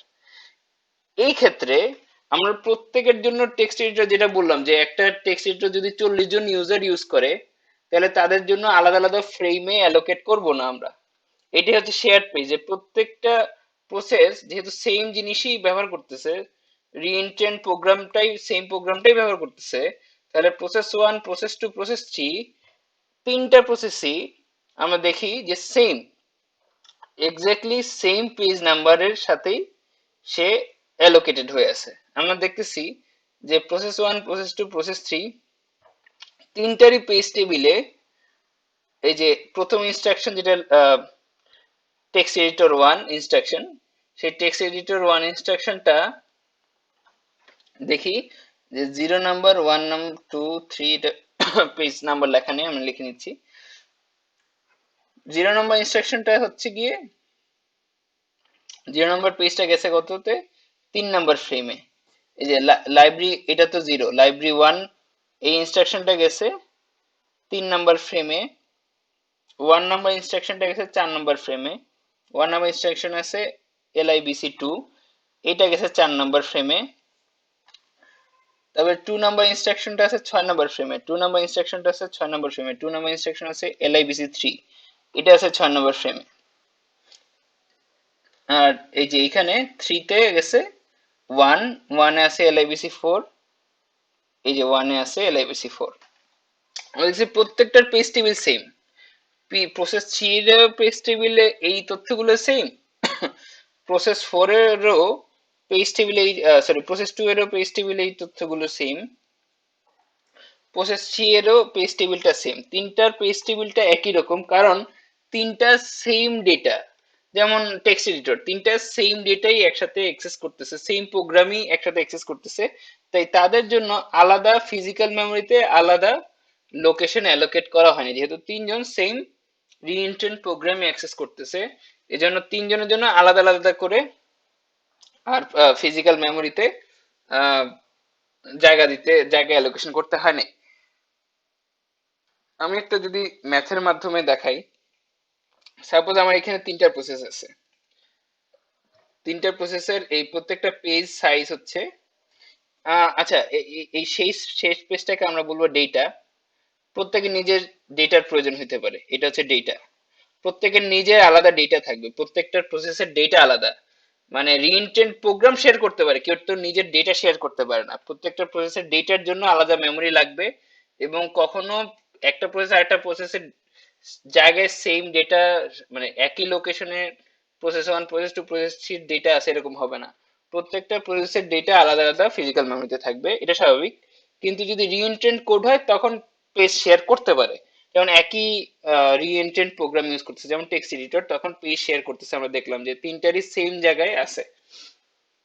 এই ক্ষেত্রে আমরা প্রত্যেকের জন্য টেক্সট এডিটর, যেটা বললাম যে একটা টেক্সট এডিটর যদি 40 জন ইউজার ইউজ করে তাহলে তাদের জন্য আলাদা আলাদা ফ্রেমে অ্যালোকেট করব না আমরা। এটাই হচ্ছে শেয়ার পেজে প্রত্যেকটা প্রসেস যেহেতু সেম জিনিসই ব্যবহার করতেছে, রিইন্টেন্ট প্রোগ্রামটাই সেম প্রোগ্রামটাই ব্যবহার করতেছে, তাহলে প্রসেস 1, প্রসেস 2, প্রসেস 3 তিনটা প্রসেসই আমরা দেখি যে সেম, এক্স্যাক্টলি সেম পেজ নাম্বারের সাথেই সে অ্যালোকেটেড হয়ে আছে। আমরা দেখতেছি যে প্রসেস 1, প্রসেস 2, প্রসেস 3 তিনটারই পেজ টেবিলে এই যে প্রথম ইনস্ট্রাকশন যেটা টেক্সট এডিটর 1 ইনস্ট্রাকশন, সেই টেক্সট এডিটর 1 ইনস্ট্রাকশনটা দেখি যে 0 নাম্বার, 1 নাম্বার, 2, 3 পেজ নাম্বার লেখা নেই, আমি লিখে নিচ্ছি। 0 নাম্বার ইনস্ট্রাকশনটা হচ্ছে গিয়ে 0 নাম্বার পেজটা গেছে কততে, 3 নাম্বার ফ্রেমে। এই যে লাইব্রেরি, এটা তো 0, লাইব্রেরি 1 এই ইনস্ট্রাকশনটা গেছে 3 নাম্বার ফ্রেমে, 1 নাম্বার ইনস্ট্রাকশনটা গেছে 4 নাম্বার ফ্রেমে, 1 নাম্বার ইনস্ট্রাকশন আছে LIBC2, এটা গেছে 4 নাম্বার ফ্রেমে। তবে 2 নাম্বার ইনস্ট্রাকশনটা আছে 6 নাম্বার ফ্রেমে, 2 নাম্বার ইনস্ট্রাকশনটা আছে 6 নাম্বার ফ্রেমে, 2 নাম্বার ইনস্ট্রাকশন আছে LIBC3, এটা আছে 6 নাম্বার ফ্রেমে। আর এই যে এখানে 3 তে গেছে 1, 1 এ আছে LIBC4, এই যে 1 এ আছে LIBC4। আমরা দেখছি প্রত্যেকটার পেজ টেবিল সেম, প্রসেস 3 এর পেজ টেবিলে এই তথ্যগুলো সেম, প্রসেস 4 এরও পেজ টেবিলে, সরি প্রসেস 2 এরও পেজ টেবিলে এই তথ্যগুলো সেম, প্রসেস 3 এরও পেজ টেবিলটা সেম। তিনটার পেজ টেবিলটা একই রকম, কারণ তিনটা সেম ডেটা, যেমন টেক্সট এডিটর তিনটা সেম ডেটাই একসাথে অ্যাক্সেস করতেছে, সেম প্রোগ্রামই একসাথে অ্যাক্সেস করতেছে, তাই তাদের জন্য আলাদা ফিজিক্যাল মেমোরিতে আলাদা লোকেশন অ্যালোকেট করা হয়নি, যেহেতু তিনজন সেম রিইন্টেন্ট প্রোগ্রামে অ্যাক্সেস করতেছে, এজন্য তিনজনের জন্য আলাদা আলাদা করে আর ফিজিক্যাল মেমোরিতে জায়গা অ্যালোকেশন করতে হয় না। আমি একটা যদি ম্যাথের মাধ্যমে দেখাই, সাপোজ আমার এখানে তিনটা প্রসেস আছে, তিনটা প্রসেসের এই প্রত্যেকটা পেজ সাইজ হচ্ছে আচ্ছা, এই শেষ শেষ পেজটাকে আমরা বলবো ডেটা। প্রত্যেকের নিজের ডেটার প্রয়োজন হতে পারে, এটা হচ্ছে ডেটা। প্রত্যেকের নিজের আলাদা ডেটা থাকবে, প্রত্যেকটার প্রসেসের ডেটা আলাদা, মানে রিইন্টেন্ট প্রোগ্রাম শেয়ার করতে পারে, কেউ তো নিজের ডেটা শেয়ার করতে পারে না। প্রত্যেকটা প্রসেসের ডেটার জন্য আলাদা মেমোরি লাগবে, এবং কখনো একটা প্রসেস আরেকটা প্রসেসের জায়গায় সেম ডেটা, মানে একই লোকেশনে প্রসেস 1, প্রসেস 2, প্রসেস 3 ডেটা আছে এরকম হবে না। প্রত্যেকটা প্রসেসের ডেটা আলাদা আলাদা ফিজিক্যাল মেমোরিতে থাকবে, এটা স্বাভাবিক। কিন্তু যদি রিইন্টেন্ট কোড হয় তখন পেজ শেয়ার করতে পারে, যেমন একই রিইন্টেন্ট প্রোগ্রাম ইউজ করতেছে যেমন টেক্সট এডিটর, তখন পেজ শেয়ার করতেছে, আমরা দেখলাম যে তিনটারই সেম জায়গায় আছে,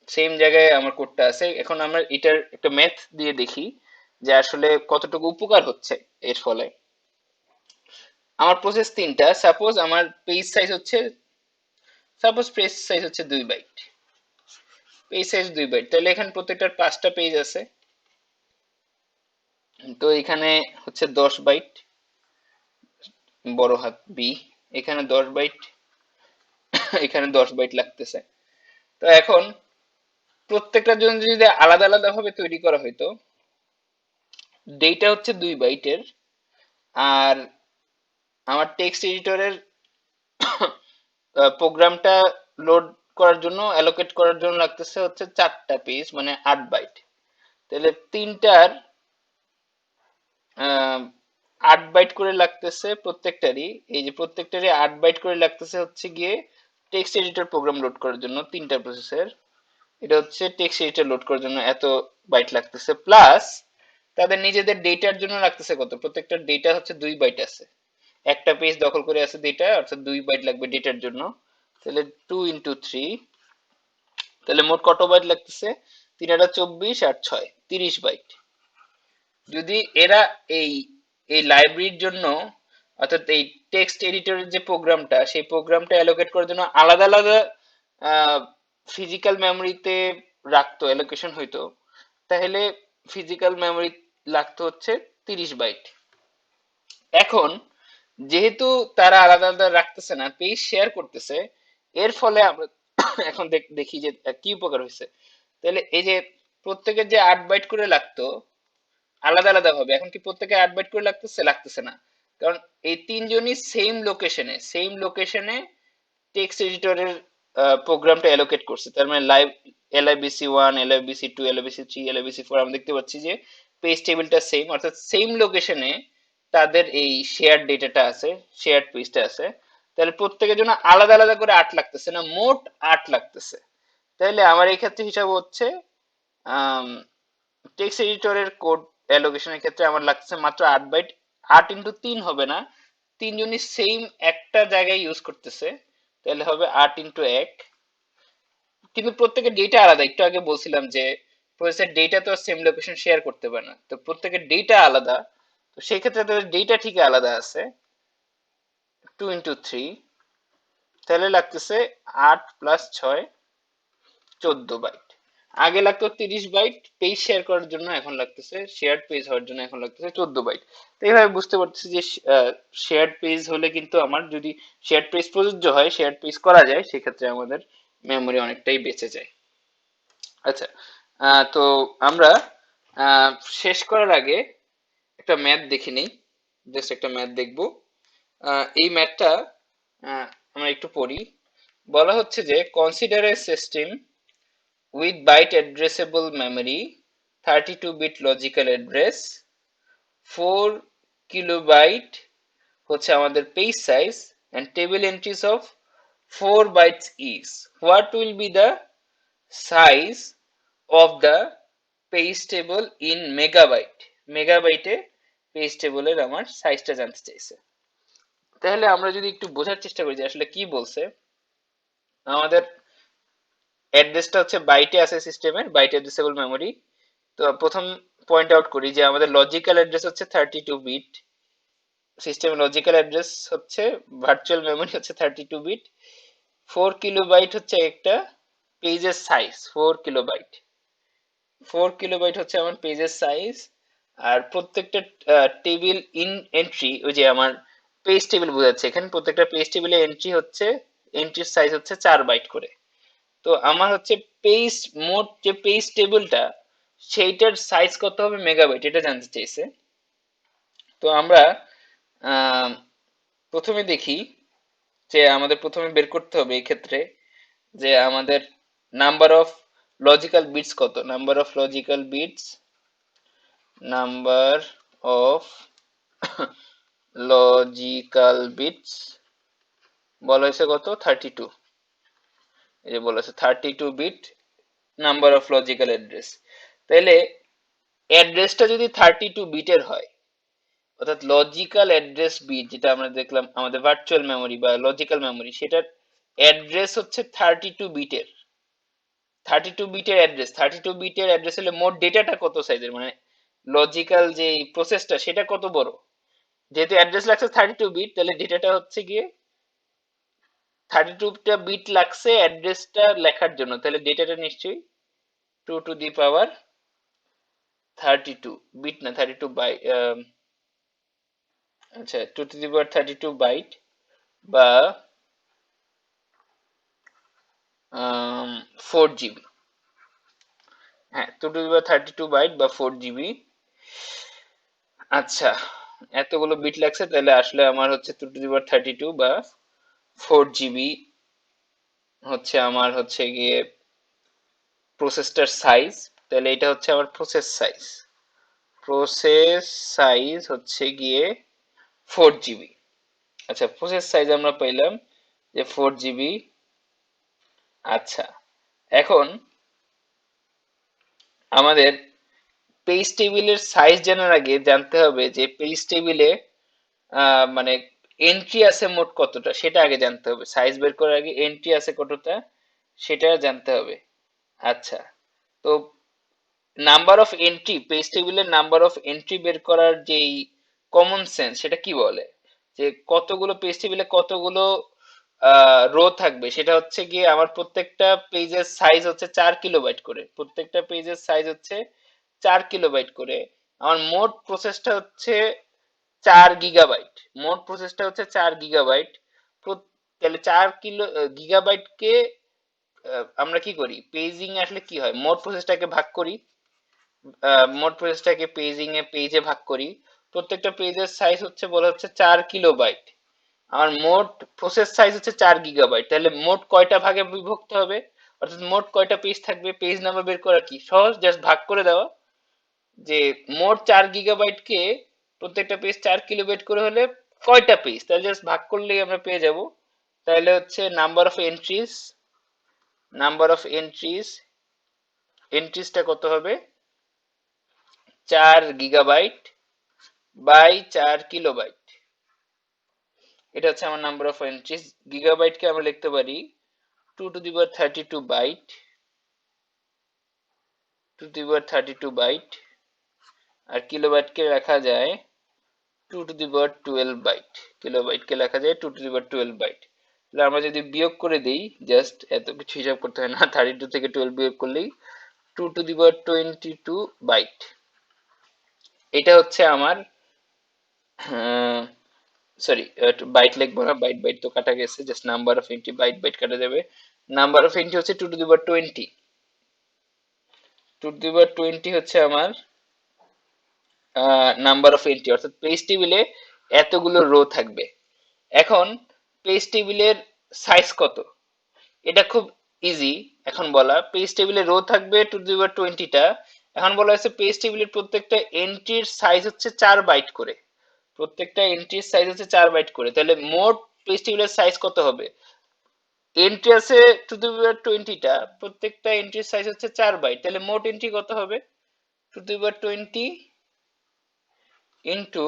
সেম জায়গায় আমার কোডটা আছে। এখন আমরা এটার একটা ম্যাথ দিয়ে দেখি যে আসলে কতটুকু উপকার হচ্ছে এর ফলে। আমার প্রসেস তিনটা, সাপোজ আমার পেজ সাইজ হচ্ছে, সাপোজ পেজ সাইজ হচ্ছে 2 বাইট, পেজ সাইজ 2 বাইট, তাহলে এখানে প্রত্যেকটার 5টা পেজ আছে। তো এখানে হচ্ছে 10 বাইট, বড় হাত বি, এখানে 10 বাইট, এখানে 10 বাইট লাগতেছে। তো এখন প্রত্যেকটার জন্য যদি আলাদা আলাদা ভাবে তৈরি করা হইতো, ডেটা হচ্ছে 2 বাইটের, আর আমার টেক্সট এডিটরের প্রোগ্রামটা লোড করার জন্য, অ্যালোকেট করার জন্য লাগতেছে হচ্ছে 4টা পেজ, মানে 8 বাইট। তাহলে তিনটার 8 বাইট করে লাগতেছে প্রত্যেকটারই, এই যে প্রত্যেকটারই 8 বাইট করে লাগতেছে হচ্ছে গিয়ে টেক্সট এডিটর প্রোগ্রাম লোড করার জন্য, তিনটা প্রসেসের। এটা হচ্ছে টেক্সট এডিটর লোড করার জন্য এত বাইট লাগতেছে, প্লাস তাদের নিজেদের ডেটার জন্য লাগতেছে কত, প্রত্যেকটা ডেটা হচ্ছে 2 বাইট আছে, একটা পেজ দখল করে আছে ডেটা, অর্থাৎ 2 বাইট লাগবে ডেটার জন্য। তাহলে 2 × 3, তাহলে মোট কত বাইট লাগতেছে, 3 × 24 আর 6, 30 বাইট। যদি এরা এই এই লাইব্রেরির জন্য, অর্থাৎ এই টেক্সট এডিটরের যে প্রোগ্রামটা, সেই প্রোগ্রামটা অ্যালোকেট করার জন্য আলাদা আলাদা ফিজিক্যাল মেমোরিতে রাখতো, অ্যালোকেশন হইতো, তাহলে ফিজিক্যাল মেমোরি লাগতো হচ্ছে 30 বাইট। এখন যেহেতু তারা আলাদা আলাদা রাখতেছে না, পেজ শেয়ার করতেছে, এর ফলে আমরা এখন দেখি যে কি উপকার হয়েছে। তাহলে এই যে প্রত্যেকের যে 8 বাইট করে লাগতো আলাদা আলাদা ভাবে, এখন কি প্রত্যেকে 8 বাইট করে লাগতেছে, লাগতেছে না, কারণ এই তিনজনই সেম লোকেশনে টেক্সট এডিটরের প্রোগ্রামটা অ্যালোকেট করছে। তার মানে live LIBC1, LIBC2, LIBC3, LIBC4, আমরা দেখতে পাচ্ছি যে পেজ টেবিলটা সেম, অর্থাৎ সেম লোকেশনে তাদের এই শেয়ার ডেটাটা আছে, শেয়ার পেজটা আছে। তাহলে প্রত্যেকের জন্য আলাদা আলাদা করে 8 লাগতেছে না, মোট 8 লাগতেছে। তাহলে আমার এই ক্ষেত্রে হিসাব হচ্ছে টেক্সট এডিটরের কোড অ্যালোকেশনের ক্ষেত্রে আমার লাগছে মাত্র 8 বাইট। 8 × 3 হবে না, তিনজনই সেম একটা জায়গায় ইউজ করতেছে, তাহলে হবে 8 × 1। কিন্তু প্রত্যেকের ডেটা আলাদা, একটু আগে বলছিলাম যে প্রসেসর ডেটা তো সেম লোকেশন শেয়ার করতে পারে না, তো প্রত্যেকের ডেটা আলাদা, তো সেই ক্ষেত্রে তাদের ডেটা ঠিক আলাদা আছে। 2 × 3, তাহলে লাগতেছে 8 + 6, 14 বাইট। আগে লাগতো 30 বাইট পেজ শেয়ার করার জন্য, এখন লাগতেছে শেয়ার্ড পেজ হওয়ার জন্য এখন লাগতেছে 14 বাইট। তো এইভাবে বুঝতে পারতেছি যে শেয়ার্ড পেজ হলে কিন্তু আমার, যদি শেয়ার্ড পেজ প্রযোজ্য হয়, শেয়ার্ড পেজ করা যায়, সেক্ষেত্রে আমাদের মেমোরি অনেকটাই বেঁচে যায়। আচ্ছা, তো আমরা আহ, শেষ করার আগে একটা ম্যাথ দেখে নিই, জাস্ট একটা ম্যাথ দেখবো। এই ম্যাথটা আমরা একটু পড়ি। বলা হচ্ছে যে consider a system with byte addressable memory, 32-bit logical address, 4 kilobyte হচ্ছে আমাদের page size, and table entries of 4 bytes each. What will be the size of the page table in megabyte? মেগাবাইটে পেজ টেবিলের আমার সাইজটা জানতে চাইছে। তাহলে আমরা যদি একটু বোঝার চেষ্টা করি যে আসলে কি বলছে। আমাদের অ্যাড্রেসটা হচ্ছে বাইটে আছে, সিস্টেমের বাইট অ্যাড্রেসেবল মেমোরি। তো প্রথম পয়েন্ট আউট করি যে আমাদের লজিক্যাল অ্যাড্রেস হচ্ছে 32 বিট, সিস্টেম লজিক্যাল অ্যাড্রেস হচ্ছে, ভার্চুয়াল মেমোরি হচ্ছে 32 বিট, 4 কিলোবাইট হচ্ছে একটা পেজের সাইজ, 4 কিলোবাইট, 4 কিলোবাইট হচ্ছে আমার পেজের সাইজ। আর প্রত্যেকটা টেবিল ইন এন্ট্রি, ওই যে আমার পেজ টেবিল বোঝাচ্ছে এখানে, প্রত্যেকটা পেজ টেবিলে এন্ট্রি হচ্ছে, এন্ট্রির সাইজ হচ্ছে 4 বাইট করে। তো আমার হচ্ছে পেজ, মোট যে পেজ টেবিলটা, সেইটার সাইজ কত হবে মেগাবাইট, এটা জানতে চাইছে। তো আমরা আহ, প্রথমে দেখি যে আমাদের প্রথমে বের করতে হবে এই ক্ষেত্রে যে আমাদের নাম্বার অফ লজিক্যাল বিটস কত, নাম্বার অফ লজিক্যাল বিটস বলা হয়েছে কত, 32। এই যে বলা হয়েছে 32 bit number of logical address. তাহলে অ্যাড্রেসটা যদি 32 বিটের হয়, অর্থাৎ লজিক্যাল অ্যাড্রেস বিট, যেটা আমরা দেখলাম আমাদের ভার্চুয়াল মেমোরি বা লজিক্যাল মেমোরি, সেটার অ্যাড্রেস হচ্ছে 32 বিটের, 32 বিটের অ্যাড্রেস, 32 বিটের অ্যাড্রেস হলে মোট ডেটাটা কত সাইজের, মানে লজিক্যাল যে প্রসেসটা সেটা কত বড়, যেহেতু অ্যাড্রেস লাগছে 32 বিট, তাহলে ডেটাটা হচ্ছে গিয়ে 32টা বিট লাগছে অ্যাড্রেসটা লেখার জন্য, তাহলে ডেটাটা নিশ্চয়ই 2 টু দি পাওয়ার 32 বিট না 32 বাই, আচ্ছা 2 টু দি পাওয়ার 32 বাইট বা 4 জিবি। হ্যাঁ, 2 টু দি পাওয়ার 32 বাইট বা 4 জিবি। আচ্ছা, এতগুলো বিট লাগছে, তাহলে আসলে আমার হচ্ছে 2 টু দি পাওয়ার 32 বা 4 জিবি হচ্ছে আমার হচ্ছে গিয়ে প্রসেসটার সাইজ। তাহলে এটা হচ্ছে আমার প্রসেস সাইজ হচ্ছে গিয়ে 4 জিবি। আচ্ছা, প্রসেস সাইজ আমরা পেলাম যে 4 জিবি। আচ্ছা, এখন আমাদের পেজ টেবিলের সাইজ জানার আগে জানতে হবে যে পেজ টেবিলে মানে এন্ট্রি আছে মোট কতটা, সেটা আগে জানতে হবে। সাইজ বের করার আগে এন্ট্রি আছে কতটা সেটা জানতে হবে। আচ্ছা, তো নাম্বার অফ এন্ট্রি, পেজ টেবিলের নাম্বার অফ এন্ট্রি বের করার যেই কমন সেন্স, সেটা কি বলে যে কতগুলো পেজ টেবিলে কতগুলো রো থাকবে, সেটা হচ্ছে গিয়ে আমার প্রত্যেকটা পেজের সাইজ হচ্ছে 4 কিলোবাইট করে, প্রত্যেকটা পেজের সাইজ হচ্ছে 4 কিলোবাইট করে। আমার মোট প্রসেসটা হচ্ছে 4 গিগাবাইট, মোট প্রসেসটা হচ্ছে 4 গিগাবাইট। তাহলে 4 গিগাবাইটকে আমরা কি করি, পেজিং এ আসলে কি হয়, মোট প্রসেসটাকে ভাগ করি, মোট পেজটাকে পেজে ভাগ করি। প্রত্যেকটা পেজের সাইজ হচ্ছে বলা হচ্ছে 4 কিলোবাইট। আমার মোট প্রসেস সাইজ হচ্ছে 4 গিগাবাইট, তাহলে মোট কয়টা ভাগে বিভক্ত হবে, অর্থাৎ মোট কয়টা পেজ থাকবে। পেজ নাম্বার বের করা কি সহজ, জাস্ট ভাগ করে দেওয়া, যে মোট 4 গিগাবাইটকে প্রত্যেকটা পেজ 4 কিলোবাইট করে হলে কয়টা পেজ, তাহলে জাস্ট ভাগ করলেই আমরা পেয়ে যাব। তাহলে হচ্ছে নাম্বার অফ এন্ট্রিজটা কত হবে, 4 গিগাবাইট বাই 4 কিলোবাইট। এটা হচ্ছে আমার নাম্বার অফ এন্ট্রিজ। গিগাবাইটকে আমরা লিখতে পারি 2 to the power 32 byte, 2 to the power 32 byte. আর কিলোবাইটকে লেখা যায় 2 টু দি পাওয়ার 12 বাইট, কিলোবাইটকে লেখা যায় 2 টু দি পাওয়ার 12 বাইট। তাহলে আমরা যদি বিয়োগ করে দিই, জাস্ট এত কিছু হিসাব করতে হয় না, 32 থেকে 12 বিয়োগ করলেই 2 টু দি পাওয়ার 22 বাইট। এটা হচ্ছে আমার, সরি বাইট লিখবো না, বাইট বাইট তো কাটা গেছে, just number of entry, byte byte কাটা যাবে। নাম্বার অফ এন্ট্রি হচ্ছে 2 to the power 20, 2 to the power 20 হচ্ছে আমার নাম্বার অফ এন্ট্রি, অর্থাৎ পেজ টেবিলে এতগুলো রো থাকবে। এখন পেজ টেবিলের সাইজ কত, এটা খুব ইজি এখন বলা। পেজ টেবিলে রো থাকবে 2 টু দি পাওয়ার 20টা। এখন বলা হয়েছে পেজ টেবিলের প্রত্যেকটা এন্ট্রির সাইজ হচ্ছে 4 বাইট করে, প্রত্যেকটা এন্ট্রির সাইজ হচ্ছে 4 বাইট করে। তাহলে মোট পেজ টেবিলের সাইজ কত হবে, এন্ট্রি আছে 2 টু দি পাওয়ার 20টা, প্রত্যেকটা এন্ট্রির সাইজ হচ্ছে 4 বাইট, তাহলে মোট এন্ট্রি কত হবে, 2 to the power 20 into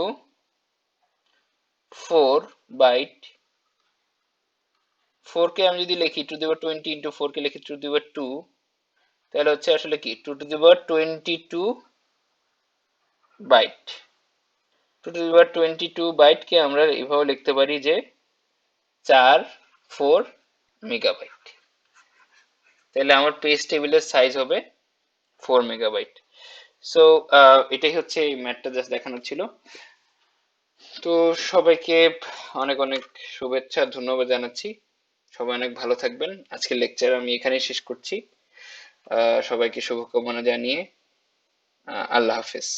4 byte. 4 কে আমি যদি লিখি 2 টু দি পাওয়ার 20 ইন্টু 4 কে লিখি 2 টু দি পাওয়ার 2, তাহলে হচ্ছে আসলে কি 2 to the power 22 byte. 2 to the power 22 বাইটকে আমরা এইভাবে লিখতে পারি যে 4 মেগাবাইট। তাহলে আমার পেজ টেবিলের সাইজ হবে 4 মেগাবাইট। সো এটাই হচ্ছে এই ম্যাথটা জাস্ট দেখানোর ছিল। তো সবাইকে অনেক অনেক শুভেচ্ছা, ধন্যবাদ জানাচ্ছি। সবাই অনেক ভালো থাকবেন। আজকের লেকচার আমি এখানেই শেষ করছি। সবাইকে শুভকামনা জানিয়ে আল্লাহ হাফেজ।